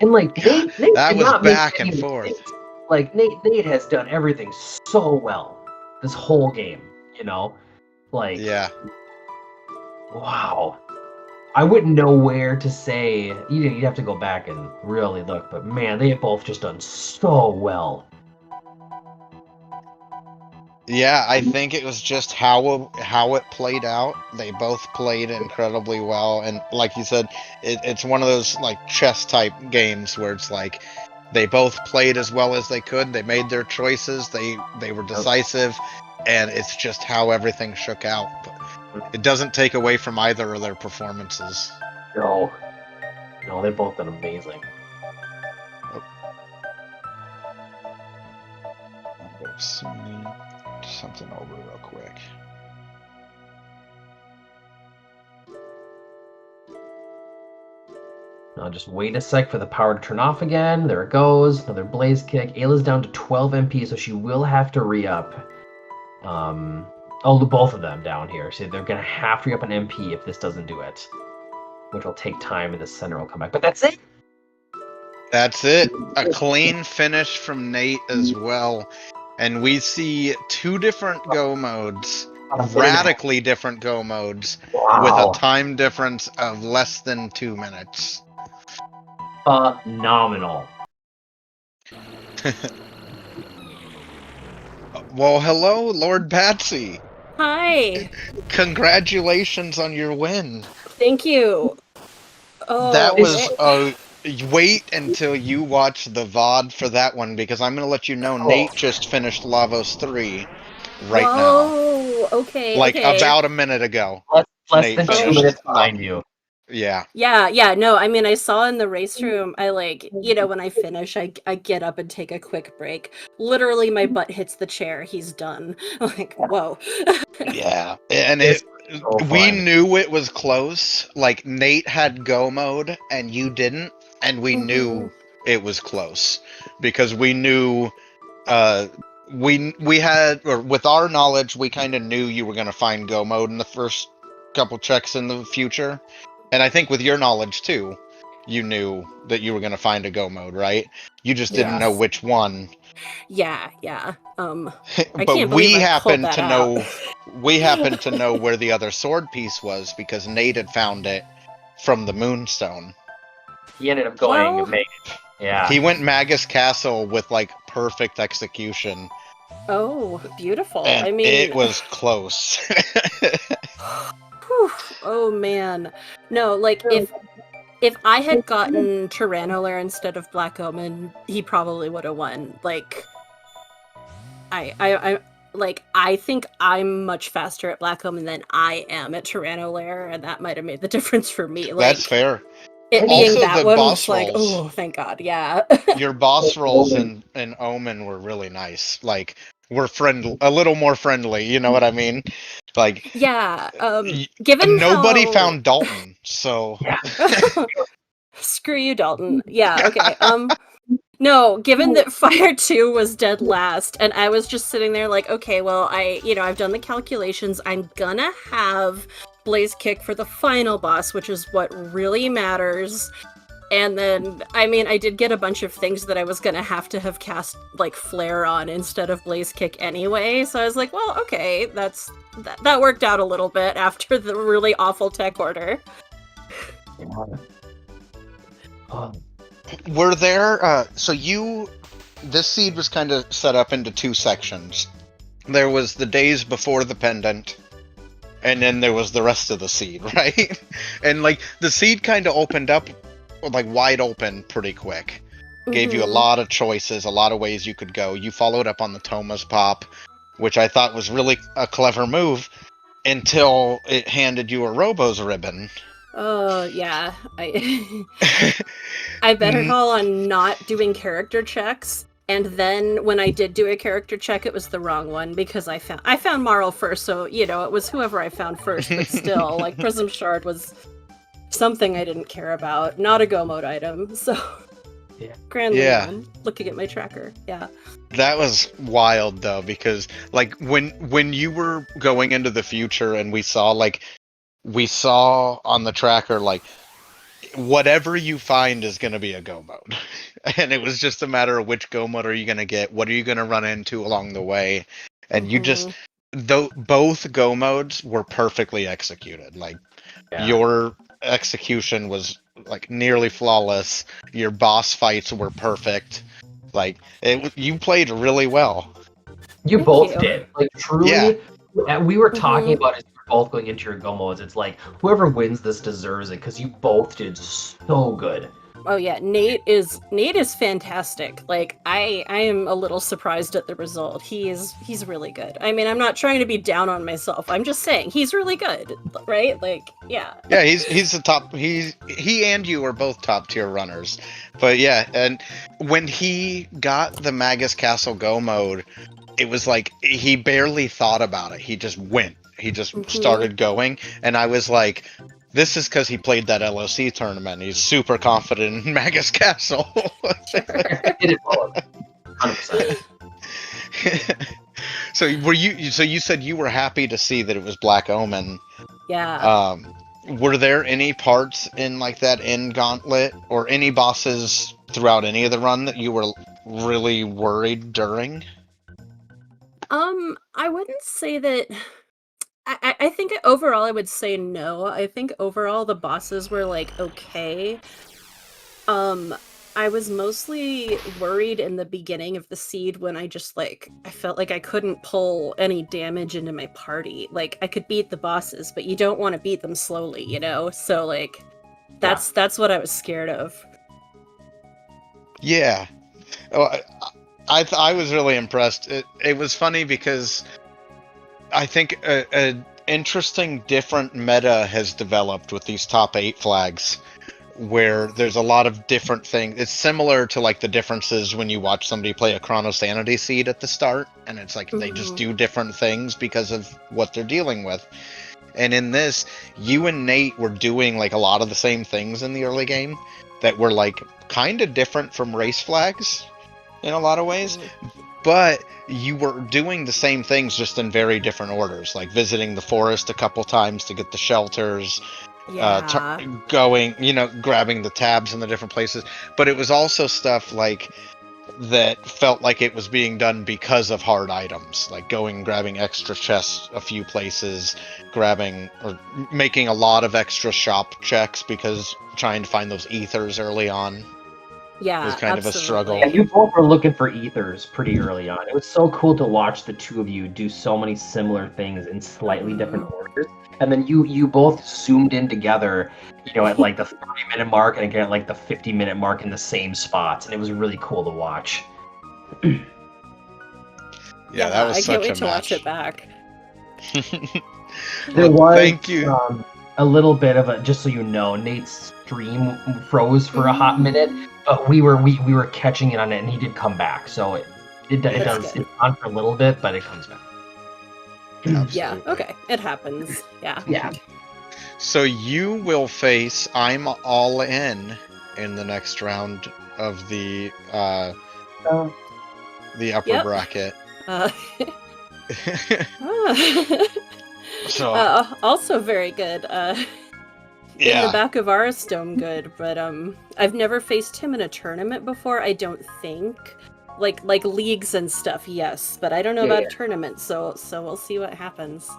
Speaker 2: like Nate
Speaker 1: that
Speaker 2: did
Speaker 1: was
Speaker 2: not make
Speaker 1: back and
Speaker 2: any
Speaker 1: forth.
Speaker 2: mistakes. Like Nate has done everything so well this whole game, you know? Like,
Speaker 1: yeah.
Speaker 2: Wow. I wouldn't know where to say. You'd have to go back and really look, but man, they have both just done so well.
Speaker 1: Yeah, I think it was just how it played out. They both played incredibly well, and like you said, it's one of those like chess type games where it's like they both played as well as they could. They made their choices. They were decisive, and it's just how everything shook out. But it doesn't take away from either of their performances.
Speaker 2: No, they've both done amazing.
Speaker 1: Something over real quick.
Speaker 2: Now just wait a sec for the power to turn off again. There it goes. Another blaze kick. Ayla's down to 12 MP, so she will have to re-up. Both of them down here. So they're going to have to re-up an MP if this doesn't do it. Which will take time, and the center will come back. But that's it!
Speaker 1: That's it. A clean finish from Nate as well. And we see two different go modes. Radically different go modes.
Speaker 2: Wow.
Speaker 1: With a time difference of less than 2 minutes.
Speaker 2: Phenomenal.
Speaker 1: Well, hello, lordbatsy.
Speaker 3: Hi.
Speaker 1: Congratulations on your win.
Speaker 3: Thank you. Oh,
Speaker 1: that was wait until you watch the VOD for that one, because I'm going to let you know Nate just finished Lavos 3 right now.
Speaker 3: Oh, okay.
Speaker 1: Like
Speaker 3: okay.
Speaker 1: about a minute ago.
Speaker 2: Less than 2 minutes behind you.
Speaker 1: Yeah.
Speaker 3: Yeah, no, I mean, I saw in the race room, I when I finish, I get up and take a quick break. Literally, my butt hits the chair. He's done. Like, whoa.
Speaker 1: Yeah. And we knew it was close. Like, Nate had go mode and you didn't. And we knew it was close. Because we knew, we had, or with our knowledge, we kind of knew you were going to find go mode in the first couple checks in the future. And I think with your knowledge, too, you knew that you were going to find a go mode, right? You just didn't know which one.
Speaker 3: Yeah.
Speaker 1: But we happened to know we happened to know where the other sword piece was because Nate had found it from the Moonstone.
Speaker 2: He ended up going and made it. Yeah.
Speaker 1: He went Magus Castle with like perfect execution.
Speaker 3: Oh, beautiful.
Speaker 1: And
Speaker 3: I mean,
Speaker 1: it was close.
Speaker 3: Oh man. No, like if I had gotten Tyrannolair instead of Black Omen, he probably would have won. Like I think I'm much faster at Black Omen than I am at Tyrannolair, and that might have made the difference for me. Like,
Speaker 1: that's fair.
Speaker 3: It being
Speaker 1: also,
Speaker 3: that
Speaker 1: the
Speaker 3: one
Speaker 1: boss
Speaker 3: was like,
Speaker 1: rolls,
Speaker 3: oh, thank God, yeah.
Speaker 1: Your boss rolls in Omen were really nice. Like, we're a little more friendly, you know what I mean? Like,
Speaker 3: yeah, given
Speaker 1: nobody
Speaker 3: how...
Speaker 1: found Dalton, so...
Speaker 3: Screw you, Dalton. Yeah, okay. No, given that Fire 2 was dead last, and I was just sitting there like, okay, well, I've done the calculations. I'm gonna have Blaze Kick for the final boss, which is what really matters. And then, I mean, I did get a bunch of things that I was gonna have cast, like, Flare on instead of Blaze Kick anyway, so I was like, well, okay, that worked out a little bit after the really awful tech order.
Speaker 1: Were there, this seed was kind of set up into two sections. There was the days before the pendant, and then there was the rest of the seed, right? And, like, the seed kind of opened up, like, wide open pretty quick. Gave you a lot of choices, a lot of ways you could go. You followed up on the Thomas Pop, which I thought was really a clever move, until it handed you a Robo's ribbon.
Speaker 3: Oh, yeah. I bet it all on not doing character checks, and then when I did do a character check, it was the wrong one, because I found Marl first, so, you know, it was whoever I found first, but still, like, Prism Shard was something I didn't care about, not a go mode item, so...
Speaker 2: Yeah.
Speaker 3: Grandly, man, looking at my tracker, yeah.
Speaker 1: That was wild, though, because, like, when you were going into the future and we saw on the tracker, like, whatever you find is going to be a go mode. And it was just a matter of which go mode are you going to get, what are you going to run into along the way. And you just, both go modes were perfectly executed. Like, your execution was, like, nearly flawless. Your boss fights were perfect. Like, you played really well.
Speaker 2: You both did. Like, truly, we were talking about it. Both going into your go modes, it's like whoever wins this deserves it, because you both did so good.
Speaker 3: Oh yeah, Nate is fantastic. Like, I am a little surprised at the result. He's really good. I mean, I'm not trying to be down on myself. I'm just saying he's really good, right? Like, yeah.
Speaker 1: Yeah, he's the top. He and you are both top tier runners. But yeah, and when he got the Magus Castle go mode, it was like he barely thought about it. He just went. He just started going, and I was like, this is because he played that LOC tournament. He's super confident in Magus Castle.
Speaker 2: Did it well. 100%.
Speaker 1: So you said you were happy to see that it was Black Omen.
Speaker 3: Yeah.
Speaker 1: Were there any parts in, like, that end gauntlet, or any bosses throughout any of the run that you were really worried during?
Speaker 3: I wouldn't say that. I think overall I would say no. I think overall the bosses were, like, okay. I was mostly worried in the beginning of the seed when I just, like, I felt like I couldn't pull any damage into my party. Like, I could beat the bosses, but you don't want to beat them slowly, you know? So, like, that's what I was scared of.
Speaker 1: Yeah. I was really impressed. It was funny because I think an interesting different meta has developed with these top 8 flags, where there's a lot of different things. It's similar to, like, the differences when you watch somebody play a Chronosanity seed at the start, and it's like they just do different things because of what they're dealing with. And in this, you and Nate were doing, like, a lot of the same things in the early game that were, like, kind of different from race flags in a lot of ways. But you were doing the same things, just in very different orders, like visiting the forest a couple times to get the shelters, going, grabbing the tabs in the different places. But it was also stuff, like, that felt like it was being done because of hard items, like going and grabbing extra chests a few places, grabbing or making a lot of extra shop checks because trying to find those ethers early on.
Speaker 3: Yeah,
Speaker 1: it was kind of a struggle.
Speaker 2: And you both were looking for ethers pretty early on. It was so cool to watch the two of you do so many similar things in slightly different orders. And then you both zoomed in together, at like the 30-minute mark and again at like the 50-minute mark in the same spots. And it was really cool to watch.
Speaker 1: Yeah, that was such a match. I can't wait
Speaker 3: to watch it back.
Speaker 2: There was,
Speaker 1: thank you.
Speaker 2: A little bit of a, just so you know, Nate's stream froze for a hot minute, but we were catching it on it, and he did come back. So it does. It's on for a little bit, but it comes back.
Speaker 1: Absolutely.
Speaker 3: Yeah. Okay. It happens. Yeah.
Speaker 2: Yeah.
Speaker 1: So you will face I'm All In in the next round of the
Speaker 2: Uh,
Speaker 1: upper
Speaker 3: Yep.
Speaker 1: bracket. So
Speaker 3: Also very good. In the
Speaker 1: yeah,
Speaker 3: back of our stone good, but I've never faced him in a tournament before, I don't think. Like leagues and stuff, yes, but I don't know
Speaker 2: Yeah,
Speaker 3: about
Speaker 2: yeah.
Speaker 3: a tournament, so we'll see what happens.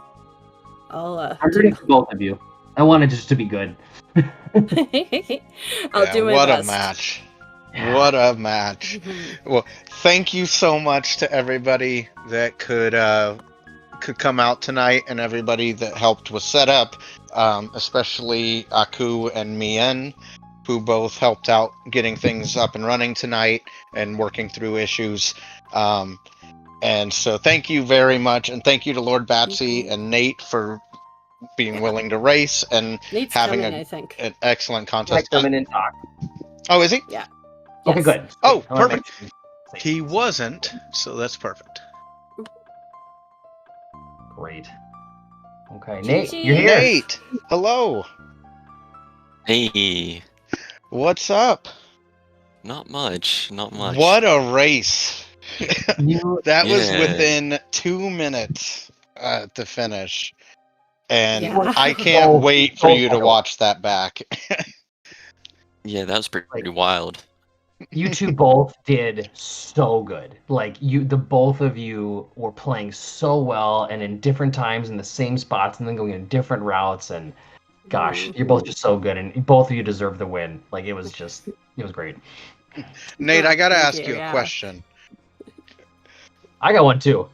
Speaker 3: I'll
Speaker 2: I'm rooting for both of you. I want it just to be good.
Speaker 3: I'll do my
Speaker 1: what
Speaker 3: best.
Speaker 1: a match.
Speaker 2: Yeah.
Speaker 1: What a match.
Speaker 3: Mhm.
Speaker 1: Well, thank you so much to everybody that could come out tonight and everybody that helped with setup, especially Aku and Mien, who both helped out getting things up and running tonight and working through issues. And so thank you very much, and thank you to Lord Batsy and Nate for being willing to race and
Speaker 3: Nate's
Speaker 1: having
Speaker 3: coming, I think.
Speaker 1: an excellent
Speaker 2: Can I
Speaker 1: contest.
Speaker 2: come in and talk?
Speaker 1: Oh, is he?
Speaker 3: Yeah.
Speaker 2: Okay,
Speaker 3: Yes.
Speaker 2: good.
Speaker 1: Oh,
Speaker 2: I wanna make
Speaker 1: perfect.
Speaker 2: sure he's
Speaker 1: He
Speaker 2: safe.
Speaker 1: wasn't, so that's perfect.
Speaker 2: Great. Okay, Nate,
Speaker 3: Gigi.
Speaker 2: you're here.
Speaker 1: Nate, hello.
Speaker 4: Hey,
Speaker 1: What's up?
Speaker 4: not much.
Speaker 1: What a race.
Speaker 2: You
Speaker 1: That was
Speaker 4: Yeah.
Speaker 1: within 2 minutes to finish. And
Speaker 3: Yeah.
Speaker 1: I can't
Speaker 2: Oh,
Speaker 1: wait for
Speaker 2: oh,
Speaker 1: you to
Speaker 2: oh.
Speaker 1: watch that back.
Speaker 4: Yeah, that was pretty wild.
Speaker 2: You two both did so good. Like the both of you were playing so well and in different times in the same spots and then going in different routes and gosh,
Speaker 3: Mhm.
Speaker 2: you're both just so good and both of you deserve the win. Like it was great.
Speaker 1: Nate, I got to
Speaker 3: Thank
Speaker 1: ask you a
Speaker 3: yeah.
Speaker 1: question.
Speaker 2: I got one too.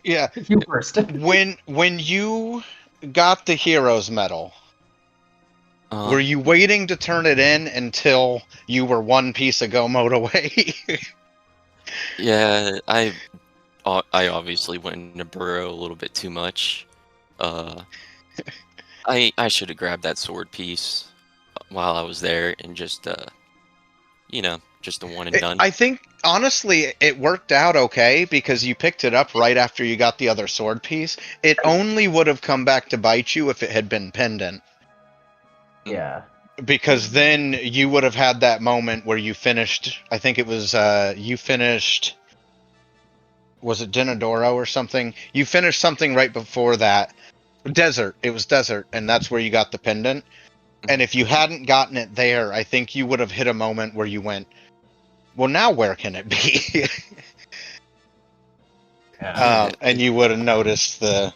Speaker 1: Yeah,
Speaker 2: You first.
Speaker 1: when you got the Heroes Medal, were you waiting to turn it in until you were one piece of go mode away?
Speaker 4: Yeah, I obviously went into Burrow a little bit too much. I should have grabbed that sword piece while I was there and just just a one and done.
Speaker 1: I think honestly it worked out okay because you picked it up right after you got the other sword piece. It only would have come back to bite you if it had been pendant.
Speaker 2: Yeah.
Speaker 1: Because then you would have had that moment where you finished, I think it was you finished, was it Denadoro or something? You finished something right before that. Desert. It was Desert, and that's where you got the pendant. And if you hadn't gotten it there, I think you would have hit a moment where you went, well, now where can it be?
Speaker 2: Yeah.
Speaker 1: And you would have noticed the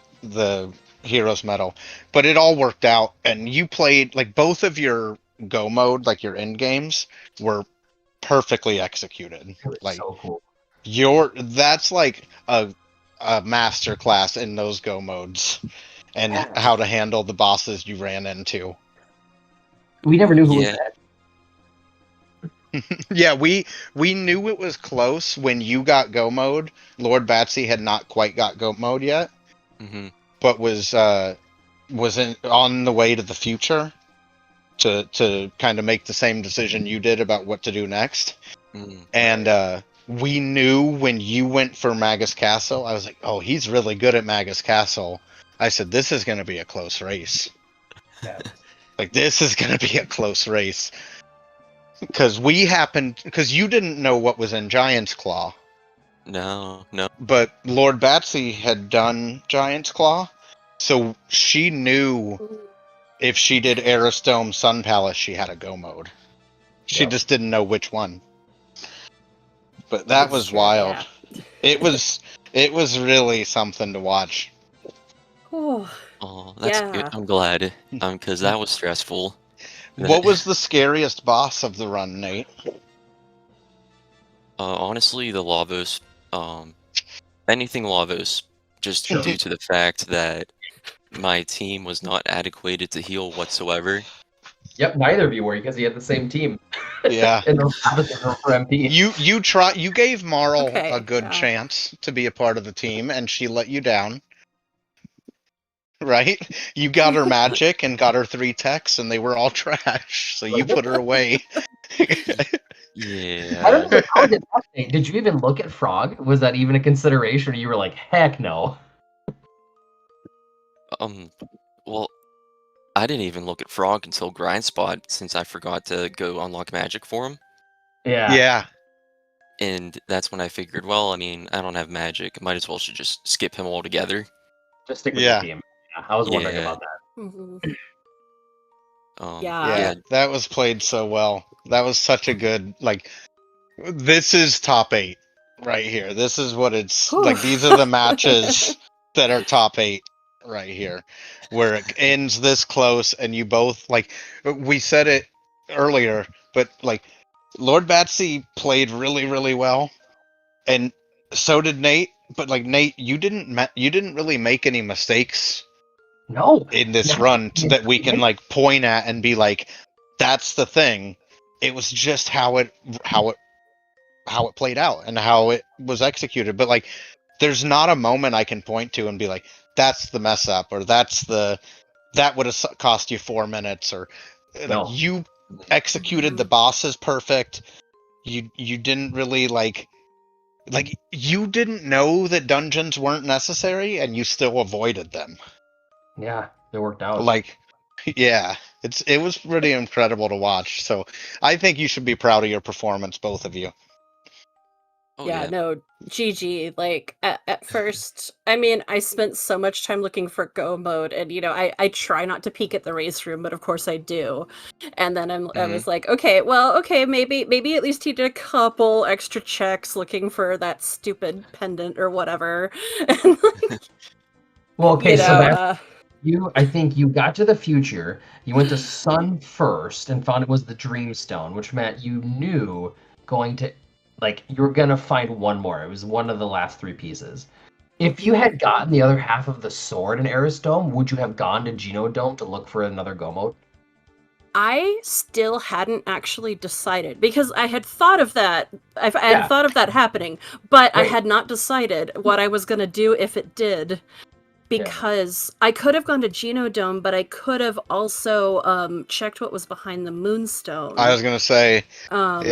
Speaker 1: Heroes Medal. But it all worked out, and you played, like, both of your go mode, like your end games, were perfectly executed.
Speaker 2: It was
Speaker 1: Like,
Speaker 2: so cool.
Speaker 1: that's like a master class in those go modes and
Speaker 2: Yeah.
Speaker 1: how to handle the bosses you ran into.
Speaker 2: We never knew who was
Speaker 4: Yeah.
Speaker 2: that.
Speaker 1: Yeah, we knew it was close when you got go mode. Lord Batsy had not quite got go mode yet, but was on the way to the future to kind of make the same decision you did about what to do next. And we knew when you went for Magus Castle, I was like, oh, he's really good at Magus Castle. I said, this is going to be a close race.
Speaker 2: Yeah.
Speaker 1: Like, this is going to be a close race. Because you didn't know what was in Giant's Claw.
Speaker 4: No.
Speaker 1: But Lord Batsy had done Giant's Claw, so she knew if she did Aristome Sun Palace, she had a go mode. She just didn't know which one. But that was wild.
Speaker 3: Yeah.
Speaker 1: It was really something to watch.
Speaker 3: Oh,
Speaker 4: That's
Speaker 3: yeah.
Speaker 4: good. I'm glad. Because that was stressful.
Speaker 1: What was the scariest boss of the run, Nate?
Speaker 4: Honestly, the Lavos, anything Lavos, just due to the fact that my team was not adequated to heal whatsoever.
Speaker 2: Yep, neither of you were because you had the same team.
Speaker 1: Yeah.
Speaker 2: And the opposite were for MP.
Speaker 1: You gave Marl
Speaker 3: Okay,
Speaker 1: a good
Speaker 3: yeah.
Speaker 1: chance to be a part of the team, and she let you down. Right? You got her magic and got her 3 techs, and they were all trash, so you put her away.
Speaker 4: Yeah.
Speaker 2: How did that thing? Did you even look at Frog? Was that even a consideration? Or you were like, heck no.
Speaker 4: Well, I didn't even look at Frog until Grind Spot since I forgot to go unlock magic for him.
Speaker 2: Yeah.
Speaker 1: Yeah.
Speaker 4: And that's when I figured, well, I mean, I don't have magic. Might as well should just skip him altogether.
Speaker 2: Just stick with
Speaker 1: Yeah.
Speaker 2: the theme. Yeah, I was wondering
Speaker 4: Yeah.
Speaker 2: about that.
Speaker 3: Mhm.
Speaker 1: Yeah,
Speaker 3: Yeah.
Speaker 1: that was played so well. That was such a good, like, this is top 8 right here. This is what it's like. These are the matches that are top 8 right here, where it ends this close, and you both, like, we said it earlier, but like, Lord Batsy played really, really well, and so did Nate. But like Nate, you didn't really make any mistakes
Speaker 2: No.
Speaker 1: in this
Speaker 2: No.
Speaker 1: run that we can like point at and be like, that's the thing. It was just how it played out and how it was executed. But like, there's not a moment I can point to and be like, that's the mess up, or that would have cost you 4 minutes, or like,
Speaker 2: No.
Speaker 1: you executed the bosses perfect. You didn't really like you didn't know that dungeons weren't necessary, and you still avoided them.
Speaker 2: Yeah, it worked out.
Speaker 1: Like, yeah, it was pretty incredible to watch. So I think you should be proud of your performance, both of you.
Speaker 4: Oh,
Speaker 3: Yeah,
Speaker 4: yeah.
Speaker 3: no, GG. Like at first, I mean, I spent so much time looking for go mode, and I try not to peek at the race room, but of course I do. And then I was like, okay, maybe at least he did a couple extra checks looking for that stupid pendant or whatever. And
Speaker 2: Well, okay,
Speaker 3: you
Speaker 2: so
Speaker 3: know,
Speaker 2: I think you got to the future. You went to Sun first and found it was the Dreamstone, which meant you knew going to, like, you were gonna find one more. It was one of the last 3 pieces. If you had gotten the other half of the sword in Eris Dome, would you have gone to Genodome to look for another go mode?
Speaker 3: I still hadn't actually decided because I had thought of that. I had thought of that happening, but I
Speaker 2: Right.
Speaker 3: had not decided what I was gonna do if it did. Because I could have gone to Genodome, but I could have also checked what was behind the Moonstone.
Speaker 1: I was gonna say,
Speaker 3: Um,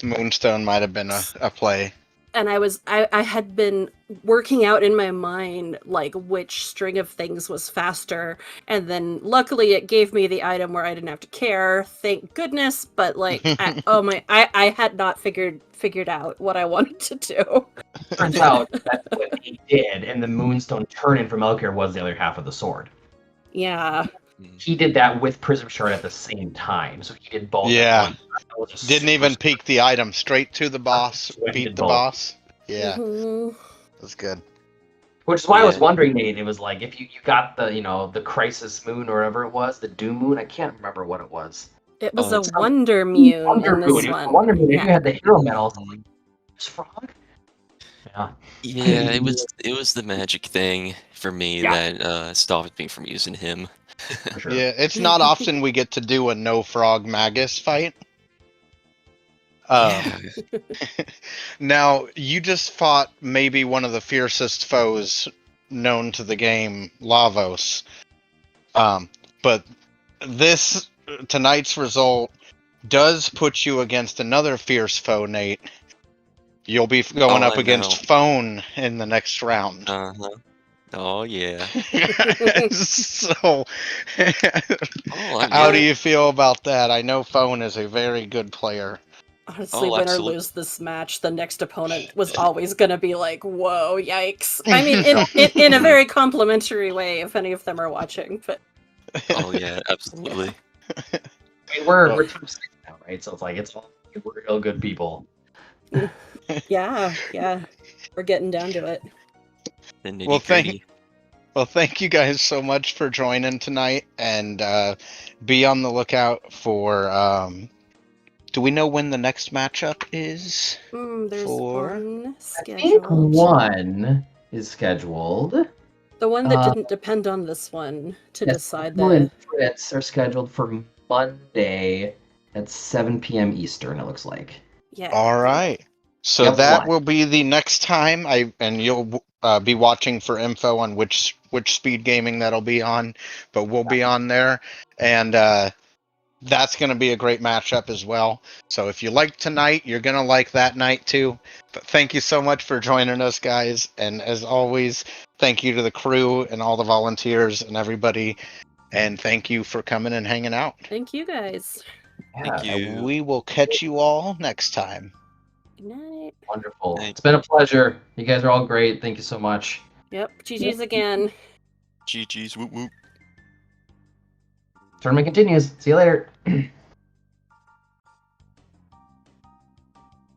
Speaker 1: Moonstone might have been a play.
Speaker 3: and I had been working out in my mind like which string of things was faster, and then luckily it gave me the item where I didn't have to care, thank goodness. But like, I had not figured out what I wanted to do.
Speaker 2: Turns out that's what he did, and the Moonstone turn-in from Elkir was the other half of the sword.
Speaker 3: Yeah.
Speaker 2: He did that with Prism Shard at the same time, so he did both.
Speaker 1: Yeah.
Speaker 2: At once.
Speaker 1: Didn't even peek the item, straight to the boss,
Speaker 2: So he
Speaker 1: beat
Speaker 2: did
Speaker 1: the
Speaker 2: both.
Speaker 1: boss. Yeah,
Speaker 3: Mhm.
Speaker 1: that's good.
Speaker 2: Which is why I was
Speaker 4: Yeah.
Speaker 2: wondering, Nate. It was like if you got the the Crisis Moon or whatever it was, the Doom Moon. I can't remember what it was.
Speaker 3: It was
Speaker 4: Oh,
Speaker 3: a
Speaker 4: it's
Speaker 3: Wonder Moon
Speaker 2: Wonder
Speaker 3: in
Speaker 2: Moon.
Speaker 3: this
Speaker 2: It was
Speaker 3: one.
Speaker 2: Wonder Moon. If
Speaker 3: Yeah.
Speaker 2: you had the hero medal, I was like, "Where's Frog?" Yeah.
Speaker 4: Yeah, it was the magic thing for me
Speaker 2: Yeah.
Speaker 4: that stopped me from using him.
Speaker 2: For sure.
Speaker 1: Yeah, it's not often we get to do a no frog magus fight.
Speaker 4: Yeah.
Speaker 1: Now, you just fought maybe one of the fiercest foes known to the game, Lavos. But tonight's result does put you against another fierce foe, Nate. You'll be going
Speaker 4: Oh,
Speaker 1: up
Speaker 4: I
Speaker 1: against
Speaker 4: know.
Speaker 1: Phone in the next round.
Speaker 4: Uh-huh. Oh, yeah.
Speaker 1: So,
Speaker 4: Oh, I'm
Speaker 1: how do
Speaker 4: good.
Speaker 1: you feel about that? I know Phone is a very good player.
Speaker 3: Honestly,
Speaker 4: Oh,
Speaker 3: win or
Speaker 4: absolutely.
Speaker 3: lose this match, the next opponent was always going to be like, whoa, yikes. I mean, in a very complimentary way, if any of them are watching. But
Speaker 4: Oh, yeah, absolutely.
Speaker 2: I mean, we're top 6 now, right? So it's like we're real good people.
Speaker 3: yeah, we're getting down to it.
Speaker 4: The nitty
Speaker 1: Well,
Speaker 4: gritty.
Speaker 1: thank you guys so much for joining tonight, and be on the lookout for. Do we know when the next matchup is?
Speaker 3: There's one
Speaker 2: I think
Speaker 3: scheduled.
Speaker 2: one is scheduled.
Speaker 3: The one that didn't depend on this one to decide
Speaker 2: Blue
Speaker 3: the.
Speaker 2: and Fritz are scheduled for Monday at 7 p.m. Eastern. It looks like.
Speaker 3: Yeah.
Speaker 1: All right. So
Speaker 2: Yep,
Speaker 1: that
Speaker 2: one.
Speaker 1: will be the next time. And you'll be watching for info on which speed gaming that'll be on, but we'll be on there, and that's going to be a great matchup as well. So if you like tonight, you're going to like that night too. But thank you so much for joining us, guys. And as always, thank you to the crew and all the volunteers and everybody And thank you for coming and hanging out.
Speaker 3: Thank you guys.
Speaker 2: Yeah,
Speaker 4: Thank you.
Speaker 1: And we will catch you all next time.
Speaker 3: Good night.
Speaker 2: wonderful.
Speaker 4: Thank-
Speaker 2: It's been a pleasure. You guys are all great. Thank you so much.
Speaker 3: Yep. GG's again.
Speaker 4: GG's, whoop whoop.
Speaker 2: Tournament continues. See you later.